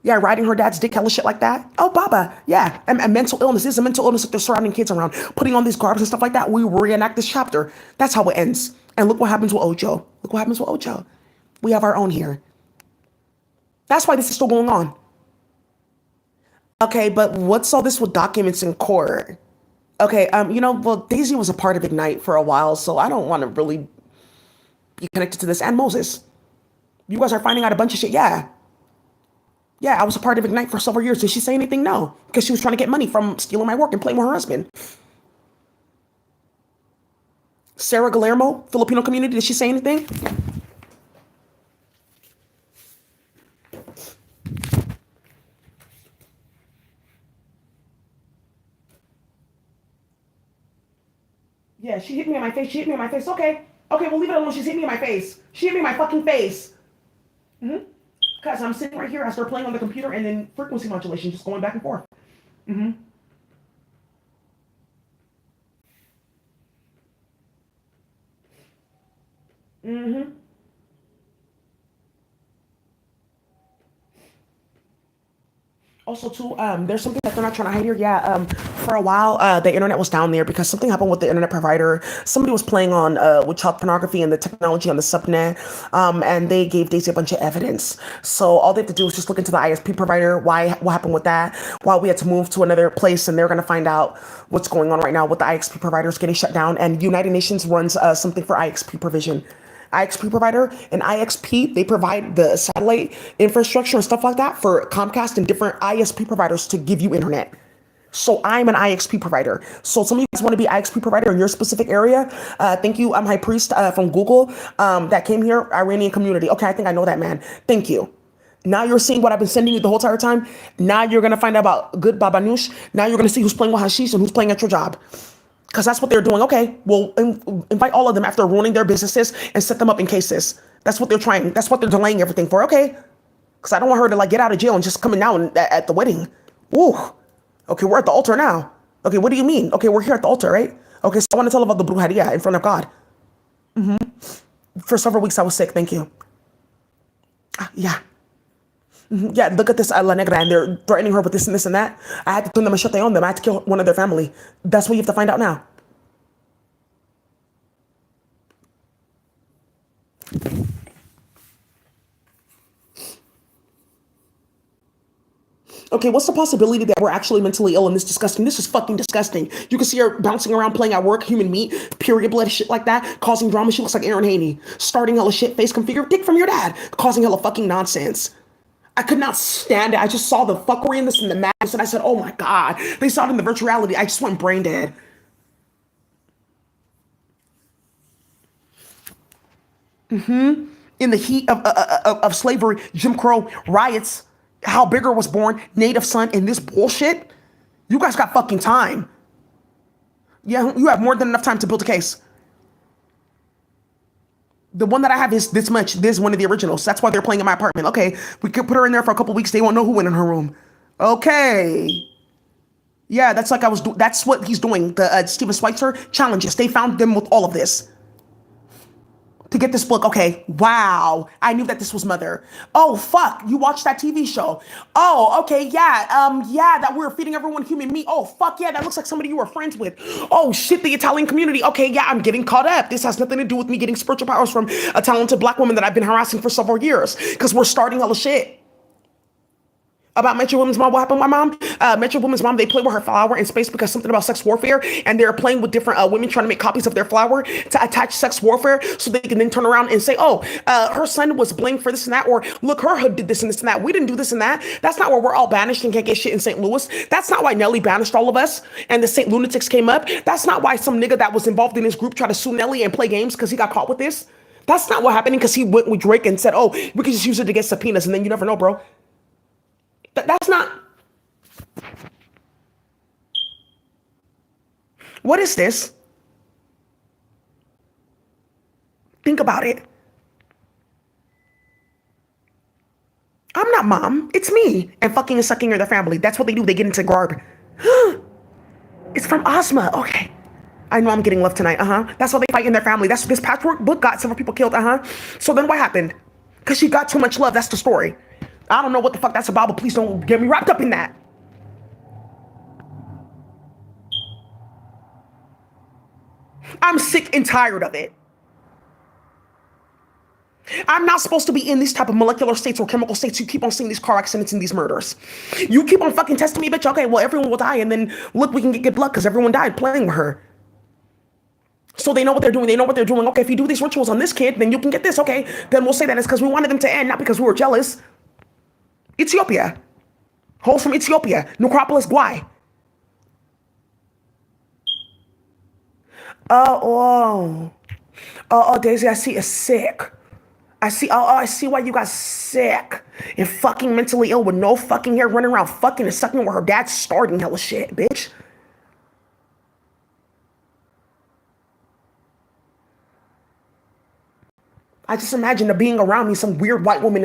Yeah, riding her dad's dick, hella shit like that. Oh, Baba, yeah. And mental illness. This is a mental illness that they're surrounding kids around, putting on these garbs and stuff like that. We reenact this chapter. That's how it ends. And look what happens with Ocho. Look what happens with Ocho. We have our own here. That's why this is still going on. Okay, but what's all this with documents in court? Okay, well, Daisy was a part of Ignite for a while, so I don't want to really be connected to this. And Moses, you guys are finding out a bunch of shit. Yeah. Yeah, I was a part of Ignite for several years. Did she say anything? No, because she was trying to get money from stealing my work and playing with her husband. Sarah Guillermo, Filipino community, did she say anything? Yeah, she hit me in my face. She hit me in my face. Okay. Okay, we'll leave it alone. She's hit me in my face. She hit me in my fucking face. Because I'm sitting right here. I start playing on the computer and then frequency modulation just going back and forth. Also, too, there's something that they're not trying to hide here. Yeah, for a while, the internet was down there because something happened with the internet provider. Somebody was playing on with child pornography and the technology on the subnet, and they gave Daisy a bunch of evidence. So all they have to do is just look into the ISP provider. What happened with that? Why we had to move to another place, and they're going to find out what's going on right now with the ISP providers getting shut down. And United Nations runs something for IXP provision. IXP provider and IXP, they provide the satellite infrastructure and stuff like that for Comcast and different ISP providers to give you internet. So I'm an IXP provider. So some of you guys want to be IXP provider in your specific area. Thank you. I'm High Priest from Google that came here, Iranian community. Okay, I think I know that man. Thank you. Now you're seeing what I've been sending you the whole entire time. Now you're going to find out about good Babanush. Now you're going to see who's playing with hashish and who's playing at your job. Because that's what they're doing. Okay, well, invite all of them after ruining their businesses and set them up in cases. That's what they're trying. That's what they're delaying everything for. Okay, because I don't want her to like get out of jail and just coming down at the wedding. Woo. Okay, we're at the altar now. Okay, what do you mean? Okay, we're here at the altar, right? Okay, so I want to tell about the brujeria in front of God. For several weeks I was sick. Thank you. Yeah. Yeah, look at this La Negra, and they're threatening her with this and this and that. I had to turn them machete on them. I had to kill one of their family. That's what you have to find out now. Okay, what's the possibility that we're actually mentally ill and this disgusting? This is fucking disgusting. You can see her bouncing around playing at work, human meat, period blood, shit like that, causing drama. She looks like Aaron Haney, starting hella shit, face configure, dick from your dad, causing hella fucking nonsense. I could not stand it. I just saw the fuckery in this and the madness, and I said, oh my God. They saw it in the virtual reality. I just went brain dead. In the heat of slavery, Jim Crow, riots, how Bigger was born, Native Son, and this bullshit. You guys got fucking time. Yeah, you have more than enough time to build a case. The one that I have is this much. This is one of the originals. That's why they're playing in my apartment. Okay, we could put her in there for a couple weeks. They won't know who went in her room. Okay. Yeah, that's like I was. That's what he's doing. The Steven Schweitzer challenges. They found them with all of this to get this book. Okay, wow. I knew that this was Mother. Oh fuck, you watched that TV show. Oh, okay, yeah. Yeah, that we were feeding everyone human meat. Oh fuck yeah, that looks like somebody you were friends with. Oh shit, the Italian community. Okay, yeah, I'm getting caught up. This has nothing to do with me getting spiritual powers from a talented black woman that I've been harassing for several years. Because we're starting all the shit. About Metro Women's Mom, what happened with my mom? Metro Women's Mom, they play with her flower in space because something about sex warfare, and they're playing with different women trying to make copies of their flower to attach sex warfare so they can then turn around and say, oh, her son was blamed for this and that, or look, her hood did this and this and that. We didn't do this and that. That's not why we're all banished and can't get shit in St. Louis. That's not why Nelly banished all of us and the St. Lunatics came up. That's not why some nigga that was involved in this group tried to sue Nelly and play games because he got caught with this. That's not what happened because he went with Drake and said, oh, we can just use it to get subpoenas, and then you never know, bro. That's not. What is this? Think about it. I'm not mom. It's me. And fucking and sucking are their family. That's what they do. They get into garb. It's from Ozma. Okay. I know I'm getting love tonight. That's how they fight in their family. That's this patchwork book got several people killed. So then what happened? Because she got too much love. That's the story. I don't know what the fuck that's about, but please don't get me wrapped up in that. I'm sick and tired of it. I'm not supposed to be in these type of molecular states or chemical states. You keep on seeing these car accidents and these murders. You keep on fucking testing me, bitch. Okay, well, everyone will die, and then look, we can get good luck because everyone died playing with her. So they know what they're doing. They know what they're doing. Okay, if you do these rituals on this kid, then you can get this. Okay, then we'll say that it's because we wanted them to end, not because we were jealous. Ethiopia. Holes from Ethiopia. Necropolis, Guay. Oh, Daisy, I see is sick. I see why you got sick and fucking mentally ill with no fucking hair, running around fucking and sucking where her dad's starting hella shit, bitch. I just imagine being around me, some weird white woman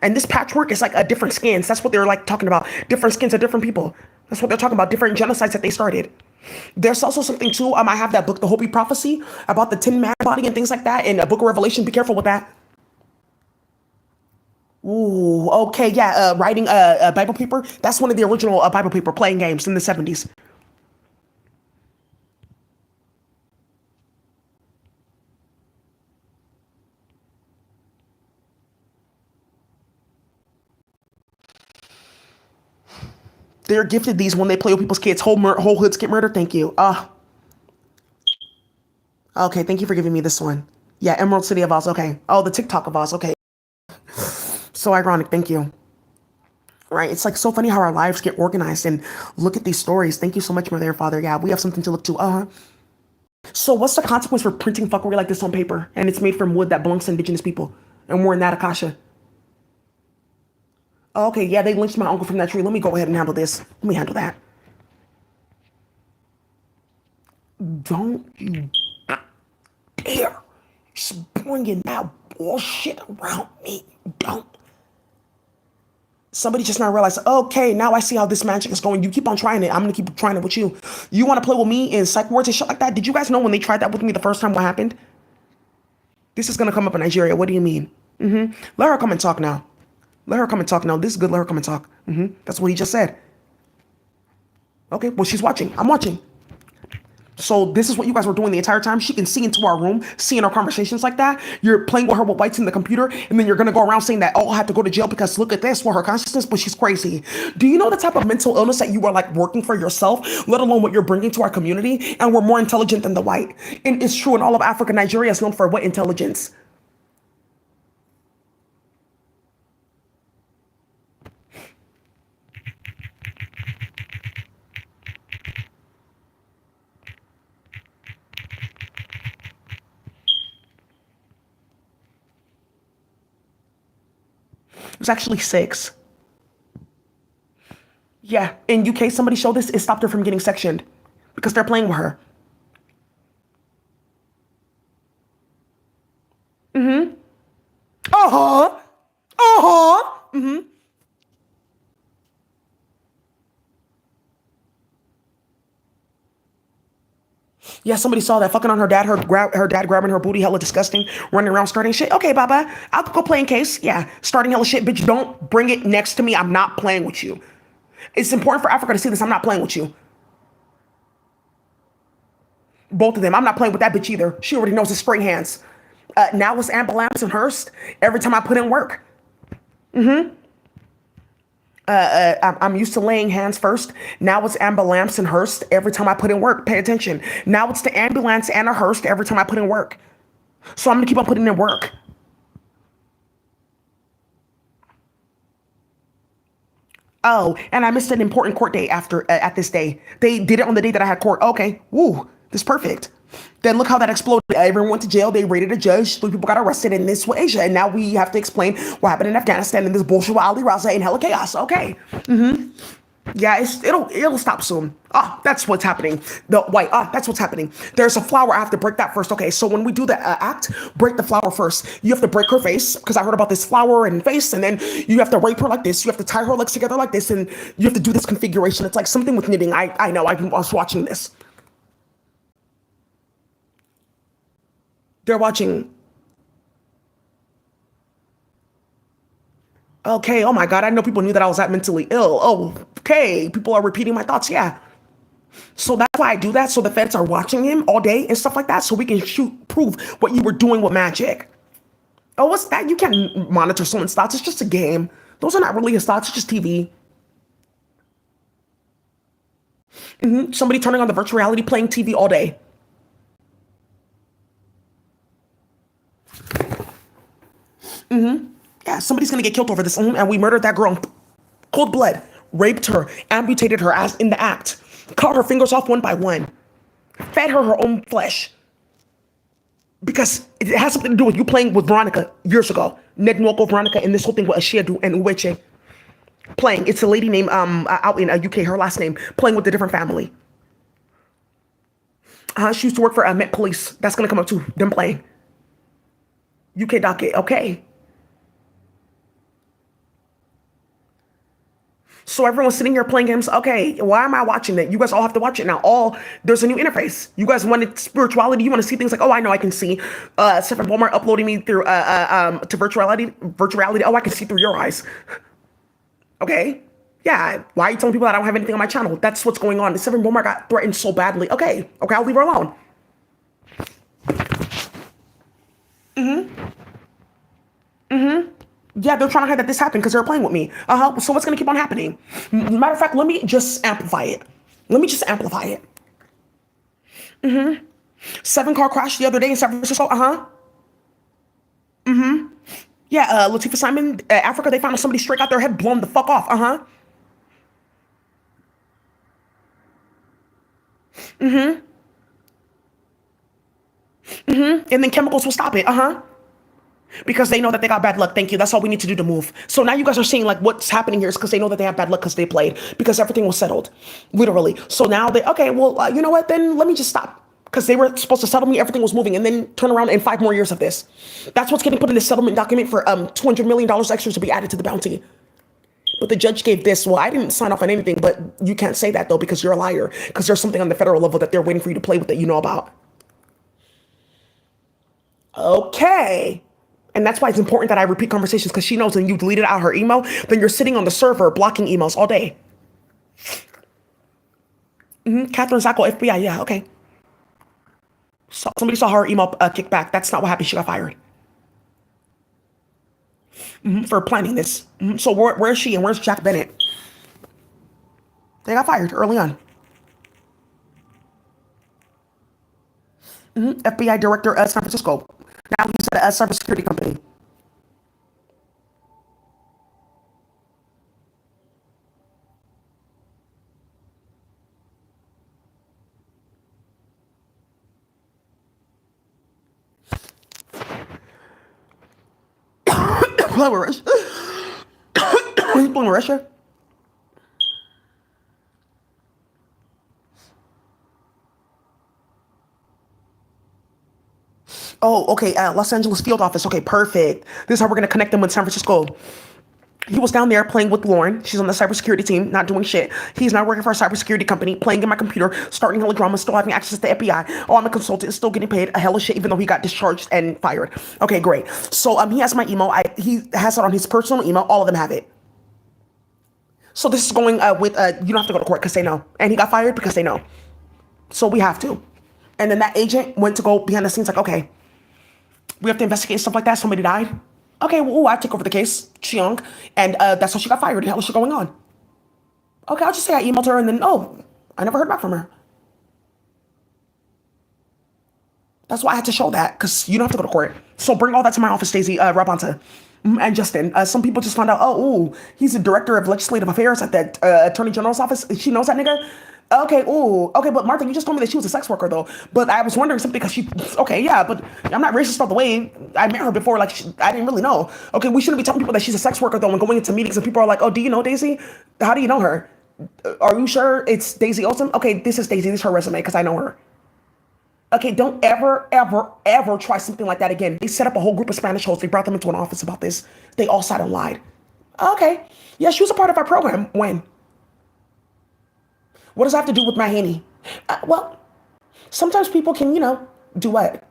and this patchwork is like a different skins. That's what they're like talking about. Different skins of different people. That's what they're talking about. Different genocides that they started. There's also something too. I have that book, The Hopi Prophecy, about the Tin Man body and things like that, in a Book of Revelation. Be careful with that. Ooh, okay, yeah. Writing a Bible paper. That's one of the original Bible paper playing games in the 70s. They're gifted these when they play with people's kids. Whole hoods get murdered. Thank you. Okay. Thank you for giving me this one. Yeah, Emerald City of Oz. Okay. Oh, the TikTok of Oz. Okay. So ironic. Thank you. Right. It's like so funny how our lives get organized and look at these stories. Thank you so much, Mother and Father. Yeah, we have something to look to. So what's the consequence for printing fuckery like this on paper? And it's made from wood that belongs to indigenous people. And we're in that Akasha. Okay, yeah, they lynched my uncle from that tree. Let me go ahead and handle this. Let me handle that. Don't you dare bringing that bullshit around me. Don't. Somebody just now realized, okay, now I see how this magic is going. You keep on trying it. I'm going to keep trying it with you. You want to play with me in psych wards and shit like that? Did you guys know when they tried that with me the first time what happened? This is going to come up in Nigeria. What do you mean? Let her come and talk now. Let her come and talk now. This is good. Let her come and talk. That's what he just said. Okay, well, she's watching. I'm watching. So this is what you guys were doing the entire time. She can see into our room, see in our conversations like that. You're playing with her with whites in the computer, and then you're gonna go around saying that, oh, I have to go to jail because look at this for her consciousness, but she's crazy. Do you know the type of mental illness that you are like working for yourself, let alone what you're bringing to our community? And we're more intelligent than the white. And it's true in all of Africa. Nigeria is known for what intelligence? It was actually six. Yeah, in UK, somebody showed this. It stopped her from getting sectioned because they're playing with her. Uh huh. Uh huh. Yeah, somebody saw that fucking on her dad. Her dad grabbing her booty, hella disgusting, running around starting shit. Okay, Baba, I'll go play in case. Yeah, starting hella shit, bitch. Don't bring it next to me. I'm not playing with you. It's important for Africa to see this. I'm not playing with you. Both of them. I'm not playing with that bitch either. She already knows it's spring hands. Now it's Amber Lamps and Hurst. Every time I put in work, I'm used to laying hands first. Now it's Amber Lamps and Hurst every time I put in work. Pay attention. Now it's the ambulance and a Hurst every time I put in work. So I'm gonna keep on putting in work. Oh, and I missed an important court date after at this day. They did it on the day that I had court. Okay, woo, this is perfect. Then look how that exploded. Everyone went to jail. They raided a judge. Three people got arrested in this way, Asia, and now we have to explain what happened in Afghanistan and this bullshit with Ali Raza and hella chaos. Okay, yeah, it'll stop soon. Ah, that's what's happening. The white. Ah, that's what's happening. There's a flower. I have to break that first. Okay, so when we do the act, break the flower first. You have to break her face because I heard about this flower and face, and then you have to rape her like this. You have to tie her legs together like this, and you have to do this configuration. It's like something with knitting. I know. I was watching this. They're watching. Okay. Oh my God. I know people knew that I was that mentally ill. Oh, okay. People are repeating my thoughts. Yeah. So that's why I do that. So the feds are watching him all day and stuff like that. So we can prove what you were doing with magic. Oh, what's that? You can't monitor someone's thoughts. It's just a game. Those are not really his thoughts. It's just TV. Somebody turning on the virtual reality, playing TV all day. Yeah, somebody's gonna get killed over this. And we murdered that girl in cold blood, raped her, amputated her as in the act, cut her fingers off one by one, fed her her own flesh. Because it has something to do with you playing with Veronica years ago. Ned Nwoko, Veronica, and this whole thing with Ashiadu and Uweche. Playing. It's a lady named out in UK, her last name, playing with a different family. She used to work for Met Police. That's gonna come up too. Them playing. UK docket. Okay. So everyone's sitting here playing games. Okay, why am I watching that? You guys all have to watch it now. All there's a new interface. You guys wanted spirituality. You want to see things like, oh, I know I can see. Stephen Walmart uploading me through to virtuality. Virtuality. Oh, I can see through your eyes. Okay. Yeah. Why are you telling people that I don't have anything on my channel? That's what's going on. The Stephen Walmart got threatened so badly. Okay. Okay, I'll leave her alone. Yeah, they're trying to hide that this happened because they're playing with me. So what's gonna keep on happening? Matter of fact, let me just amplify it. Let me just amplify it. 7 car crash the other day in San Francisco. Yeah, Latifah Simon, Africa, they found somebody straight out their head, blown the fuck off. And then chemicals will stop it. Because they know that they got bad luck. Thank you. That's all we need to do to move. So now you guys are seeing like what's happening here is because they know that they have bad luck because they played because everything was settled, literally. So now they okay. Well, you know what? Then let me just stop because they were supposed to settle me. Everything was moving, and then turn around in 5 more years of this. That's what's getting put in the settlement document for $200 million extra to be added to the bounty. But the judge gave this. Well, I didn't sign off on anything, but you can't say that though because you're a liar. Because there's something on the federal level that they're waiting for you to play with that you know about. Okay. And that's why it's important that I repeat conversations because she knows when you deleted out her email, then you're sitting on the server blocking emails all day. Catherine Zacco, FBI. Yeah, okay. So somebody saw her email kickback. That's not what happened. She got fired for planning this. So where's she and where's Jack Bennett? They got fired early on. FBI director at San Francisco. Now he's at a cybersecurity company. Russia. He's playing Russia. Oh, okay. Los Angeles field office. Okay, perfect. This is how we're gonna connect them with San Francisco. He was down there playing with Lauren. She's on the cybersecurity team, not doing shit. He's now working for a cybersecurity company, playing in my computer, starting hella drama, still having access to the FBI. Oh, I'm a consultant, still getting paid a hella shit, even though he got discharged and fired. Okay, great. So he has my email. He has it on his personal email. All of them have it. So this is going with you don't have to go to court because they know, and he got fired because they know. So we have to. And then that agent went to go behind the scenes, like, okay, we have to investigate stuff like that. Somebody died. Okay, well, I took over the case, Chiang, and that's how she got fired. And how was she going on? Okay, I'll just say I emailed her, and then I never heard back from her. That's why I had to show that because you don't have to go to court. So bring all that to my office, Daisy, Rabanta, and Justin. Some people just found out. Oh, ooh, he's the director of legislative affairs at the attorney general's office. She knows that nigga. Okay, ooh, okay, but Martha, you just told me that she was a sex worker though. But I was wondering something because she. Okay, yeah, but I'm not racist all the way. I met her before, like I didn't really know. Okay, we shouldn't be telling people that she's a sex worker though, and going into meetings and people are like, oh, do you know Daisy? How do you know her? Are you sure it's Daisy Olsen? Okay, this is Daisy. This is her resume because I know her. Okay, don't ever, ever, ever try something like that again. They set up a whole group of Spanish hosts. They brought them into an office about this. They all sat and lied. Okay. Yeah, she was a part of our program. When? What does that have to do with Mahani? Well, sometimes people can, do what?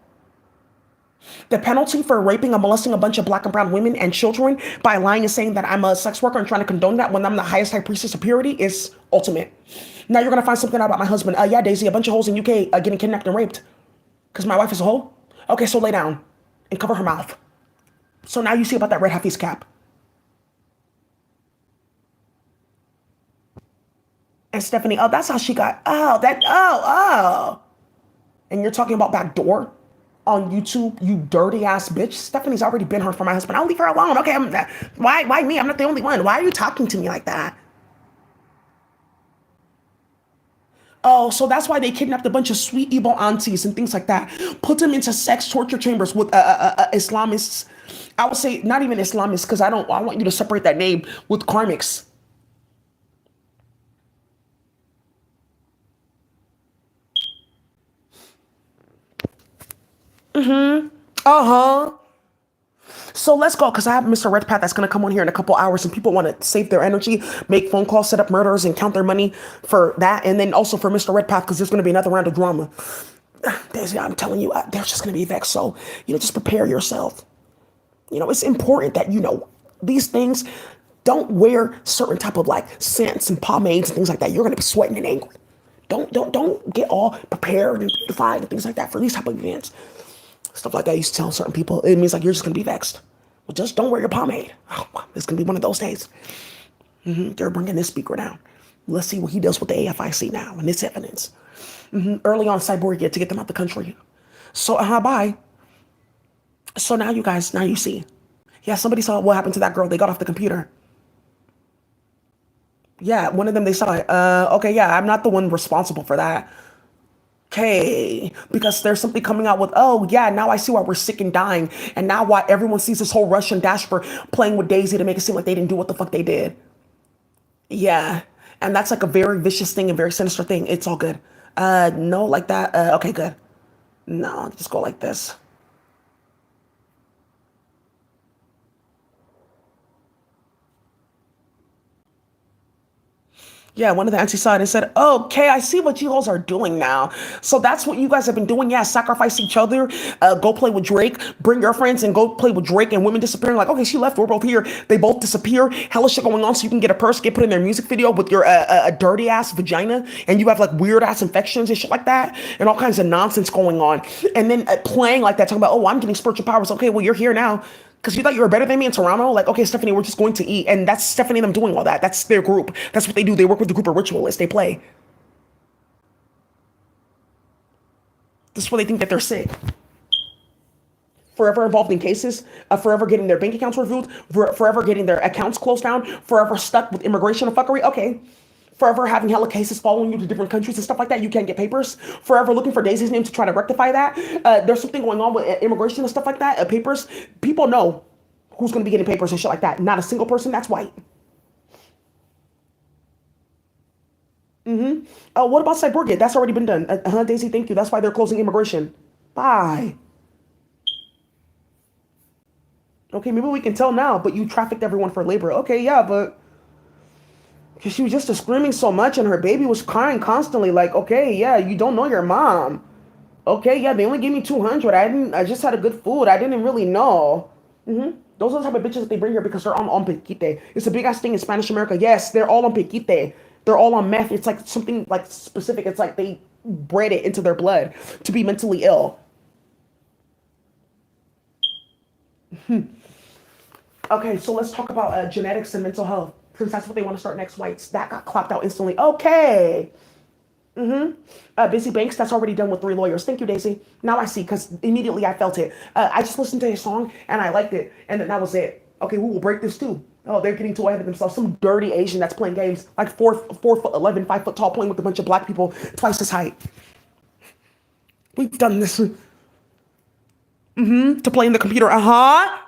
The penalty for raping and molesting a bunch of black and brown women and children by lying and saying that I'm a sex worker and trying to condone that when I'm the highest high priestess of purity is ultimate. Now you're going to find something out about my husband. Yeah, Daisy, a bunch of hoes in UK getting kidnapped and raped. Because my wife is a hoe? Okay, so lay down and cover her mouth. So now you see about that red Hafiz cap. And Stephanie, oh, that's how she got, oh. And you're talking about backdoor on YouTube, you dirty ass bitch. Stephanie's already been hard for my husband. I'll leave her alone. Okay, why me? I'm not the only one. Why are you talking to me like that? Oh, so that's why they kidnapped a bunch of sweet evil aunties and things like that. Put them into sex torture chambers with Islamists. I would say not even Islamists because I want you to separate that name with karmics. Uh huh. So let's go because I have Mr. Redpath that's going to come on here in a couple hours and people want to save their energy, make phone calls, set up murders, and count their money for that. And then also for Mr. Redpath because there's going to be another round of drama. Daisy, I'm telling you, they're just going to be vexed. So, just prepare yourself. It's important that, these things don't wear certain type of like scents and pomades and things like that. You're going to be sweating and angry. Don't get all prepared and defied and things like that for these type of events. Stuff like that. I used to tell certain people, it means like you're just gonna be vexed. Well, just don't wear your pomade. Oh, it's gonna be one of those days. They're bringing this speaker down. Let's see what he does with the AFIC now and this evidence. Early on, Cyborg to get them out the country. So, bye. So now you guys, now you see. Yeah, somebody saw what happened to that girl. They got off the computer. Yeah, one of them they saw it. Okay, yeah, I'm not the one responsible for that. Okay, because there's something coming out with, oh yeah, now I see why we're sick and dying, and now why everyone sees this whole Russian dash for playing with Daisy to make it seem like they didn't do what the fuck they did. Yeah, and that's like a very vicious thing and very sinister thing. It's all good. No, like that. Okay, good. No, just go like this. Yeah, one of the aunties saw it and said, "Okay, I see what you guys are doing now. So that's what you guys have been doing. Yeah, sacrifice each other. Go play with Drake. Bring your friends and go play with Drake. And women disappearing. Like, okay, she left. We're both here. They both disappear. Hella shit going on. So you can get a purse, get put in their music video with your a dirty ass vagina, and you have like weird ass infections and shit like that, and all kinds of nonsense going on. And then playing like that, talking about, oh, I'm getting spiritual powers. Okay, well you're here now. Because you thought you were better than me in Toronto? Like, okay, Stephanie, we're just going to eat. And that's Stephanie and them doing all that. That's their group. That's what they do. They work with the group of ritualists. They play. This is why they think that they're sick. Forever involved in cases, forever getting their bank accounts reviewed, forever getting their accounts closed down, forever stuck with immigration and fuckery. Okay. Forever having hella cases following you to different countries and stuff like that. You can't get papers. Forever looking for Daisy's name to try to rectify that. There's something going on with immigration and stuff like that. Papers. People know who's going to be getting papers and shit like that. Not a single person that's white. What about Cyborg? That's already been done. Daisy, thank you. That's why they're closing immigration. Bye. Okay, maybe we can tell now, but you trafficked everyone for labor. Okay, yeah, but because she was just screaming so much and her baby was crying constantly. Like, okay, yeah, you don't know your mom. Okay, yeah, they only gave me 200. I just had a good food. I didn't really know. Those are the type of bitches that they bring here because they're on Piquite. It's a big ass thing in Spanish America. Yes, they're all on Piquite. They're all on meth. It's like something like specific. It's like they bred it into their blood to be mentally ill. Okay, so let's talk about genetics and mental health. Since that's what they want to start next, whites. That got clapped out instantly. Okay. Busy Banks, that's already done with 3 lawyers. Thank you, Daisy. Now I see, because immediately I felt it. I just listened to his song and I liked it. And then that was it. Okay, who will break this too? Oh, they're getting too ahead of themselves. Some dirty Asian that's playing games, like 4'11", 5 foot tall, playing with a bunch of black people twice his height. We've done this to play in the computer. Uh-huh.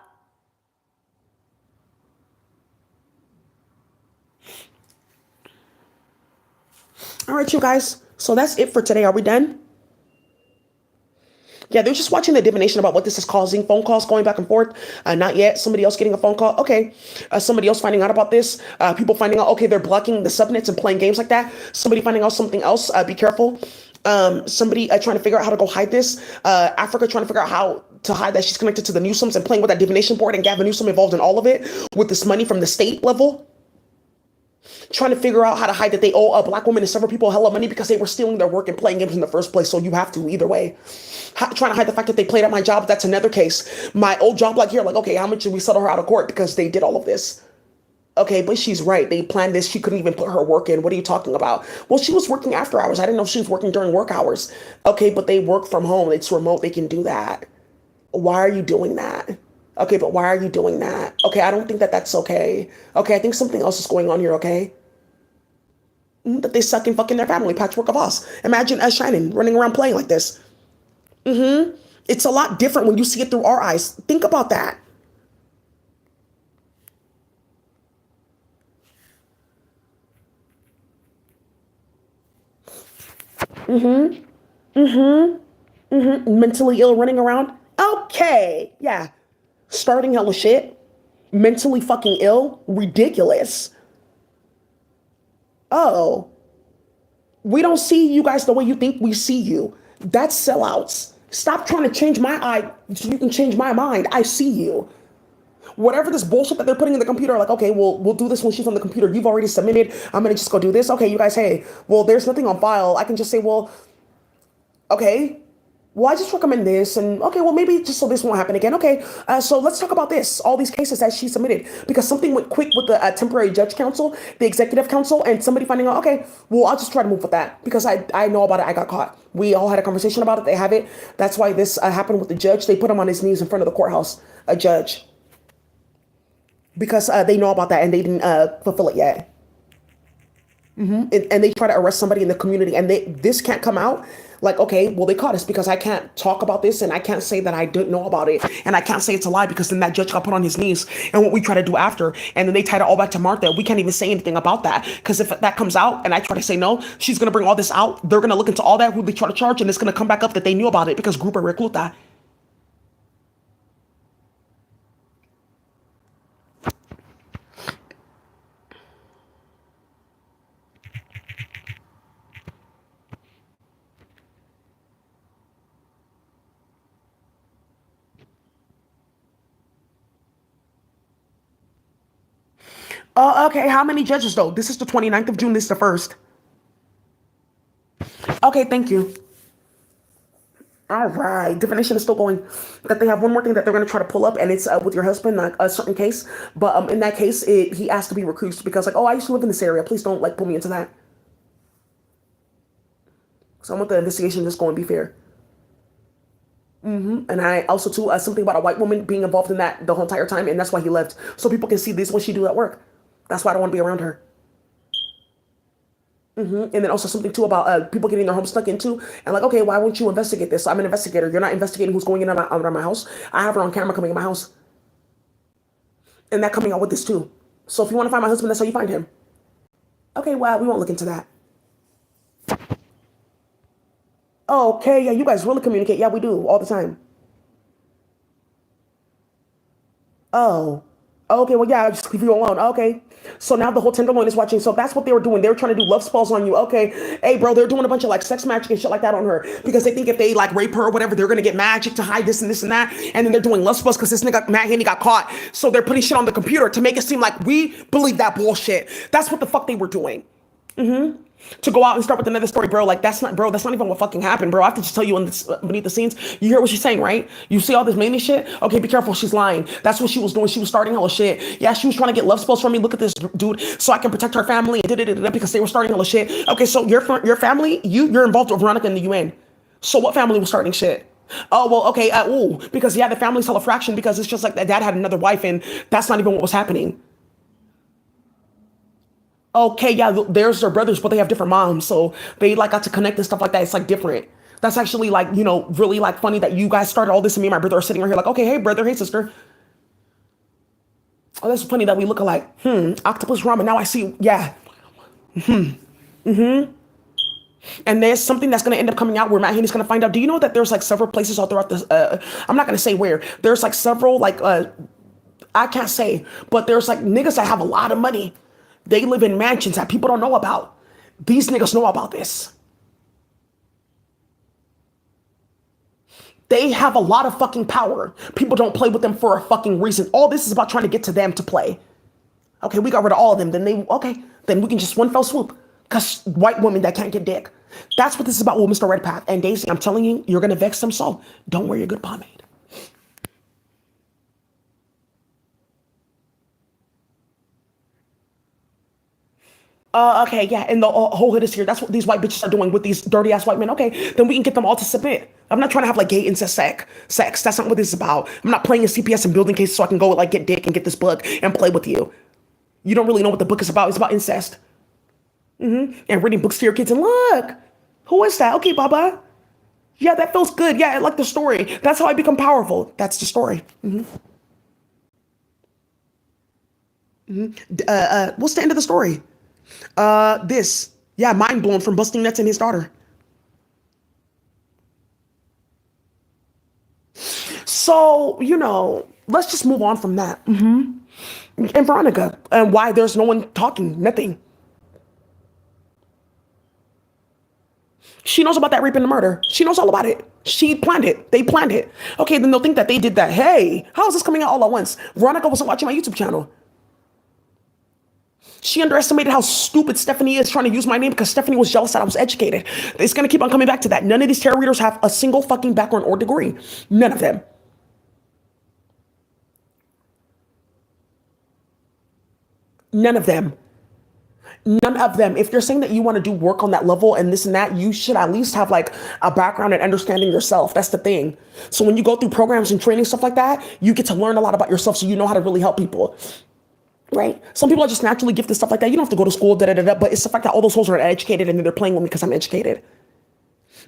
All right, you guys. So that's it for today. Are we done? Yeah, they're just watching the divination about what this is causing. Phone calls going back and forth. Not yet. Somebody else getting a phone call. Okay. Somebody else finding out about this. People finding out, okay, they're blocking the subnets and playing games like that. Somebody finding out something else. Be careful. Somebody trying to figure out how to go hide this. Africa trying to figure out how to hide that she's connected to the Newsoms and playing with that divination board, and Gavin Newsom involved in all of it with this money from the state level. Trying to figure out how to hide that they owe a black woman and several people hella money because they were stealing their work and playing games in the first place. So you have to either way. Trying to hide the fact that they played at my job. That's another case. My old job, like here, like, okay, how much did we settle her out of court because they did all of this? Okay, but she's right. They planned this. She couldn't even put her work in. What are you talking about? Well, she was working after hours. I didn't know if she was working during work hours. Okay, but they work from home. It's remote. They can do that. Why are you doing that? Okay, but why are you doing that? Okay, I don't think that that's okay. Okay, I think something else is going on here, okay? That they suck and fucking their family, patchwork of us. Imagine us Shannon running around playing like this. It's a lot different when you see it through our eyes. Think about that. Mentally ill running around. Okay, yeah. Starting hella shit. Mentally fucking ill. Ridiculous. Oh, we don't see you guys the way you think we see you. That's sellouts. Stop trying to change my eye so you can change my mind. I see you. Whatever this bullshit that they're putting in the computer, like, okay, well, we'll do this when she's on the computer. You've already submitted. I'm gonna just go do this. Okay, you guys, hey, well, there's nothing on file. I can just say, well, okay, well, I just recommend this, and okay, well, maybe just so this won't happen again. Okay, so let's talk about this, all these cases that she submitted, because something went quick with the temporary judge council, the executive council, and somebody finding out, okay, well, I'll just try to move with that, because I know about it, I got caught. We all had a conversation about it, they have it. That's why this happened with the judge. They put him on his knees in front of the courthouse, a judge, because they know about that, and they didn't fulfill it yet. And they try to arrest somebody in the community, and this can't come out. Like, okay, well, they caught us because I can't talk about this, and I can't say that I didn't know about it, and I can't say it's a lie because then that judge got put on his knees. And what we try to do after, and then they tied it all back to Martha. We can't even say anything about that because if that comes out and I try to say no, she's gonna bring all this out. They're gonna look into all that, who they try to charge, and it's gonna come back up that they knew about it because Grupo Recluta. Okay, how many judges though? This is the 29th of June. This is the first. Okay, thank you. All right. Divination is still going. That they have one more thing that they're going to try to pull up, and it's with your husband, like a certain case. But in that case, he asked to be recused because, like, oh, I used to live in this area. Please don't like pull me into that. So I want the investigation to just go and be fair. And I also too something about a white woman being involved in that the whole entire time, and that's why he left, so people can see this what she do at work. That's why I don't want to be around her. And then also something too about people getting their home stuck into, and like, okay, why won't you investigate this? So I'm an investigator. You're not investigating who's going in and out of my house. I have her on camera coming in my house, and that coming out with this too. So if you want to find my husband, that's how you find him. Okay, well, we won't look into that. Okay, yeah, you guys really communicate. Yeah, we do all the time. Oh, okay. Well, yeah, I'll just leave you alone. Okay. So now the whole Tenderloin is watching. So that's what they were doing. They were trying to do love spells on you. Okay. Hey, bro, they're doing a bunch of like sex magic and shit like that on her because they think if they like rape her or whatever, they're gonna get magic to hide this and that. And then they're doing love spells because this nigga Matt Haney got caught. So they're putting shit on the computer to make it seem like we believe that bullshit. That's what the fuck they were doing. To go out and start with another story, bro. Like that's not, bro. That's not even what fucking happened, bro. I have to just tell you in this, beneath the scenes. You hear what she's saying, right? You see all this Mamie shit. Okay, be careful. She's lying. That's what she was doing. She was starting hella shit. Yeah, she was trying to get love spells from me. Look at this dude, so I can protect her family and because they were starting hella shit. Okay, so your family, you're involved with Veronica in the UN. So what family was starting shit? Oh well, okay. Because yeah, the family's hella fraction because it's just like that dad had another wife and that's not even what was happening. Okay, yeah, there's their brothers, but they have different moms, so they like got to connect and stuff like that. It's like different. That's actually like really like funny that you guys started all this and me and my brother are sitting right here like, okay, hey brother, hey sister. Oh, that's funny that we look alike. Octopus ramen. Now I see. Yeah, and there's something that's gonna end up coming out where Matt Haney's gonna find out. Do you know that there's like several places all throughout this? I'm not gonna say where. There's like several like I can't say, but there's like niggas that have a lot of money. They live in mansions that people don't know about. These niggas know about this. They have a lot of fucking power. People don't play with them for a fucking reason. All this is about trying to get to them to play. Okay, we got rid of all of them. Then we can just one fell swoop. Cause white women that can't get dick. That's what this is about with Mr. Redpath. And Daisy, I'm telling you, you're gonna vex them so don't wear your good pomade. Okay, yeah, and the whole hood is here. That's what these white bitches are doing with these dirty ass white men. Okay, then we can get them all to submit. I'm not trying to have like gay incest sex. That's not what this is about. I'm not playing a CPS and building cases so I can go like get dick and get this book and play with you. You don't really know what the book is about. It's about incest and reading books to your kids. And look, who is that? Okay, Baba. Yeah, that feels good. Yeah, I like the story. That's how I become powerful. That's the story. What's the end of the story? This. Yeah, mind blown from busting nuts and his daughter. So, let's just move on from that. And Veronica, and why there's no one talking, nothing. She knows about that rape and the murder. She knows all about it. She planned it. They planned it. Okay, then they'll think that they did that. Hey, how is this coming out all at once? Veronica wasn't watching my YouTube channel. She underestimated how stupid Stephanie is trying to use my name because Stephanie was jealous that I was educated. It's going to keep on coming back to that. None of these tarot readers have a single fucking background or degree. None of them. None of them. None of them. If you're saying that you want to do work on that level and this and that, you should at least have like a background in understanding yourself. That's the thing. So when you go through programs and training, stuff like that, you get to learn a lot about yourself so you know how to really help people. Right? Some people are just naturally gifted, stuff like that. You don't have to go to school, but it's the fact that all those hoes are educated and then they're playing with me because I'm educated.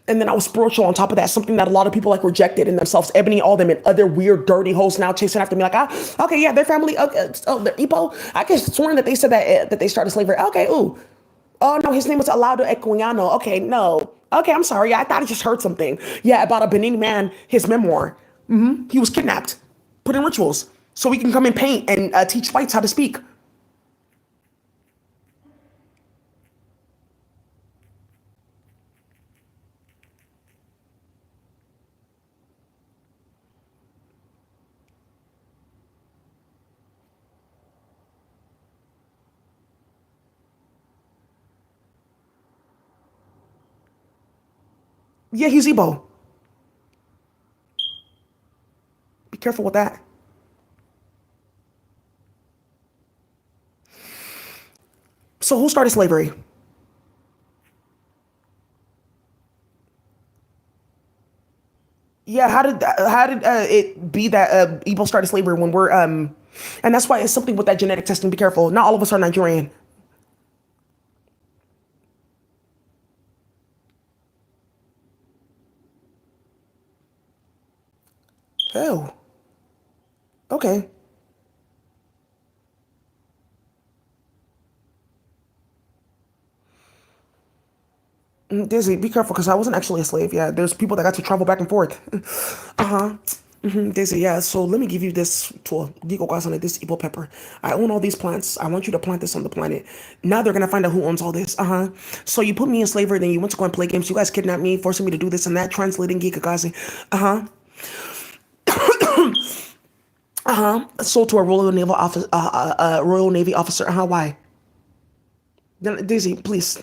And then I was spiritual on top of that, something that a lot of people like rejected in themselves. Ebony, all them, and other weird, dirty hoes now chasing after me. Like, okay, yeah, their family, okay, oh, they're Ipo. I could sworn that they said that they started slavery. Okay, ooh. Oh, no, his name was Alado Equiano. Okay, no. Okay, I'm sorry. I thought I just heard something. Yeah, about a Benin man, his memoir. He was kidnapped, put in rituals, so he can come and paint and teach whites how to speak. Yeah, he's Igbo. Be careful with that. So who started slavery? Yeah, how did it be that Igbo started slavery when we're and that's why it's something with that genetic testing. Be careful. Not all of us are Nigerian. Oh, okay. Dizzy, be careful because I wasn't actually a slave. Yeah, there's people that got to travel back and forth. Uh-huh. Daisy, yeah. So let me give you this tool. Gigo Gazana, this evil pepper. I own all these plants. I want you to plant this on the planet. Now they're gonna find out who owns all this. Uh-huh. So you put me in slavery, then you went to go and play games. You guys kidnapped me, forcing me to do this and that, translating Giga Gazi. Uh-huh. Uh-huh. Sold to a Royal Naval office Royal Navy officer. Uh-huh. Why? Daisy, please.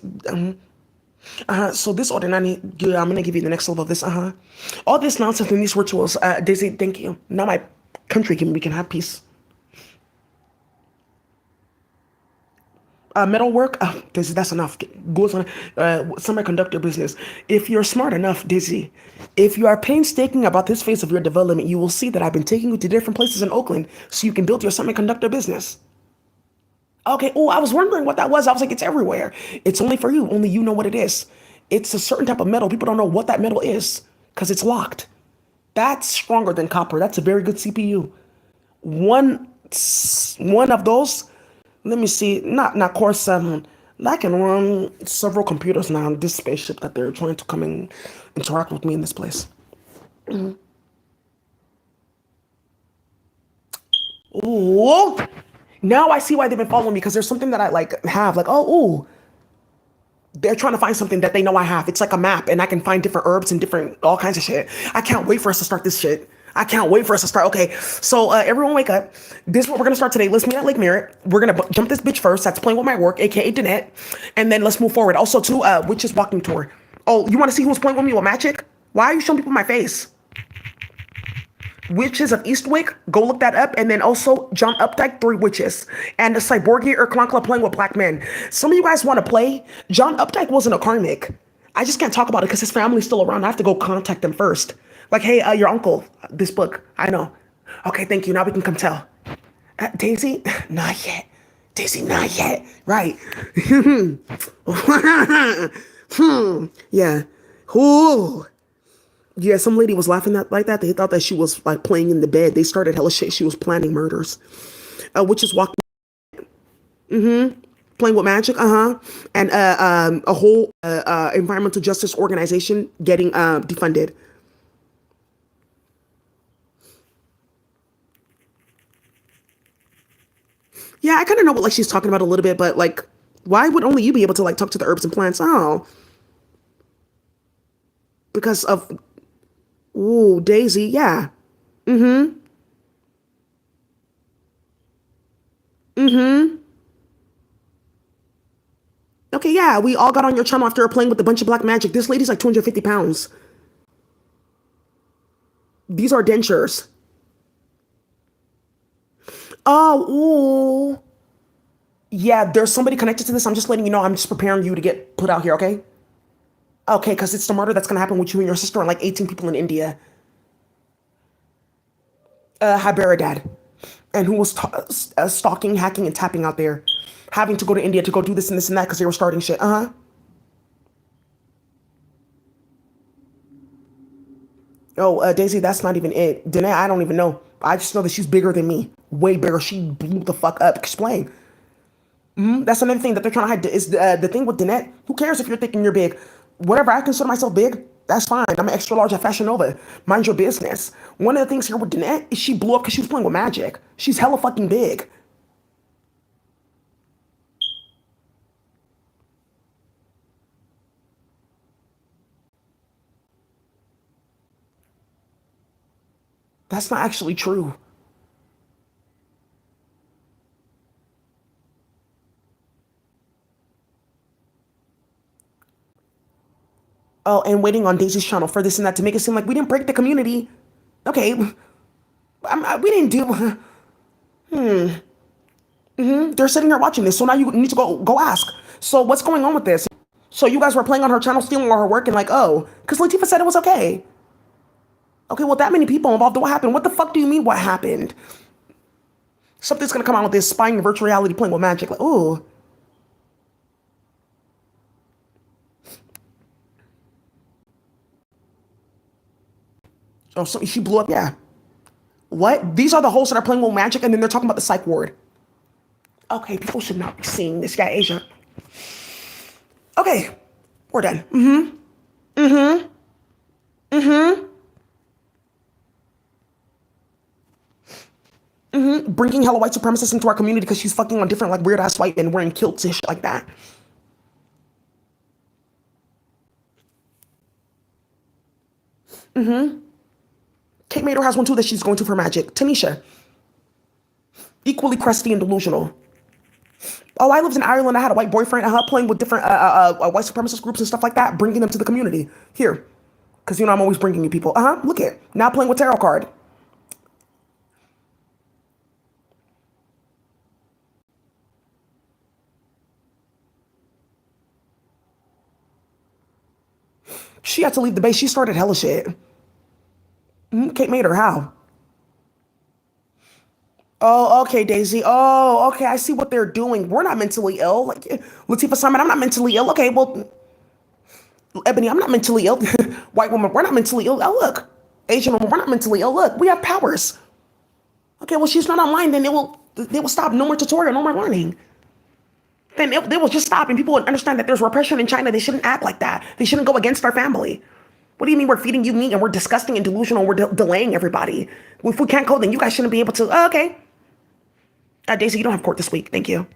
So this ordinary, yeah, I'm gonna give you the next level of this. All this nonsense and these rituals. Daisy, thank you. Now my country we can have peace. Metal work, Daisy, that's enough. Goes on semiconductor business. If you're smart enough, Daisy, if you are painstaking about this phase of your development, you will see that I've been taking you to different places in Oakland so you can build your semiconductor business. Okay. Oh, I was wondering what that was. I was like, it's everywhere. It's only for you. Only you know what it is. It's a certain type of metal. People don't know what that metal is because it's locked. That's stronger than copper. That's a very good CPU. One one of those. Let me see. Not Core 7. That can run several computers now on this spaceship that they're trying to come and interact with me in this place. Ooh. Now I see why they've been following me because there's something that I like have. Like, oh, ooh, they're trying to find something that they know I have. It's like a map, and I can find different herbs and different all kinds of shit. I can't wait for us to start this shit. I can't wait for us to start. Okay, so everyone wake up. This is what we're gonna start today. Let's meet at Lake Merritt. We're gonna jump this bitch first. That's playing with my work, aka Danette, and then let's move forward. Also, too, witches walking tour. Oh, you want to see who's playing with me with magic? Why are you showing people my face? Witches of Eastwick, go look that up. And then also John Updike, Three Witches. And the Cyborgia or Klankla playing with black men. Some of you guys want to play. John Updike wasn't a karmic. I just can't talk about it because his family's still around. I have to go contact them first. Like, hey, your uncle, this book. I know. Okay, thank you. Now we can come tell. Daisy? Not yet. Daisy, not yet. Right. Yeah. Ooh. Yeah, some lady was laughing at like that. They thought that she was like playing in the bed. They started hella shit. She was planning murders. Witches walking, playing with magic, and a whole environmental justice organization getting defunded. Yeah, I kind of know what like she's talking about a little bit, but like, why would only you be able to like talk to the herbs and plants? Oh, because of ooh Daisy. Yeah. Mm-hmm. Mm-hmm. Okay, yeah, we all got on your channel after playing with a bunch of black magic. This lady's like 250 pounds. These are dentures. Oh, ooh. Yeah, there's somebody connected to this. I'm just letting you know. I'm just preparing you to get put out here, okay? Okay, because it's the murder that's going to happen with you and your sister and like 18 people in India. Hyberidad. And who was stalking, hacking, and tapping out there. Having to go to India to go do this and this and that because they were starting shit. Uh huh. Oh, Daisy, that's not even it. Danae, I don't even know. I just know that she's bigger than me. Way bigger. She blew the fuck up. Explain. That's another thing that they're trying to hide. Is the thing with Danette? Who cares if you're thinking you're big? Whatever I consider myself big, that's fine. I'm an extra large at Fashion Nova. Mind your business. One of the things here with Danette is she blew up because she was playing with magic. She's hella fucking big. That's not actually true. Oh, and waiting on Daisy's channel for this and that to make it seem like we didn't break the community. Okay, we didn't do. They're sitting here watching this, so now you need to go ask. So what's going on with this? So you guys were playing on her channel, stealing all her work, and like, oh, because Latifah said it was okay. Okay, well, that many people involved. What happened? What the fuck do you mean? What happened? Something's gonna come out with this spying virtual reality playing with magic. Like, ooh. Oh, so she blew up. Yeah. What? These are the hosts that are playing with magic, and then they're talking about the psych ward. Okay, people should not be seeing this guy, Asia. Okay, we're done. Bringing hella white supremacists into our community because she's fucking on different like weird ass white men wearing kilts and shit like that. Kate Mater has one too that she's going to for magic. Tanisha, equally crusty and delusional. Oh, I lived in Ireland. I had a white boyfriend. Playing with different white supremacist groups and stuff like that, bringing them to the community here, because you know I'm always bringing you people. Look at now playing with tarot card. She had to leave the base. She started hella shit. Kate Mater, how? Oh, okay, Daisy. Oh, okay. I see what they're doing. We're not mentally ill. Like Latifah Simon, I'm not mentally ill. Okay, well, Ebony, I'm not mentally ill. White woman, we're not mentally ill. Oh, look. Asian woman, we're not mentally ill. Look, we have powers. Okay, well, she's not online. Then they will stop. No more tutorial, no more learning. Then they will just stop, and people would understand that there's repression in China. They shouldn't act like that. They shouldn't go against our family. What do you mean we're feeding you meat and we're disgusting and delusional? We're delaying everybody. If we can't code, then you guys shouldn't be able to. Oh, okay. Daisy, you don't have court this week. Thank you.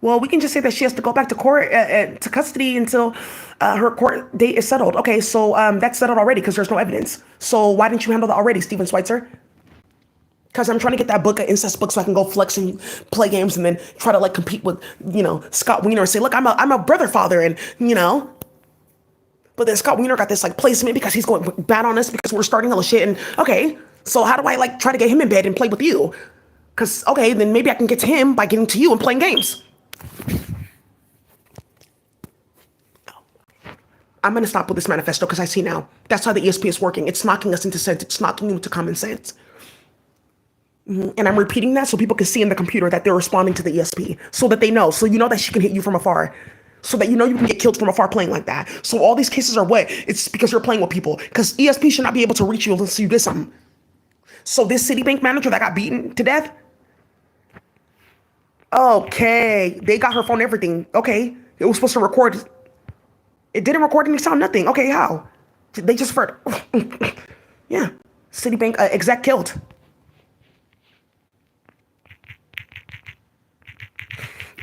Well, we can just say that she has to go back to court, to custody until her court date is settled. Okay, so that's settled already because there's no evidence. So why didn't you handle that already, Steven Schweitzer? Because I'm trying to get that book, an incest book, so I can go flex and play games and then try to like compete with, Scott Wiener and say, look, I'm a brother father and, But then Scott Wiener got this like placement because he's going bad on us because we're starting all the shit. And okay, so how do I like try to get him in bed and play with you? Because, okay, then maybe I can get to him by getting to you and playing games. I'm going to stop with this manifesto because I see now. That's how the ESP is working. It's knocking us into sense. It's knocking you into common sense. And I'm repeating that so people can see in the computer that they're responding to the ESP so that they know. So you know that she can hit you from afar. So that you know you can get killed from afar playing like that. So all these cases are what? It's because you're playing with people. Because ESP should not be able to reach you unless you did something. So this Citibank manager that got beaten to death? Okay. They got her phone, everything. Okay. It was supposed to record. It didn't record any sound, nothing. Okay, how? They just heard. Yeah. Citibank exec killed.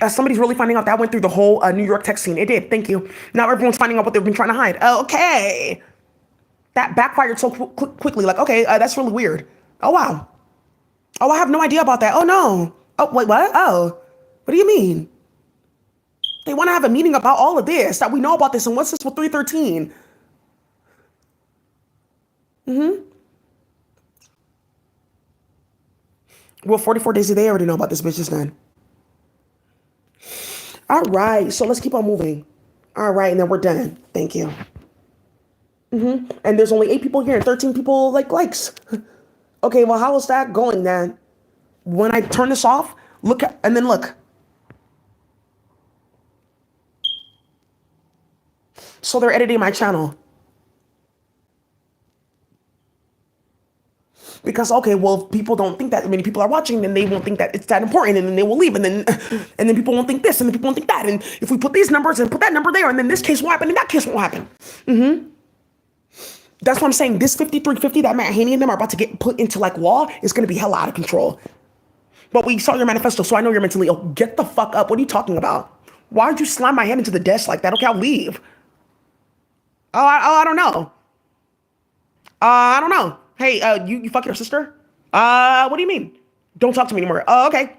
Somebody's really finding out that went through the whole New York tech scene. It did. Thank you. Now everyone's finding out what they've been trying to hide. Okay. That backfired so quickly. Like, okay, that's really weird. Oh, wow. Oh, I have no idea about that. Oh, no. Oh, wait, what? Oh, what do you mean? They want to have a meeting about all of this, that we know about this. And what's this with 313? Well, 44 days, they already know about this bitch is done. All right, so let's keep on moving. All right, and then we're done. Thank you. And there's only 8 people here and 13 people likes. Okay, well, how is that going then? When I turn this off, look at, and then look. So they're editing my channel. Because okay, well, if people don't think that many people are watching, then they won't think that it's that important, and then they will leave, and then people won't think this, and then people won't think that, and if we put these numbers and put that number there, and then this case will happen, and that case won't happen. That's what I'm saying. This 5350 that Matt Haney and them are about to get put into like law is going to be hell out of control. But we saw your manifesto, so I know you're mentally ill. Get the fuck up. What are you talking about? Why would you slam my head into the desk like that? Okay, I'll leave. I don't know. I don't know. Hey, you fuck your sister? What do you mean? Don't talk to me anymore. Oh, okay.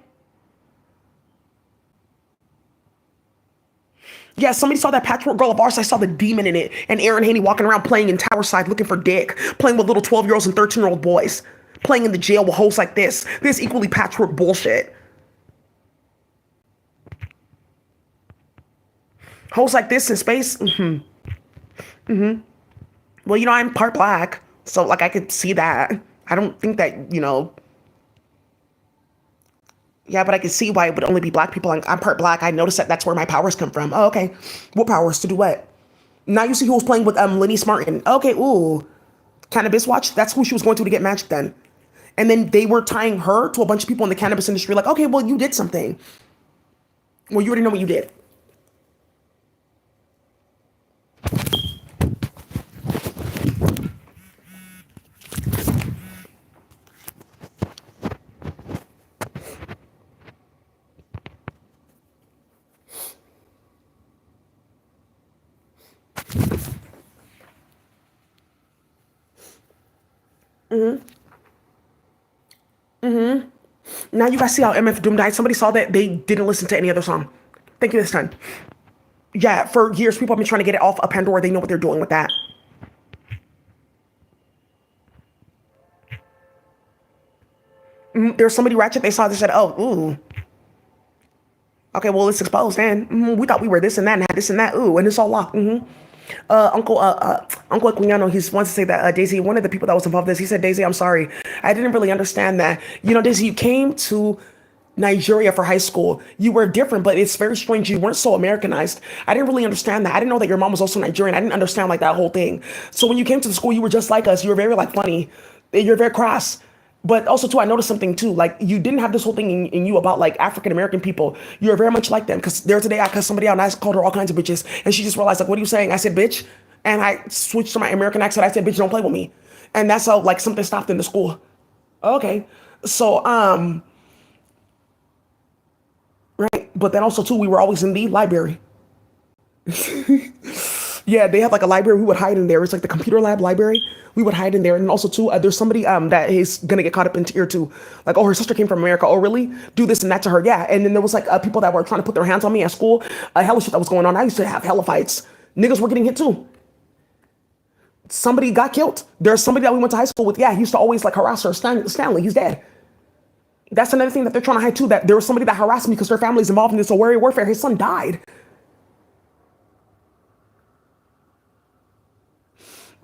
Yeah, somebody saw that Patchwork Girl of ours. I saw the demon in it. And Aaron Haney walking around playing in Towerside looking for dick. Playing with little 12-year-olds and 13-year-old boys. Playing in the jail with hoes like this. This equally patchwork bullshit. Hoes like this in space? Well, I'm part black. So, like, I could see that. I don't think that. Yeah, but I can see why it would only be black people. I'm part black. I noticed that that's where my powers come from. Oh, okay. What powers? To do what? Now you see who was playing with Lenny Smartin. Okay, ooh. Cannabis Watch? That's who she was going to get magic then. And then they were tying her to a bunch of people in the cannabis industry. Like, okay, well, you did something. Well, you already know what you did. Now you guys see how MF Doom died. Somebody saw that they didn't listen to any other song. Thank you this time. Yeah, for years, people have been trying to get it off of Pandora. They know what they're doing with that. There's somebody ratchet they saw. They said, oh, ooh. Okay, well, it's exposed then. We thought we were this and that and had this and that. Ooh, and it's all locked. Uncle Equiano, he wants to say that Daisy, one of the people that was involved in this, he said, Daisy, I'm sorry. I didn't really understand that. Daisy, you came to Nigeria for high school. You were different, but it's very strange. You weren't so Americanized. I didn't really understand that. I didn't know that your mom was also Nigerian. I didn't understand like that whole thing. So when you came to the school, you were just like us. You were very like funny. You're very cross. But also too, I noticed something too. Like you didn't have this whole thing in you about like African American people. You're very much like them. Because there today I cussed somebody out and I called her all kinds of bitches, and she just realized like, what are you saying? I said bitch, and I switched to my American accent. I said bitch, don't play with me, and that's how like something stopped in the school. Okay, so right, but then also too, we were always in the library. Yeah, they have like a library. We would hide in there. It's like the computer lab library. We would hide in there. And also too, there's somebody that is gonna get caught up into here too. Like, oh, her sister came from America. Oh, really? Do this and that to her. Yeah. And then there was like people that were trying to put their hands on me at school. Hella shit that was going on. I used to have hella fights. Niggas were getting hit too. Somebody got killed. There's somebody that we went to high school with. Yeah, he used to always like harass her. Stanley, he's dead. That's another thing that they're trying to hide too. That there was somebody that harassed me because her family's involved in this warfare. His son died.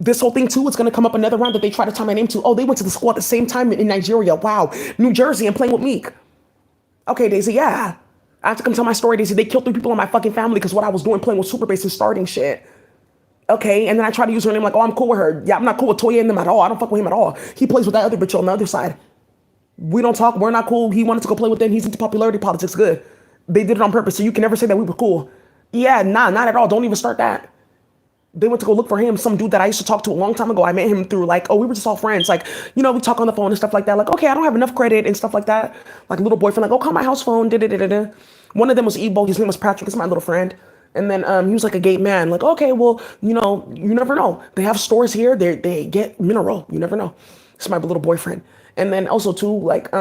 This whole thing too is going to come up another round that they try to tie my name to. Oh, they went to the school at the same time in Nigeria. Wow. New Jersey and playing with Meek. Okay, Daisy, yeah. I have to come tell my story, Daisy. They killed 3 people in my fucking family because what I was doing playing with Super Bass and starting shit. Okay, and then I try to use her name like, oh, I'm cool with her. Yeah, I'm not cool with Toya and them at all. I don't fuck with him at all. He plays with that other bitch on the other side. We don't talk. We're not cool. He wanted to go play with them. He's into popularity politics. Good. They did it on purpose, so you can never say that we were cool. Yeah, nah, not at all. Don't even start that. They went to go look for him, some dude that I used to talk to a long time ago. I met him through like, oh, we were just all friends. Like, we talk on the phone and stuff like that. Like, okay, I don't have enough credit and stuff like that. Like, little boyfriend, like, oh, call my house phone. Da-da-da-da-da. One of them was Ebo. His name was Patrick. It's my little friend. And then he was like a gay man. Like, okay, well, you never know. They have stores here. They get mineral. You never know. It's my little boyfriend. And then also too, like,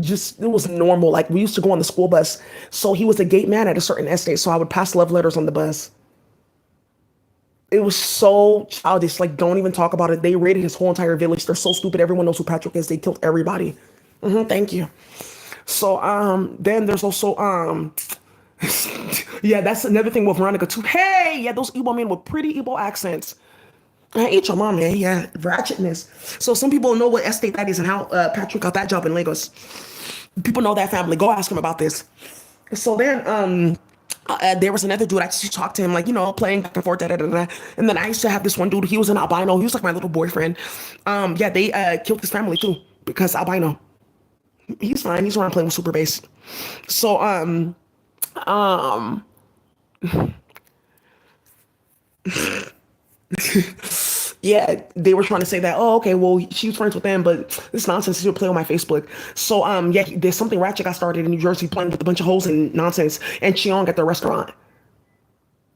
just it was normal. Like we used to go on the school bus. So he was a gay man at a certain estate. So I would pass love letters on the bus. It was so childish. Like, don't even talk about it. They raided his whole entire village. They're so stupid. Everyone knows who Patrick is. They killed everybody. Thank you. So then there's also yeah, that's another thing with Veronica too. Hey, yeah, those Igbo men with pretty Igbo accents. I ate your mom, man. Yeah, ratchetness. So some people know what estate that is and how Patrick got that job in Lagos. People know that family. Go ask him about this. So then there was another dude. I used to talk to him, like, playing back and forth, da, da, da, da. And then I used to have this one dude. He was an albino. He was like my little boyfriend. Yeah, they killed his family too because albino. He's fine. He's around playing with Super Bass. So yeah, they were trying to say that, oh, okay, well, she was friends with them, but this nonsense, she would play on my Facebook. So, yeah, there's something ratchet got started in New Jersey playing with a bunch of hoes and nonsense, and Cheong at the restaurant.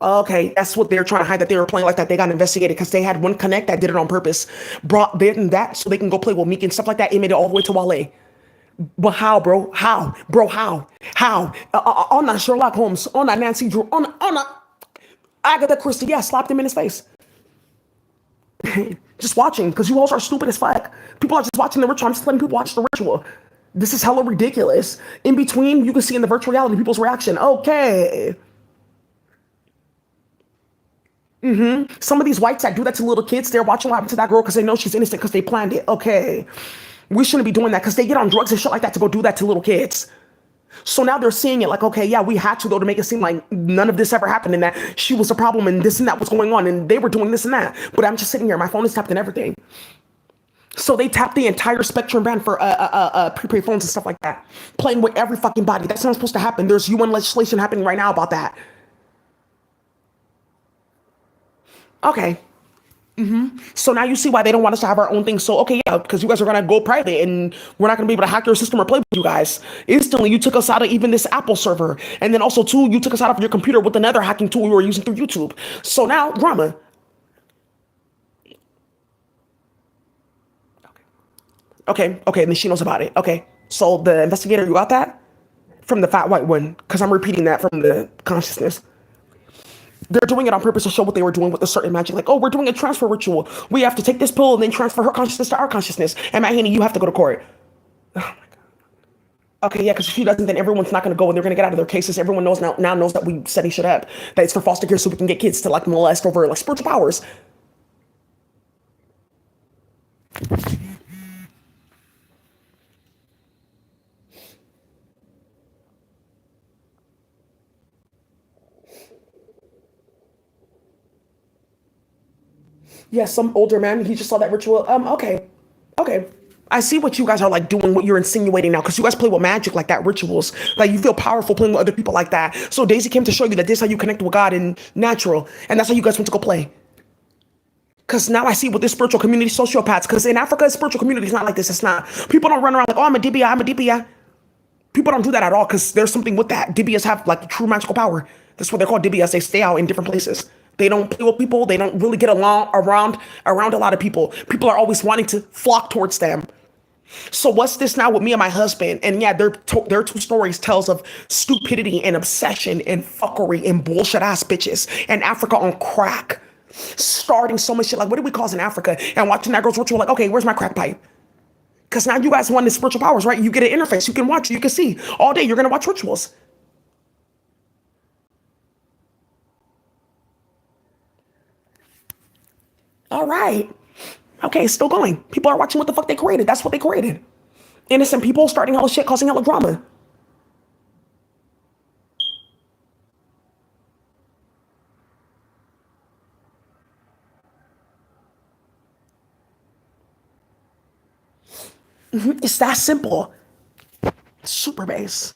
Okay, that's what they're trying to hide, that they were playing like that. They got investigated because they had one connect that did it on purpose, brought this and that so they can go play with Meek and stuff like that. It made it all the way to Wale. But how, bro? How? Bro, how? How? On that Sherlock Holmes, on that Nancy Drew, on that Agatha Christie. Yeah, slapped him in his face. Just watching, because you all are stupid as fuck. People are just watching the ritual. I'm just letting people watch the ritual. This is hella ridiculous. In between, you can see in the virtual reality people's reaction. Okay. Some of these whites that do that to little kids, they're watching what happened to that girl because they know she's innocent because they planned it. Okay. We shouldn't be doing that because they get on drugs and shit like that to go do that to little kids. So now they're seeing it like, okay, yeah, we had to though to make it seem like none of this ever happened and that she was a problem and this and that was going on and they were doing this and that. But I'm just sitting here, my phone is tapped and everything. So they tapped the entire Spectrum brand for prepaid phones and stuff like that, playing with every fucking body. That's not supposed to happen. There's UN legislation happening right now about that. Okay. So now you see why they don't want us to have our own thing. So, okay, yeah, because you guys are going to go private and we're not going to be able to hack your system or play with you guys. Instantly, you took us out of even this Apple server. And then also, too, you took us out of your computer with another hacking tool we were using through YouTube. So now, drama. Okay, okay, and then she knows about it. Okay. So the investigator, you got that? From the fat white one, because I'm repeating that from the consciousness. They're doing it on purpose to show what they were doing with a certain magic. Like, oh, we're doing a transfer ritual. We have to take this pill and then transfer her consciousness to our consciousness. And Matt Haney, you have to go to court. Okay, yeah, because if she doesn't, then everyone's not going to go and they're going to get out of their cases. Everyone knows now knows that we setting shit up. That it's for foster care so we can get kids to like molest over like spiritual powers. Yeah, some older man, he just saw that ritual. Okay. Okay. I see what you guys are like doing, what you're insinuating now, because you guys play with magic like that, rituals. Like you feel powerful playing with other people like that. So Daisy came to show you that this is how you connect with God and natural. And that's how you guys went to go play. Because now I see what this spiritual community sociopaths, because in Africa, spiritual community is not like this. It's not. People don't run around like, oh, I'm a Dibia, I'm a Dibia. People don't do that at all because there's something with that. Dibias have like true magical power. That's what they're called, Dibias. They stay out in different places. They don't play with people. They don't really get along around a lot of people. People are always wanting to flock towards them. So what's this now with me and my husband? And yeah, their two stories tells of stupidity and obsession and fuckery and bullshit ass bitches and Africa on crack. Starting so much shit like what do we cause in Africa? And watching that girl's ritual like, okay, where's my crack pipe? Because now you guys want the spiritual powers, right? You get an interface. You can watch. You can see. All day you're going to watch rituals. All right. Okay, still going. People are watching what the fuck they created. That's what they created. Innocent people starting hella shit, causing hella drama. It's that simple. Super base.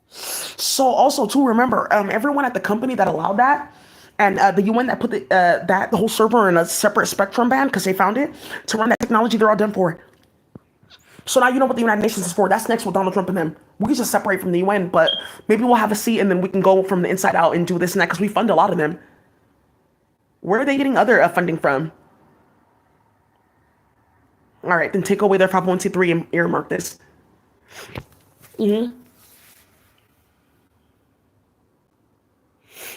So also to remember, everyone at the company that allowed that, and the UN that put the whole server in a separate Spectrum band because they found it to run that technology, they're all done for. So now you know what the United Nations is for. That's next with Donald Trump and them. We can just separate from the UN, but maybe we'll have a seat and then we can go from the inside out and do this and that because we fund a lot of them. Where are they getting other funding from? All right, then take away their 501c3 and earmark this.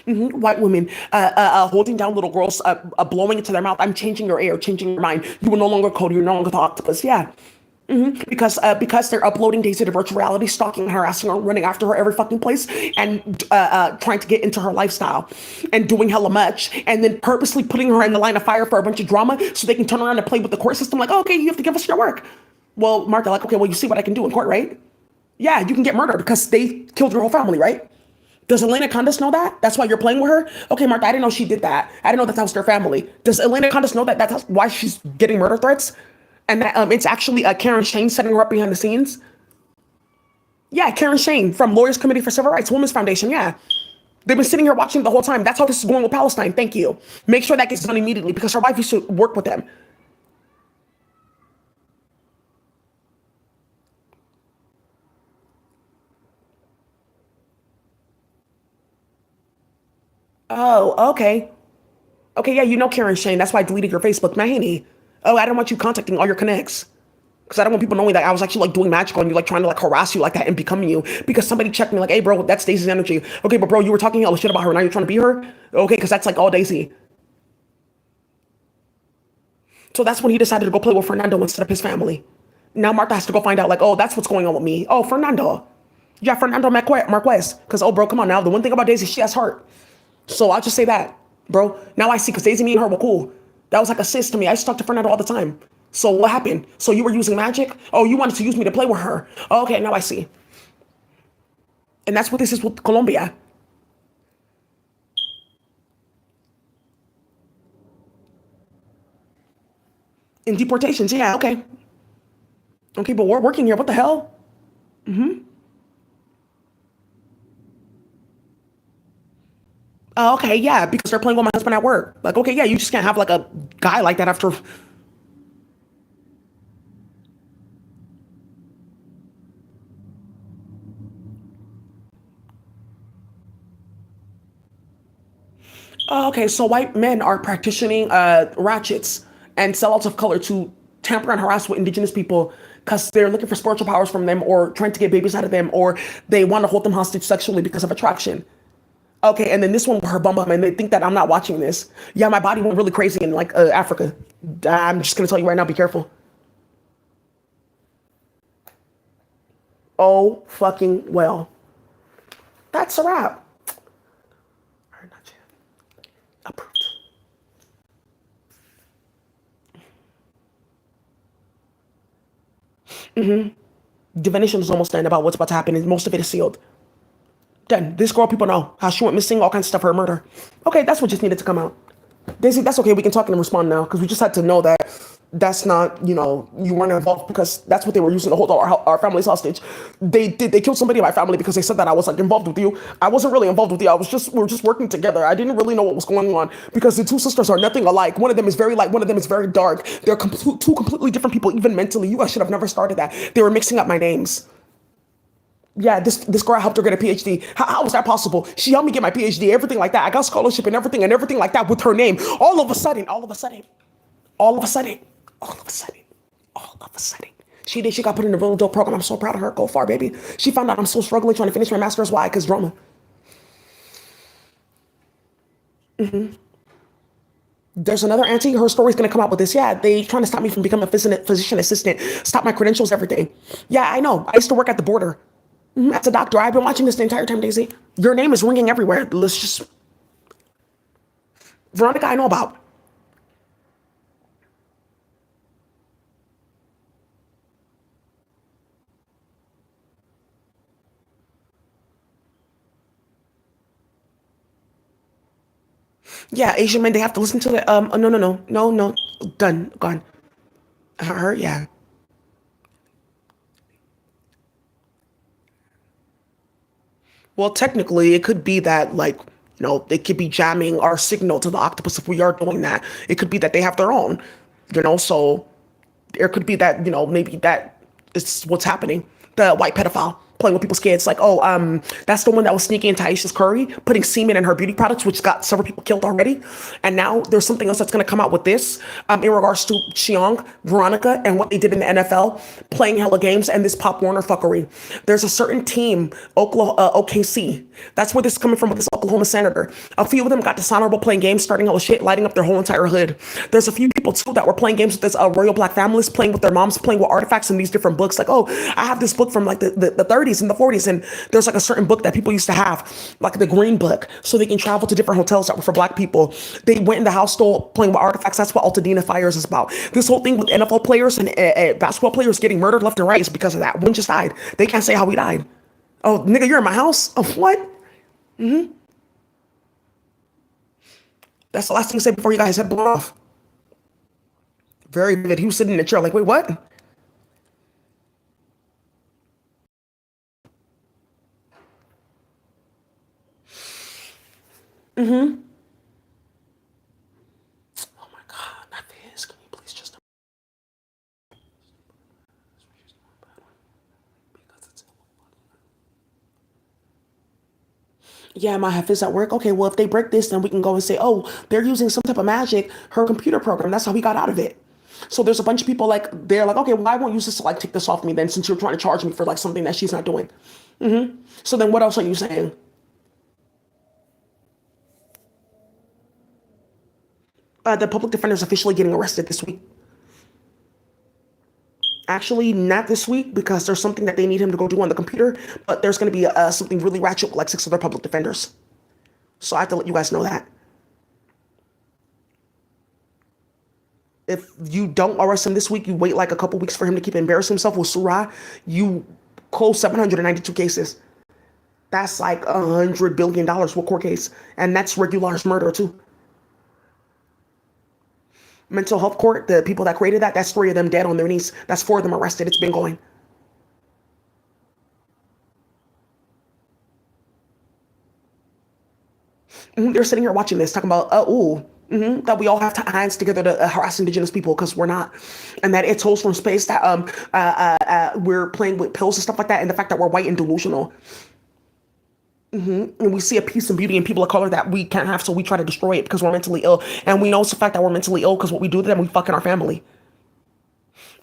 White women holding down little girls, blowing into their mouth. I'm changing your air, changing your mind. You will no longer code. You're no longer the octopus. Yeah. Because they're uploading Daisy to virtual reality, stalking, harassing her, running after her every fucking place, and trying to get into her lifestyle, and doing hella much, and then purposely putting her in the line of fire for a bunch of drama, so they can turn around and play with the court system. Like, oh, okay, you have to give us your work. Well, Martha, like, okay, well, you see what I can do in court, right? Yeah, you can get murdered because they killed your whole family, right? Does Elena Condas know that? That's why you're playing with her? Okay, Martha, I didn't know she did that. I didn't know that was their family. Does Elena Condas know that that's why she's getting murder threats? And that it's actually Karen Shane setting her up behind the scenes? Yeah, Karen Shane from Lawyers Committee for Civil Rights, Women's Foundation, yeah. They've been sitting here watching the whole time. That's how this is going with Palestine. Thank you. Make sure that gets done immediately because her wife used to work with them. Oh, okay. Okay, yeah, you know Karen Shane. That's why I deleted your Facebook. Mahani. Oh, I don't want you contacting all your connects. Because I don't want people knowing that I was actually like doing magic on you, like trying to like harass you like that and becoming you. Because somebody checked me like, hey, bro, that's Daisy's energy. Okay, but bro, you were talking all the shit about her. Now you're trying to be her. Okay, because that's like all Daisy. So that's when he decided to go play with Fernando instead of his family. Now Martha has to go find out like, oh, that's what's going on with me. Oh, Fernando. Yeah, Fernando Marquez. Because, oh, bro, come on now. The one thing about Daisy, she has heart. So I'll just say that, bro. Now I see, because Daisy, me and her were cool. That was like a sis to me. I used to talk to Fernando all the time. So what happened? So you were using magic? Oh, you wanted to use me to play with her. Oh, okay, now I see. And that's what this is with Colombia. In deportations, yeah, okay. Okay, but we're working here. What the hell? Oh, okay, yeah, because they're playing with my husband at work. Like, okay, yeah, you just can't have like a guy like that after. Oh, okay, so white men are practicing ratchets and sellouts of color to tamper and harass with indigenous people because they're looking for spiritual powers from them or trying to get babies out of them or they want to hold them hostage sexually because of attraction. Okay, and then this one with her bum bum, and they think that I'm not watching this. Yeah, my body went really crazy in like Africa. I'm just gonna tell you right now, be careful. Oh, fucking well. That's a wrap. All right, not yet. Approved. Divination is almost done about what's about to happen, and most of it is sealed. Done. This girl, people know how she went missing, all kinds of stuff, her murder. Okay, that's what just needed to come out. Daisy, that's okay. We can talk and respond now because we just had to know that that's not, you weren't involved because that's what they were using to hold our families hostage. They killed somebody in my family because they said that I was like involved with you. I wasn't really involved with you. We were just working together. I didn't really know what was going on because the two sisters are nothing alike. One of them is very light. One of them is very dark. They're two completely different people, even mentally. You guys should have never started that. They were mixing up my names. Yeah, this girl helped her get a PhD. How was that possible? She helped me get my PhD, everything like that. I got scholarship and everything like that with her name. All of a sudden, all of a sudden, all of a sudden. She did. She got put in the real dope program. I'm so proud of her. Go far, baby. She found out I'm still struggling trying to finish my master's. Why? Because drama. There's another auntie. Her story's gonna come out with this. Yeah, they trying to stop me from becoming a physician assistant. Stop my credentials, everything. Yeah, I know. I used to work at the border. As a doctor, I've been watching this the entire time, Daisy. Your name is ringing everywhere. Let's just Veronica. I know about. Yeah, Asian men. They have to listen to the. No, no, no, no, no. Done. Gone. Her. Yeah. Well, technically, it could be that, like, they could be jamming our signal to the octopus if we are doing that. It could be that they have their own, so there could be that, maybe that is what's happening. The white pedophile playing with people's kids. Like, oh, that's the one that was sneaking into Aisha's curry, putting semen in her beauty products, which got several people killed already. And now there's something else that's going to come out with this in regards to Chiang, Veronica, and what they did in the NFL, playing hella games and this Pop Warner fuckery. There's a certain team, OKC. That's where this is coming from with this Oklahoma senator. A few of them got dishonorable playing games, starting all the shit, lighting up their whole entire hood. There's a few people too that were playing games with this royal black families, playing with their moms, playing with artifacts in these different books. Like, oh, I have this book from like the 30s and the 40s, and there's like a certain book that people used to have, like the Green Book, so they can travel to different hotels that were for black people. They went in the house, stole, playing with artifacts. That's what Altadena Fires is about. This whole thing with NFL players and basketball players getting murdered left and right is because of that. One just died. They can't say how he died. Oh, nigga, you're in my house? Oh, what? That's the last thing he said before you guys had blown off. Very vivid. He was sitting in the chair like, wait, what? Oh my God, not this. Can you please just. Yeah, my Hafiz at work. Okay, well, if they break this, then we can go and say, oh, they're using some type of magic, her computer program. That's how we got out of it. So there's a bunch of people like they're like, okay, well, I won't use this to like take this off me then since you're trying to charge me for like something that she's not doing. So then what else are you saying? The public defender is officially getting arrested this week. Actually, not this week because there's something that they need him to go do on the computer, but there's going to be something really ratchet with like 6 other public defenders. So I have to let you guys know that. If you don't arrest him this week, you wait like a couple weeks for him to keep embarrassing himself with Surah, you close 792 cases. That's like $100 billion for court case. And that's regular murder too. Mental health court, the people that created that, that's 3 of them dead on their knees. That's 4 of them arrested. It's been going. They're sitting here watching this, talking about, that we all have to hands together to harass indigenous people because we're not, and that it's holes from space that we're playing with pills and stuff like that, and the fact that we're white and delusional, and we see a peace and beauty in people of color that we can't have, so we try to destroy it because we're mentally ill, and we know it's the fact that we're mentally ill because what we do to them, we fuck in our family.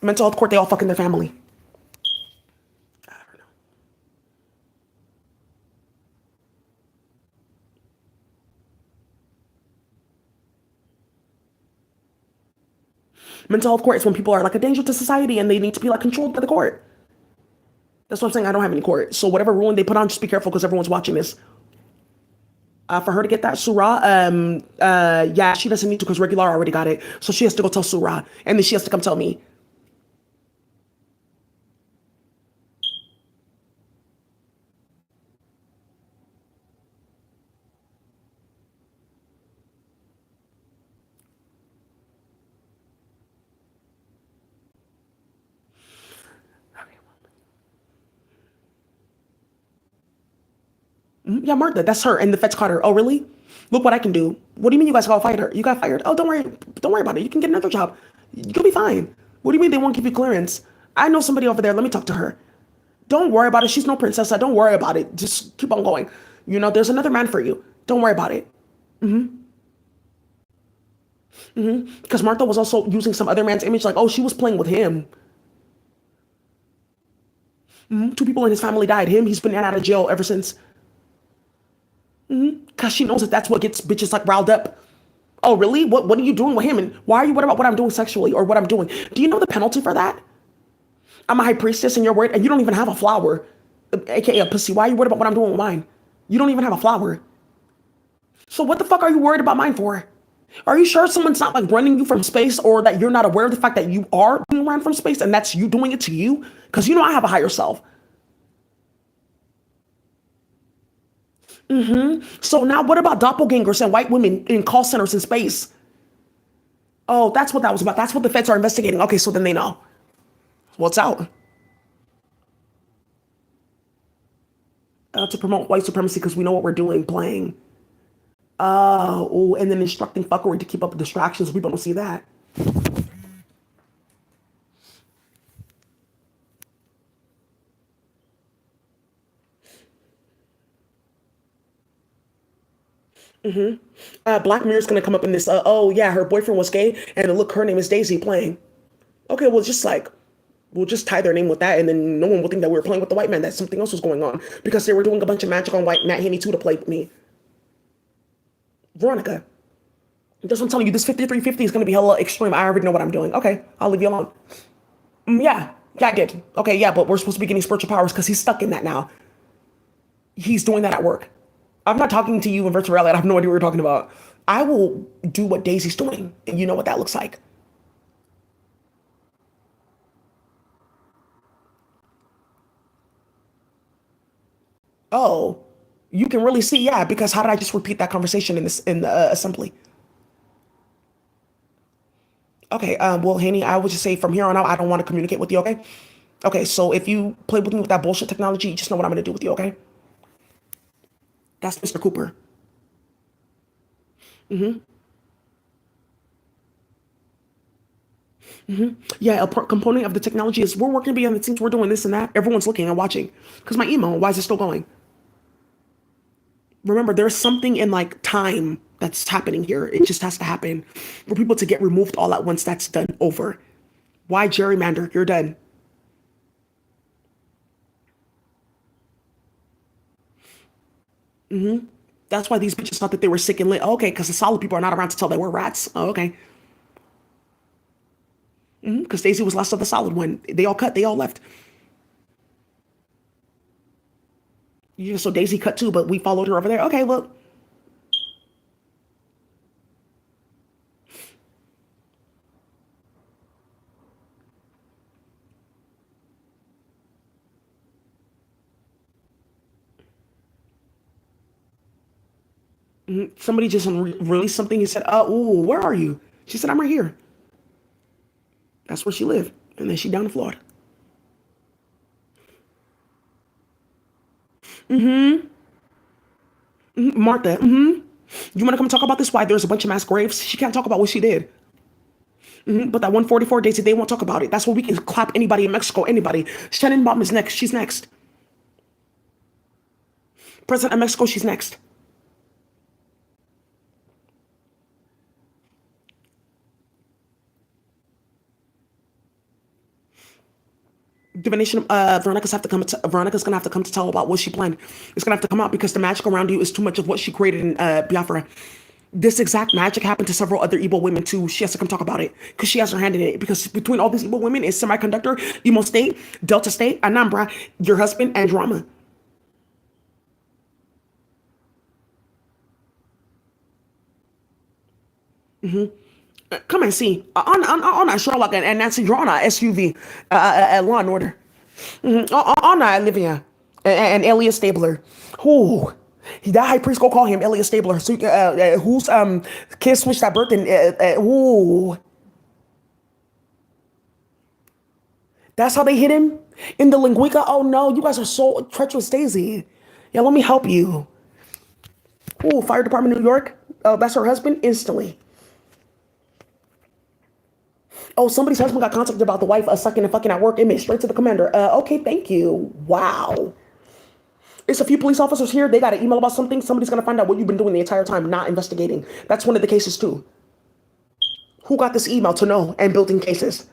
Mental health court, they all fuck in their family. Mental health court is when people are like a danger to society and they need to be like controlled by the court. That's what I'm saying. I don't have any court. So whatever ruling they put on, just be careful because everyone's watching this. For her to get that Surah, yeah, she doesn't need to because Regular already got it. So she has to go tell Surah. And then she has to come tell me. Yeah, Martha, that's her. And the feds caught her. Oh, really? Look what I can do. What do you mean you guys got fired her? You got fired. Oh, don't worry. Don't worry about it. You can get another job. You'll be fine. What do you mean they won't give you clearance? I know somebody over there. Let me talk to her. Don't worry about it. She's no princess. Don't worry about it. Just keep on going. There's another man for you. Don't worry about it. Because Martha was also using some other man's image, like, oh, she was playing with him. 2 people in his family died. He's been in and out of jail ever since. Because she knows that that's what gets bitches like riled up. Oh, really? What are you doing with him? And why are you worried about what I'm doing sexually or what I'm doing? Do you know the penalty for that? I'm a high priestess and you're worried, and you don't even have a flower, aka a pussy. Why are you worried about what I'm doing with mine? You don't even have a flower. So what the fuck are you worried about mine for? Are you sure someone's not like running you from space, or that you're not aware of the fact that you are being ran from space and that's you doing it to you? Because I have a higher self. So now what about doppelgangers and white women in call centers in space? Oh, that's what that was about. That's what the feds are investigating. Okay, so then they know. What's out? To promote white supremacy because we know what we're doing, playing. Oh, and then instructing fuckery to keep up with distractions. People don't see that. Black Mirror's gonna come up in this. Oh yeah, her boyfriend was gay, and look, her name is Daisy playing. Okay, well, we'll just tie their name with that, and then no one will think that we were playing with the white man. That something else was going on because they were doing a bunch of magic on white Matt Haney too to play with me. Veronica, that's what I'm telling you. This 5350 is gonna be hella extreme. I already know what I'm doing. Okay, I'll leave you alone. Yeah, yeah, I did. Okay, yeah, but we're supposed to be getting spiritual powers because he's stuck in that now. He's doing that at work. I'm not talking to you in virtual reality. I have no idea what you're talking about. I will do what Daisy's doing, and you know what that looks like. Oh, you can really see, yeah, because how did I just repeat that conversation in the assembly? Okay, well, Haney, I would just say from here on out, I don't want to communicate with you, okay? Okay, so if you play with me with that bullshit technology, you just know what I'm gonna do with you, okay? That's Mr. Cooper. Yeah, component of the technology is we're working behind the scenes, we're doing this and that. Everyone's looking and watching. Because my email, why is it still going? Remember, there's something in like time that's happening here. It just has to happen. For people to get removed all at once, that's done over. Why gerrymander? You're done. That's why these bitches thought that they were sick and lit. Oh, okay, because the solid people are not around to tell they were rats. Oh, okay. Because Daisy was last of the solid one. They all cut. They all left. Yeah, so Daisy cut too, but we followed her over there. Okay, well, somebody just released something. He said, ooh, where are you? She said, I'm right here. That's where she lived. And then she down in Florida. Martha, you want to come talk about this? Why there's a bunch of mass graves? She can't talk about what she did. But that 144 Daisy, they won't talk about it. That's where we can clap anybody in Mexico, anybody. Shannon Baum is next. She's next. President of Mexico, she's next. Divination, Veronica's gonna have to come to tell about what she planned. It's gonna have to come out because the magic around you is too much of what she created in Biafra. This exact magic happened to several other evil women too. She has to come talk about it because she has her hand in it. Because between all these evil women is Semiconductor, Emo State, Delta State, Anambra, your husband, and Drama. Come and see on that Sherlock and Nancy Draw on that SUV at Law and Order. On that Olivia and Elias Stabler. Who? That high priest go call him Elias Stabler. So, who's kid switched that birth and ooh. That's how they hit him in the linguica. Oh no, you guys are so treacherous, Daisy. Yeah, let me help you. Ooh, fire department of New York. Oh, that's her husband instantly. Oh, somebody's husband got contacted about the wife sucking and fucking at work. It made straight to the commander. Okay, thank you. Wow. It's a few police officers here. They got an email about something. Somebody's gonna find out what you've been doing the entire time, not investigating. That's one of the cases too. Who got this email to know and building cases?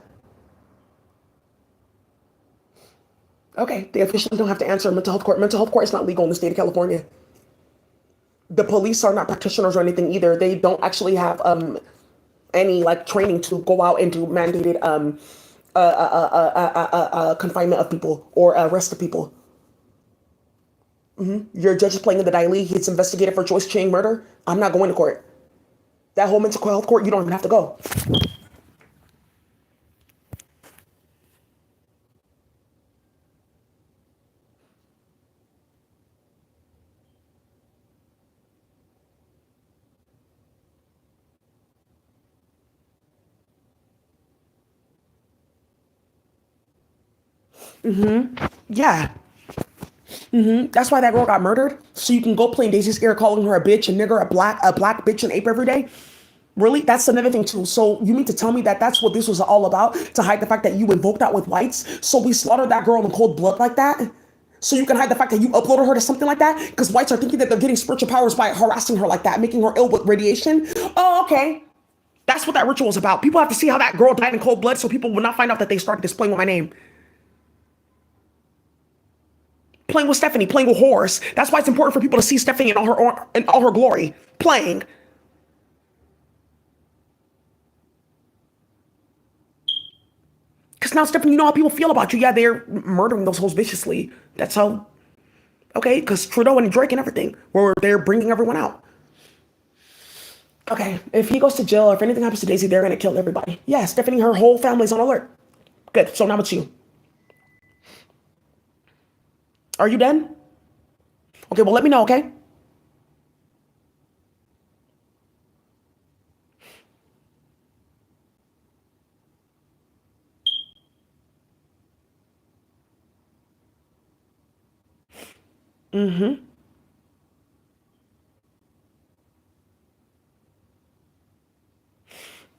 Okay, they officially don't have to answer mental health court. Mental health court is not legal in the state of California. The police are not practitioners or anything either. They don't actually have any like training to go out and do mandated confinement of people or arrest of people. Your judge is playing in the daily. He's investigated for Joyce Chang murder. I'm not going to court. That whole mental health court, you don't even have to go. Yeah. That's why that girl got murdered. So you can go play Daisy Scare calling her a bitch and nigger, a black bitch and ape every day. Really? That's another thing too. So you mean to tell me that that's what this was all about to hide the fact that you invoked that with whites? So we slaughtered that girl in cold blood like that? So you can hide the fact that you uploaded her to something like that? Because whites are thinking that they're getting spiritual powers by harassing her like that, making her ill with radiation? Oh, okay. That's what that ritual is about. People have to see how that girl died in cold blood so people will not find out that they started this playing with my name. Playing with Stephanie, playing with Horus. That's why it's important for people to see Stephanie in all her glory. Playing. Because now, Stephanie, you know how people feel about you. Yeah, they're murdering those hoes viciously. That's how. Okay, because Trudeau and Drake and everything, where they're bringing everyone out. Okay, if he goes to jail or if anything happens to Daisy, they're gonna kill everybody. Yeah, Stephanie, her whole family's on alert. Good. So now it's you. Are you done? Okay, well let me know. Okay.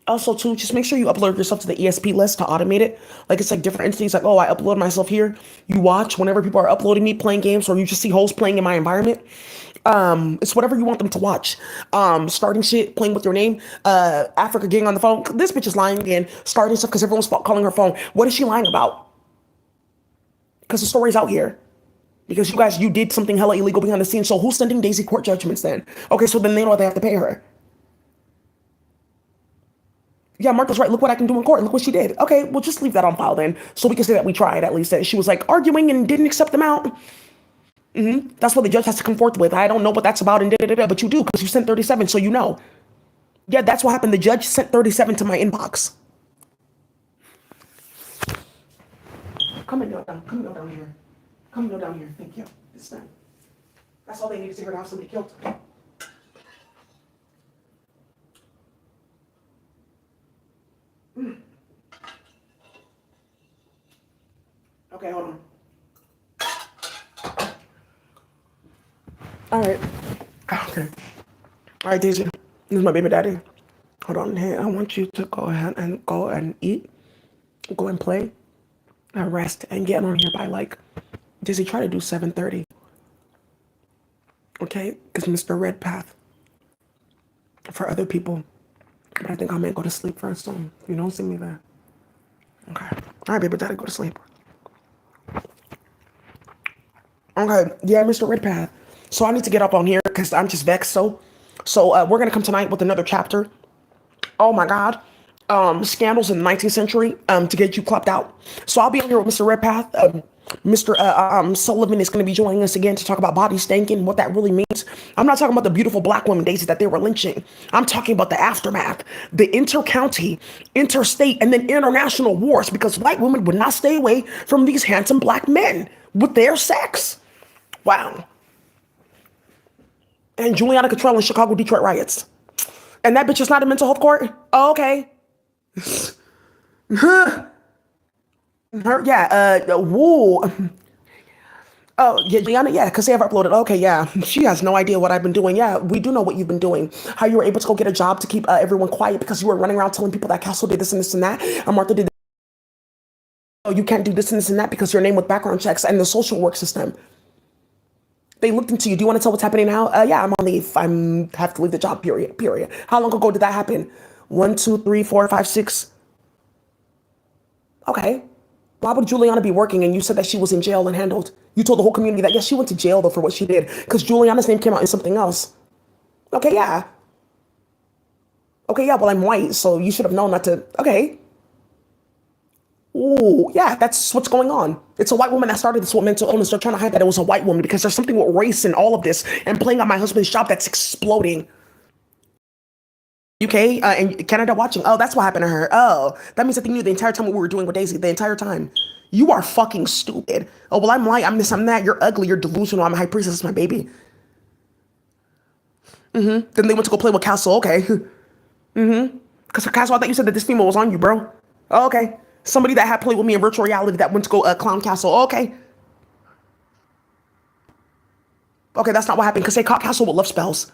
Also, too, just make sure you upload yourself to the ESP list to automate it. Like it's like different entities. Like, oh, I upload myself here. You watch whenever people are uploading me playing games, or you just see hosts playing in my environment. It's whatever you want them to watch. Starting shit, playing with your name, Africa getting on the phone. This bitch is lying again, starting stuff because everyone's calling her phone. What is she lying about? Because the story's out here. Because you did something hella illegal behind the scenes. So who's sending Daisy court judgments then? Okay, so then they know they have to pay her. Yeah, Martha's right. Look what I can do in court. Look what she did. Okay, we'll just leave that on file then. So we can say that we tried at least. That she was like arguing and didn't accept them out. That's what the judge has to come forth with. I don't know what that's about and da-da-da-da, but you do because you sent 37, so you know. Yeah, that's what happened. The judge sent 37 to my inbox. Come and go down. Come and go down here. Come and go down here. Thank you. It's done. That's all they need to figure out how somebody killed. Okay, hold on. All right. Okay. All right, Daisy. This is my baby daddy. Hold on. Hey, I want you to go ahead and go and eat, go and play, and rest, and get on here by like, Daisy, try to do 7:30. Okay? Because Mr. Redpath for other people. But I think I may go to sleep first, so you don't see me there. Okay. All right, baby daddy, go to sleep. Okay. Yeah, Mr. Redpath. So I need to get up on here because I'm just vexed. So we're gonna come tonight with another chapter. Oh my God. Scandals in the 19th century to get you clapped out. So I'll be on here with Mr. Redpath. Mr. Sullivan is going to be joining us again to talk about body stanking, what that really means. I'm not talking about the beautiful black women, Daisy, that they were lynching. I'm talking about the aftermath, the inter-county, interstate, and then international wars because white women would not stay away from these handsome black men with their sex. Wow. And Juliana Cottrell in Chicago, Detroit riots. And that bitch is not in mental health court? Oh, okay. Woo. Oh, yeah, Juliana, yeah, because they have uploaded. Okay, yeah. She has no idea what I've been doing. Yeah, we do know what you've been doing. How you were able to go get a job to keep everyone quiet because you were running around telling people that Castle did this and this and that. And Martha did this. Oh, you can't do this and this and that because your name with background checks and the social work system. They looked into you. Do you want to tell what's happening now? Yeah, I'm on leave. Have to leave the job, period. How long ago did that happen? 1, 2, 3, 4, 5, 6. Okay. Why would Juliana be working and you said that she was in jail and handled? You told the whole community that, yes, she went to jail though for what she did because Juliana's name came out in something else. Okay, yeah. Okay, yeah, well, I'm white, so you should have known not to. Okay. Ooh, yeah, that's what's going on. It's a white woman that started this with mental illness. They're trying to hide that it was a white woman because there's something with race in all of this and playing on my husband's job that's exploding. UK and Canada watching. Oh, that's what happened to her. Oh, that means that they knew the entire time what we were doing with Daisy. The entire time. You are fucking stupid. Oh, well, I'm white. I'm this, I'm that. You're ugly. You're delusional. I'm a high priestess. It's my baby. Then they went to go play with Castle. Okay. Because Castle, I thought you said that this female was on you, bro. Oh, okay. Somebody that had played with me in virtual reality that went to go clown Castle. Oh, okay. Okay, that's not what happened because they caught Castle with love spells.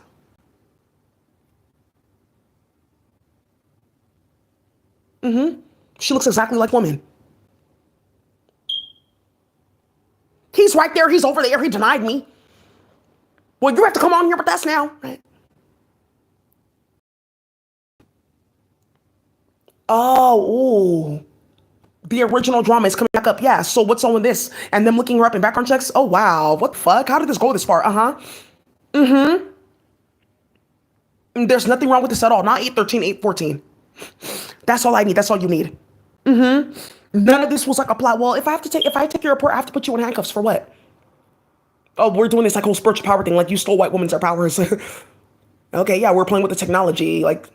She looks exactly like woman. He's right there. He's over there. He denied me. Well, you have to come on here with us now. Right. Oh, ooh. The original drama is coming back up. Yeah. So what's on with this? And them looking her up in background checks. Oh wow. What the fuck? How did this go this far? Uh huh. There's nothing wrong with this at all. Not 813, 814. That's all I need. That's all you need. None of this was like a plot. Well, if I take your report, I have to put you in handcuffs for what? Oh, we're doing this like whole spiritual power thing. Like you stole white women's powers. Okay, yeah, we're playing with the technology. Like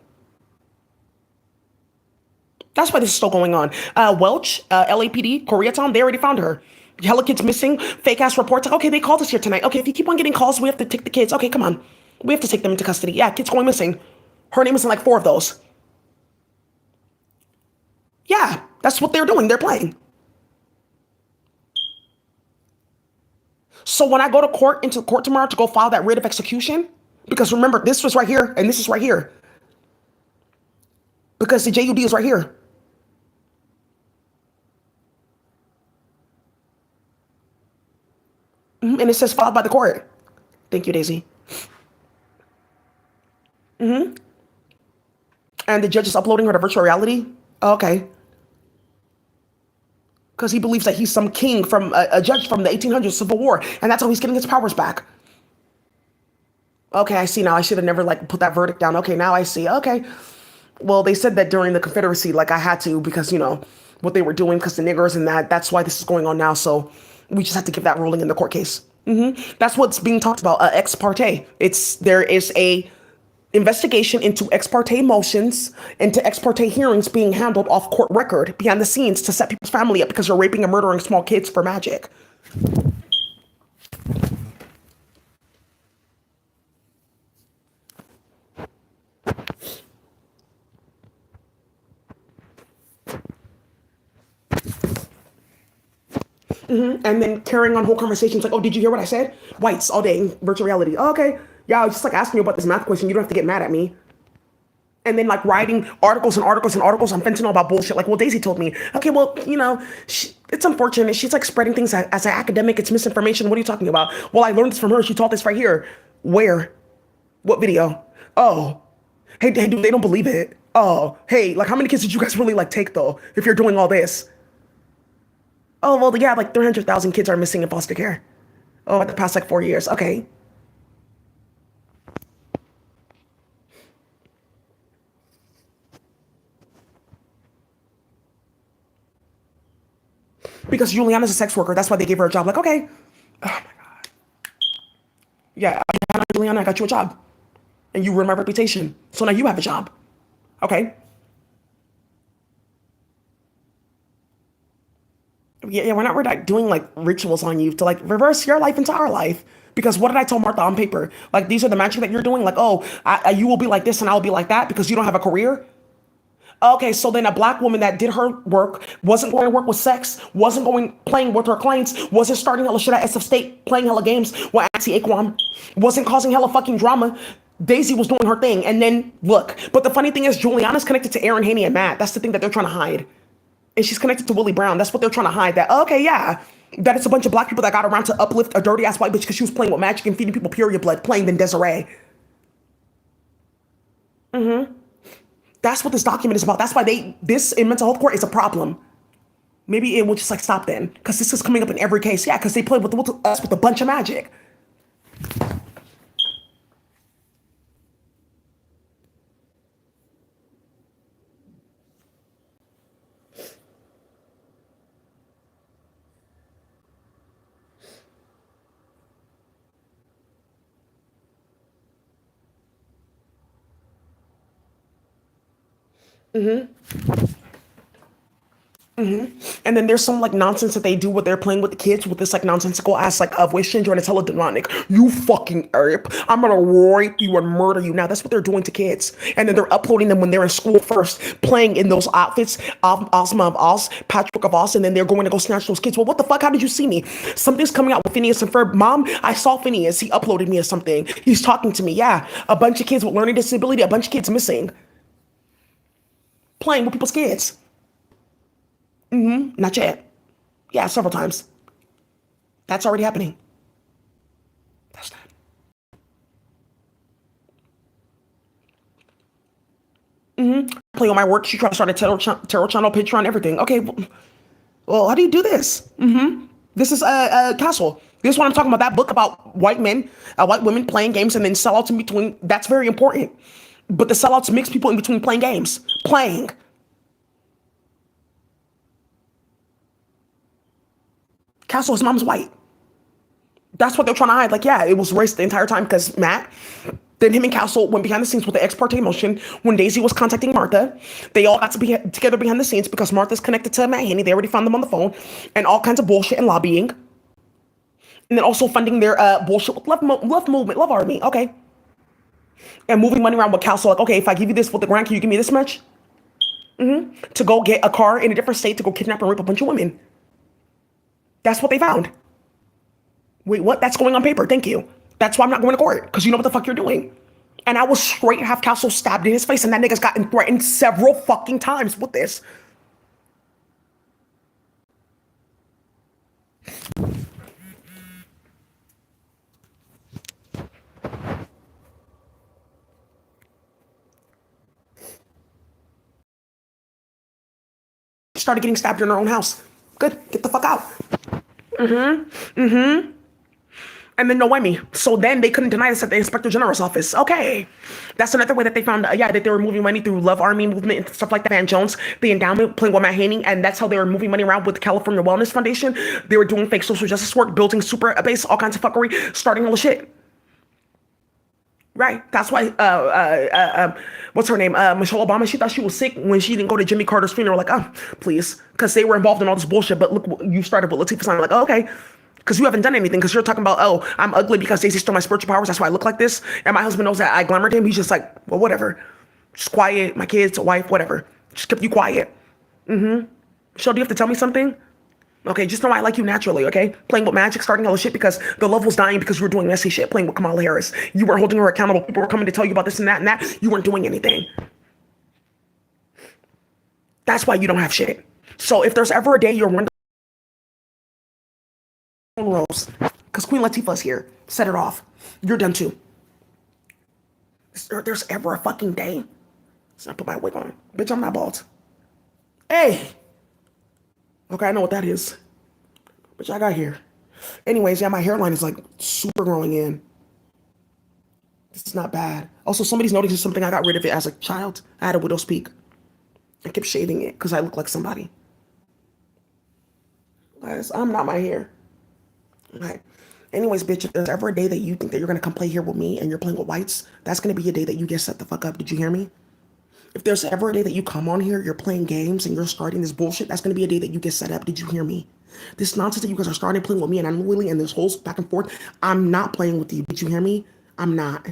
that's why this is still going on. Welch, LAPD, Koreatown, they already found her. Hella kids missing, fake ass reports. Okay, they called us here tonight. Okay, if you keep on getting calls, we have to take the kids. Okay, come on. We have to take them into custody. Yeah, kids going missing. Her name is in like 4 of those. Yeah, that's what they're doing. They're playing. So when I go to court, into court tomorrow to go file that writ of execution, because remember, this was right here and this is right here. Because the JUD is right here. And it says filed by the court. Thank you, Daisy. And the judge is uploading her to virtual reality. Okay, because he believes that he's some king from a judge from the 1800s Civil War, and that's how he's getting his powers back. Okay, I see now. I should have never like put that verdict down. Okay, now I see. Okay. Well, they said that during the Confederacy, like I had to because what they were doing because the niggers and that's why this is going on now. So we just have to give that ruling in the court case. That's what's being talked about. Ex parte. There is a investigation into ex parte motions, into ex parte hearings being handled off court record behind the scenes to set people's family up because they're raping and murdering small kids for magic. And then carrying on whole conversations like, oh, did you hear what I said? Whites all day, virtual reality. Oh, okay. Yeah, I was just like asking you about this math question. You don't have to get mad at me. And then like writing articles and articles and articles on fentanyl about bullshit. Like, well, Daisy told me. Okay, well, it's unfortunate. She's like spreading things as an academic. It's misinformation. What are you talking about? Well, I learned this from her. She taught this right here. Where? What video? Oh, hey, dude, they don't believe it. Oh, hey, like how many kids did you guys really like take though? If you're doing all this. Oh, well, yeah, like 300,000 kids are missing in foster care. Oh, the past like 4 years. Okay. Because Juliana's a sex worker. That's why they gave her a job. Like, okay. Oh my God. Yeah, Juliana, I got you a job. And you ruined my reputation. So now you have a job. Okay. Yeah, we're not like doing like rituals on you to like reverse your life into our life. Because what did I tell Martha on paper? Like these are the magic that you're doing. Like, oh, you will be like this and I'll be like that because you don't have a career. Okay, so then a black woman that did her work, wasn't going to work with sex, wasn't going playing with her clients, wasn't starting hella shit at SF State, playing hella games with Auntie Aquam, wasn't causing hella fucking drama. Daisy was doing her thing, and then look. But the funny thing is, Juliana's connected to Aaron Haney and Matt. That's the thing that they're trying to hide. And she's connected to Willie Brown. That's what they're trying to hide. That okay, yeah, that it's a bunch of black people that got around to uplift a dirty ass white bitch because she was playing with magic and feeding people period blood, playing than Desiree. That's what this document is about. That's why this in mental health court is a problem. Maybe it will just like stop then, because this is coming up in every case. Yeah, because they play with us with a bunch of magic. And then there's some like nonsense that they do with they're playing with the kids with this like nonsensical ass like voice changer, and it's hella demonic. You fucking ape! I'm gonna rape you and murder you. Now that's what they're doing to kids, and then they're uploading them when they're in school first, playing in those outfits, Ozma of Oz, Patrick of Oz, and then they're going to go snatch those kids. Well, what the fuck? How did you see me? Something's coming out with Phineas and Ferb. Mom, I saw Phineas. He uploaded me as something. He's talking to me. Yeah, a bunch of kids with learning disability, a bunch of kids missing, playing with people's kids. Not yet. Yeah, several times. That's already happening. That's not. Play on my work. She tried to start a tarot channel picture on everything. Okay, well, how do you do this? This is a castle. This is what I'm talking about. That book about white men, white women playing games and then sellouts in between. That's very important. But the sellouts mix people in between playing games. Playing. Castle, his mom's white. That's what they're trying to hide. Like, yeah, it was race the entire time because Matt, then him and Castle went behind the scenes with the ex parte motion when Daisy was contacting Martha. They all got to be together behind the scenes because Martha's connected to Matt Haney. They already found them on the phone and all kinds of bullshit and lobbying. And then also funding their bullshit with love movement, love army. Okay. And moving money around with Castle. Like, okay, if I give you this for the grant, can you give me this much? To go get a car in a different state to go kidnap and rape a bunch of women. That's what they found. Wait, what? That's going on paper. Thank you. That's why I'm not going to court, because you know what the fuck you're doing. And I was straight have Castle stabbed in his face, and that nigga's gotten threatened several fucking times with this. started getting stabbed in her own house. Good. Get the fuck out. And then Noemi. So then they couldn't deny this at the Inspector General's office. Okay. That's another way that they found, that they were moving money through Love Army movement and stuff like that. Van Jones, the endowment, playing with Matt Haney. And that's how they were moving money around with California Wellness Foundation. They were doing fake social justice work, building super base, all kinds of fuckery, starting all the shit. Right. That's why, what's her name? Michelle Obama, she thought she was sick when she didn't go to Jimmy Carter's funeral. Like, oh, please. Because they were involved in all this bullshit. But look, you started with Latifah Simon. Like, oh, okay. Because you haven't done anything. Because you're talking about, oh, I'm ugly because Daisy stole my spiritual powers. That's why I look like this. And my husband knows that I glamored him. He's just like, well, whatever. Just quiet. My kids, a wife, whatever. Just keep you quiet. Michelle, do you have to tell me something? Okay, just know I like you naturally, okay? Playing with magic, starting all the shit because the love was dying because you were doing messy shit, playing with Kamala Harris. You weren't holding her accountable. People were coming to tell you about this and that and that. You weren't doing anything. That's why you don't have shit. So if there's ever a day you're wondering, Rose, because Queen Latifah's here, set it off. You're done too. There's ever a fucking day. So I put my wig on. Bitch, I'm not bald. Hey. Okay, I know what that is. Which I got here. Anyways, yeah, my hairline is like super growing in. This is not bad. Also, somebody's noticing something. I got rid of it as a child. I had a widow's peak. I kept shaving it because I look like somebody. Guys, I'm not my hair. Okay. Anyways, bitch, if there's ever a day that you think that you're going to come play here with me and you're playing with whites, that's going to be a day that you get set the fuck up. Did you hear me? If there's ever a day that you come on here, you're playing games and you're starting this bullshit, that's going to be a day that you get set up. Did you hear me? This nonsense that you guys are starting playing with me and I'm Willie and this whole back and forth, I'm not playing with you. Did you hear me? I'm not.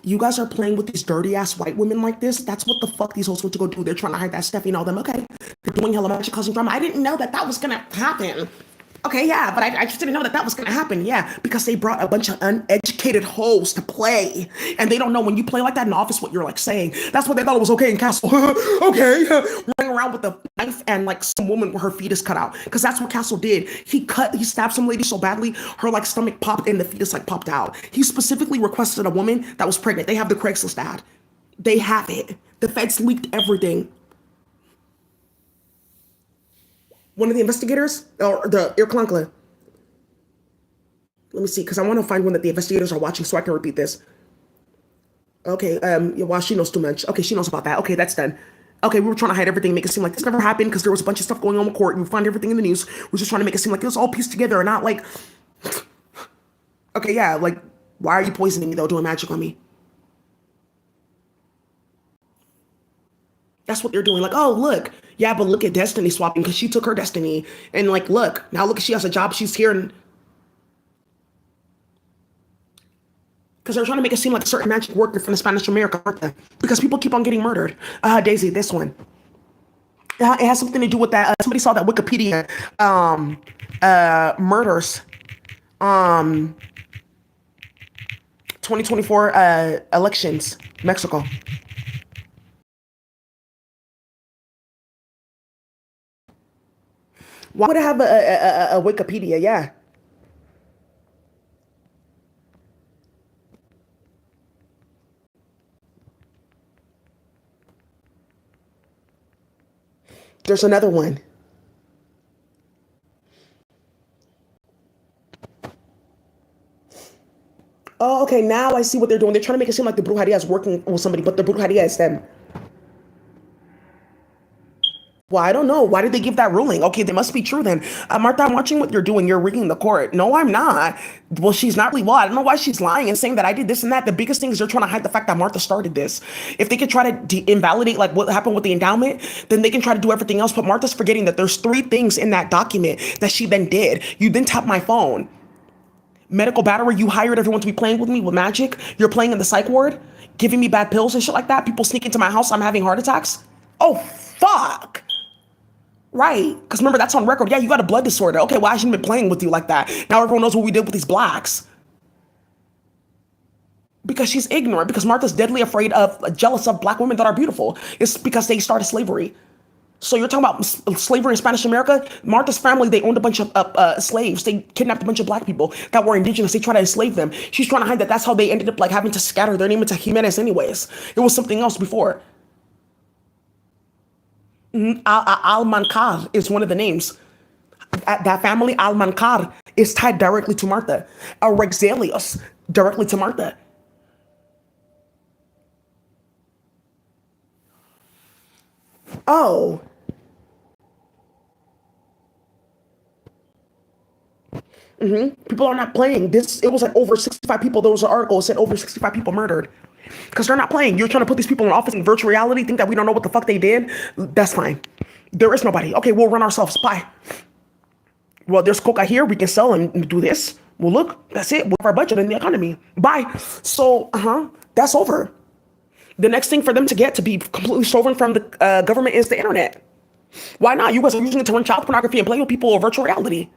You guys are playing with these dirty ass white women like this. That's what the fuck these hoes want to go do. They're trying to hide that Steffi and all them. Okay. They're doing hella magic causing drama. I didn't know that that was going to happen. Okay, yeah, but I just didn't know that that was going to happen. Yeah, because they brought a bunch of uneducated hoes to play. And they don't know when you play like that in the office what you're like saying. That's what they thought it was okay in Castle. Okay. Running around with a knife and like some woman with her fetus cut out. Because that's what Castle did. He stabbed some lady so badly, her like stomach popped and the fetus like popped out. He specifically requested a woman that was pregnant. They have the Craigslist ad. They have it. The feds leaked everything. One of the investigators, or the Irklankla. Let me see, because I want to find one that the investigators are watching so I can repeat this. Okay, well, she knows too much. Okay, she knows about that. Okay, that's done. Okay, we were trying to hide everything, make it seem like this never happened because there was a bunch of stuff going on in court. And we found everything in the news. We're just trying to make it seem like it was all pieced together and not like... Okay, yeah, like, why are you poisoning me though, doing magic on me? That's what they're doing. Like, oh, look. Yeah, but look at Destiny swapping because she took her destiny. And like, look. Now look, she has a job. She's here. And because they're trying to make it seem like a certain magic worked from the Spanish America. Because people keep on getting murdered. Daisy, this one. It has something to do with that. Somebody saw that Wikipedia murders 2024 elections, Mexico. Why would I have a Wikipedia? Yeah. There's another one. Oh, okay. Now I see what they're doing. They're trying to make it seem like the Brujeria is working with somebody, but the Brujeria is them. Well, I don't know. Why did they give that ruling? Okay, they must be true then. Martha, I'm watching what you're doing. You're rigging the court. No, I'm not. Well, she's not really. Well, I don't know why she's lying and saying that I did this and that. The biggest thing is they're trying to hide the fact that Martha started this. If they could try to invalidate like what happened with the endowment, then they can try to do everything else. But Martha's forgetting that there's 3 things in that document that she then did. You then tapped my phone. Medical battery. You hired everyone to be playing with me with magic. You're playing in the psych ward, giving me bad pills and shit like that. People sneak into my house. I'm having heart attacks. Oh, fuck. Right, because remember, that's on record. Yeah, you got a blood disorder. Okay, well, I shouldn't have been playing with you like that. Now everyone knows what we did with these blacks. Because she's ignorant, because Martha's deadly afraid of, jealous of black women that are beautiful. It's because they started slavery. So you're talking about slavery in Spanish America? Martha's family, they owned a bunch of slaves. They kidnapped a bunch of black people that were indigenous. They tried to enslave them. She's trying to hide that that's how they ended up like having to scatter their name into Jimenez anyways. It was something else before. Al-Mankar is one of the names. That family, Al-Mankar, is tied directly to Martha. Rexelius, directly to Martha. Oh, people are not playing. This, it was like over 65 people. There was an article that said over 65 people murdered. Because they're not playing. You're trying to put these people in office in virtual reality, think that we don't know what the fuck they did. That's fine. There is nobody. Okay, we'll run ourselves. Bye. Well, there's coca here. We can sell and do this. Well, look, that's it. We have our budget in the economy. Bye. So, that's over. The next thing for them to get to be completely stolen from the government is the internet. Why not? You guys are using it to run child pornography and play with people in virtual reality.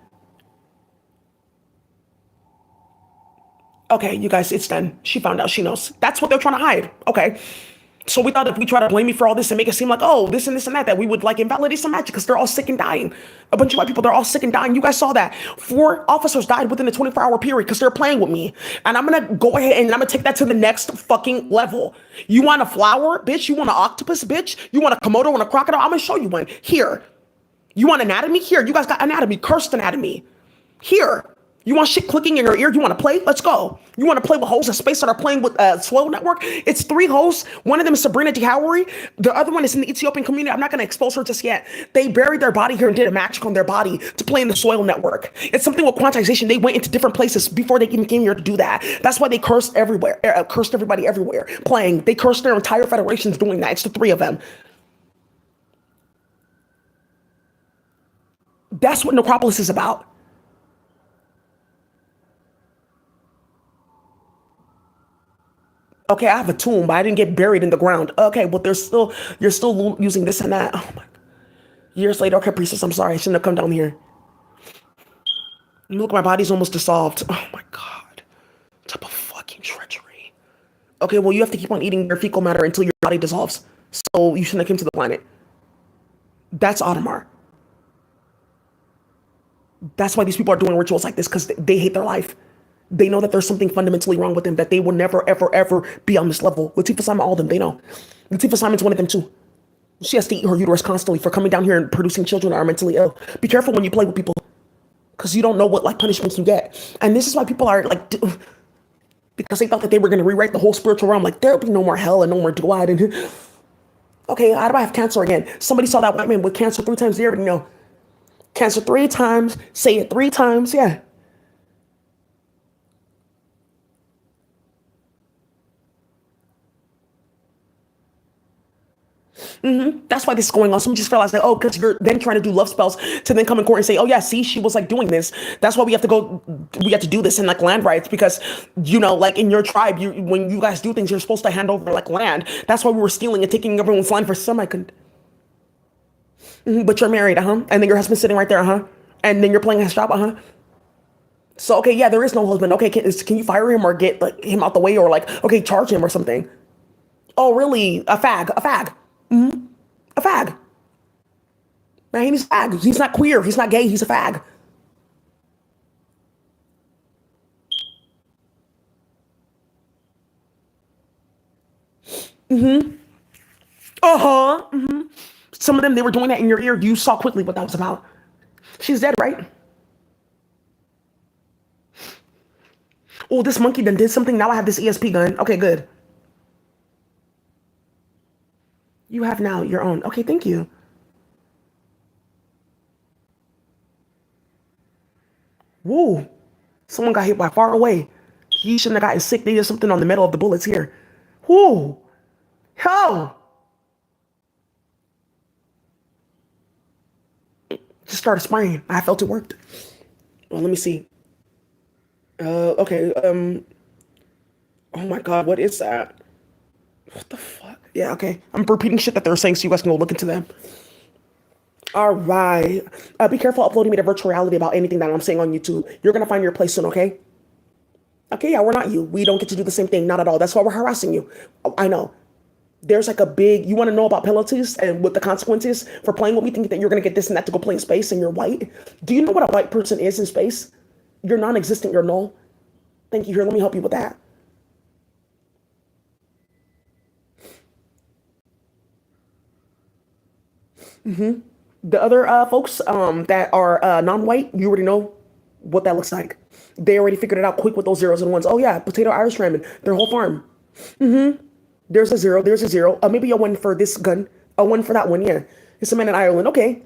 Okay, you guys, it's done. She found out. She knows. That's what they're trying to hide. Okay. So we thought if we try to blame me for all this and make it seem like, oh, this and this and that, that we would like invalidate some magic because they're all sick and dying. A bunch of white people, they're all sick and dying. You guys saw that. 4 officers died within a 24-hour period because they're playing with me. And I'm going to go ahead and I'm going to take that to the next fucking level. You want a flower, bitch? You want an octopus, bitch? You want a Komodo and a crocodile? I'm going to show you one. Here. You want anatomy? Here. You guys got anatomy, cursed anatomy. Here. You want shit clicking in your ear? You want to play? Let's go. You want to play with hosts in space that are playing with Swell Network? It's 3 hosts. One of them is Sabrina Dihowery. The other one is in the Ethiopian community. I'm not going to expose her just yet. They buried their body here and did a magic on their body to play in the Soil Network. It's something with quantization. They went into different places before they even came here to do that. That's why they cursed everywhere, cursed everybody everywhere playing. They cursed their entire federations doing that. It's the 3 of them. That's what Necropolis is about. Okay, I have a tomb, but I didn't get buried in the ground. Okay, but you're still using this and that. Oh my. Years later, okay, priestess, I'm sorry. I shouldn't have come down here. Look, my body's almost dissolved. Oh my God. Type of fucking treachery. Okay, well, you have to keep on eating your fecal matter until your body dissolves. So you shouldn't have come to the planet. That's Audemars. That's why these people are doing rituals like this, because they hate their life. They know that there's something fundamentally wrong with them, that they will never, ever, ever be on this level. Latifah Simon, all of them, they know. Latifah Simon's one of them too. She has to eat her uterus constantly for coming down here and producing children that are mentally ill. Be careful when you play with people, because you don't know what like punishments you get. And this is why people are like, because they thought that they were going to rewrite the whole spiritual realm. Like, there'll be no more hell and no more duad. And okay, how do I have cancer again? Somebody saw that white man with cancer 3 times. They already know. Cancer 3 times. Say it 3 times. Yeah. That's why this is going on. Someone just realized that, oh, because you're then trying to do love spells to then come in court and say, oh, yeah, see, she was like doing this. That's why we have to do this in like land rights because, like in your tribe, when you guys do things, you're supposed to hand over like land. That's why we were stealing and taking everyone's land for some I could. But you're married, and then your husband's sitting right there, and then you're playing his job, So, okay, yeah, there is no husband. Okay, can you fire him or get like him out the way or like, okay, charge him or something? Oh, really? A fag, a fag. A fag. Man, he's a fag. He's not queer. He's not gay. He's a fag. Uh-huh. Some of them, they were doing that in your ear. You saw quickly what that was about. She's dead, right? Oh, this monkey done did something. Now I have this ESP gun. Okay, good. You have now your own. Okay, thank you. Woo. Someone got hit by far away. He shouldn't have gotten sick. They did something on the metal of the bullets here. Woo. Hell. Just started spraying. I felt it worked. Well, let me see. Okay. Oh my God, what is that? What the fuck? Yeah, okay. I'm repeating shit that they're saying so you guys can go look into them. All right. Be careful uploading me to virtual reality about anything that I'm saying on YouTube. You're gonna find your place soon, okay? Okay, yeah, we're not you. We don't get to do the same thing, not at all. That's why we're harassing you. Oh, I know. There's like a big, you want to know about penalties and what the consequences for playing with me, think that you're going to get this and that to go play in space and you're white. Do you know what a white person is in space? You're non-existent, you're null. Thank you. Here, let me help you with that. The other folks that are non-white, you already know what that looks like. They already figured it out quick with those zeros and ones. Oh yeah, potato Irish ramen, their whole farm. There's a zero. There's a zero. Maybe a one for this gun. A one for that one. Yeah, it's a man in Ireland. Okay.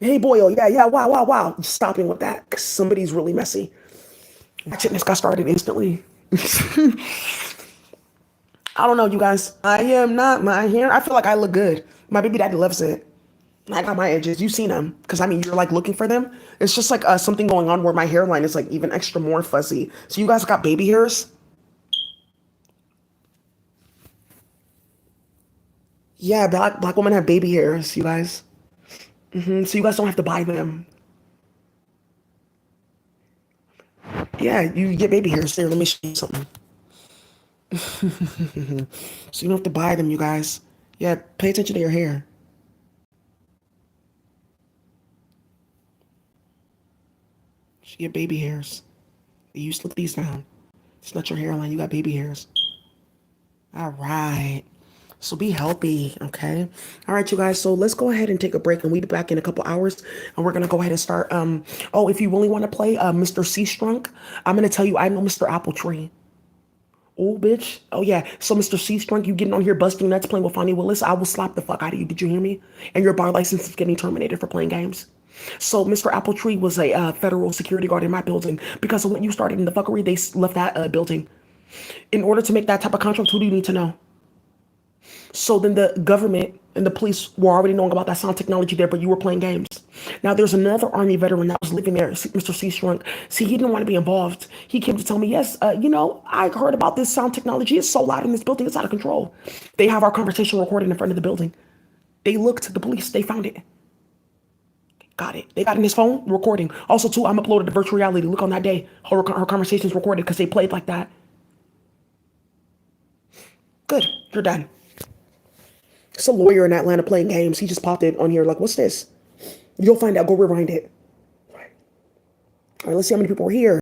Hey Boyle. Yeah, yeah. Wow, wow, wow. Just stopping with that 'cause somebody's really messy. Ratchetness got started instantly. I don't know, you guys. I am not my hair. I feel like I look good. My baby daddy loves it. I got my edges. You've seen them. Because, I mean, you're, like, looking for them. It's just, like, something going on where my hairline is, like, even extra more fuzzy. So you guys got baby hairs? Yeah, black women have baby hairs, you guys. So you guys don't have to buy them. Yeah, you get baby hairs. Here, let me show you something. So you don't have to buy them, you guys. Yeah, pay attention to your hair. You get baby hairs. You slip these down. It's not your hairline. You got baby hairs. All right. So be healthy, okay? All right, you guys. So let's go ahead and take a break, and we'll be back in a couple hours, and we're gonna go ahead and start. Oh, if you really want to play, Mr. C Strunk, I'm gonna tell you, I know Mr. Apple Tree. Oh, bitch. Oh yeah. So Mr. C Strunk, you getting on here busting nuts playing with Fonnie Willis? I will slap the fuck out of you. Did you hear me? And your bar license is getting terminated for playing games. So Mr. Appletree was a federal security guard in my building because of when you started in the fuckery. They left that building. In order to make that type of contract, who do you need to know? So then the government and the police were already knowing about that sound technology there, but you were playing games. Now there's another Army veteran that was living there, Mr. C. Strunk. See, he didn't want to be involved. He came to tell me, yes, I heard about this sound technology. It's so loud in this building, it's out of control. They have our conversation recorded in front of the building. They looked, the police, they found it. Got it. They got in his phone recording. Also, too, I'm uploaded to virtual reality. Look on that day. Her conversations recorded because they played like that. Good. You're done. It's a lawyer in Atlanta playing games. He just popped it on here like, what's this? You'll find out. Go rewind it. All right, let's see how many people are here.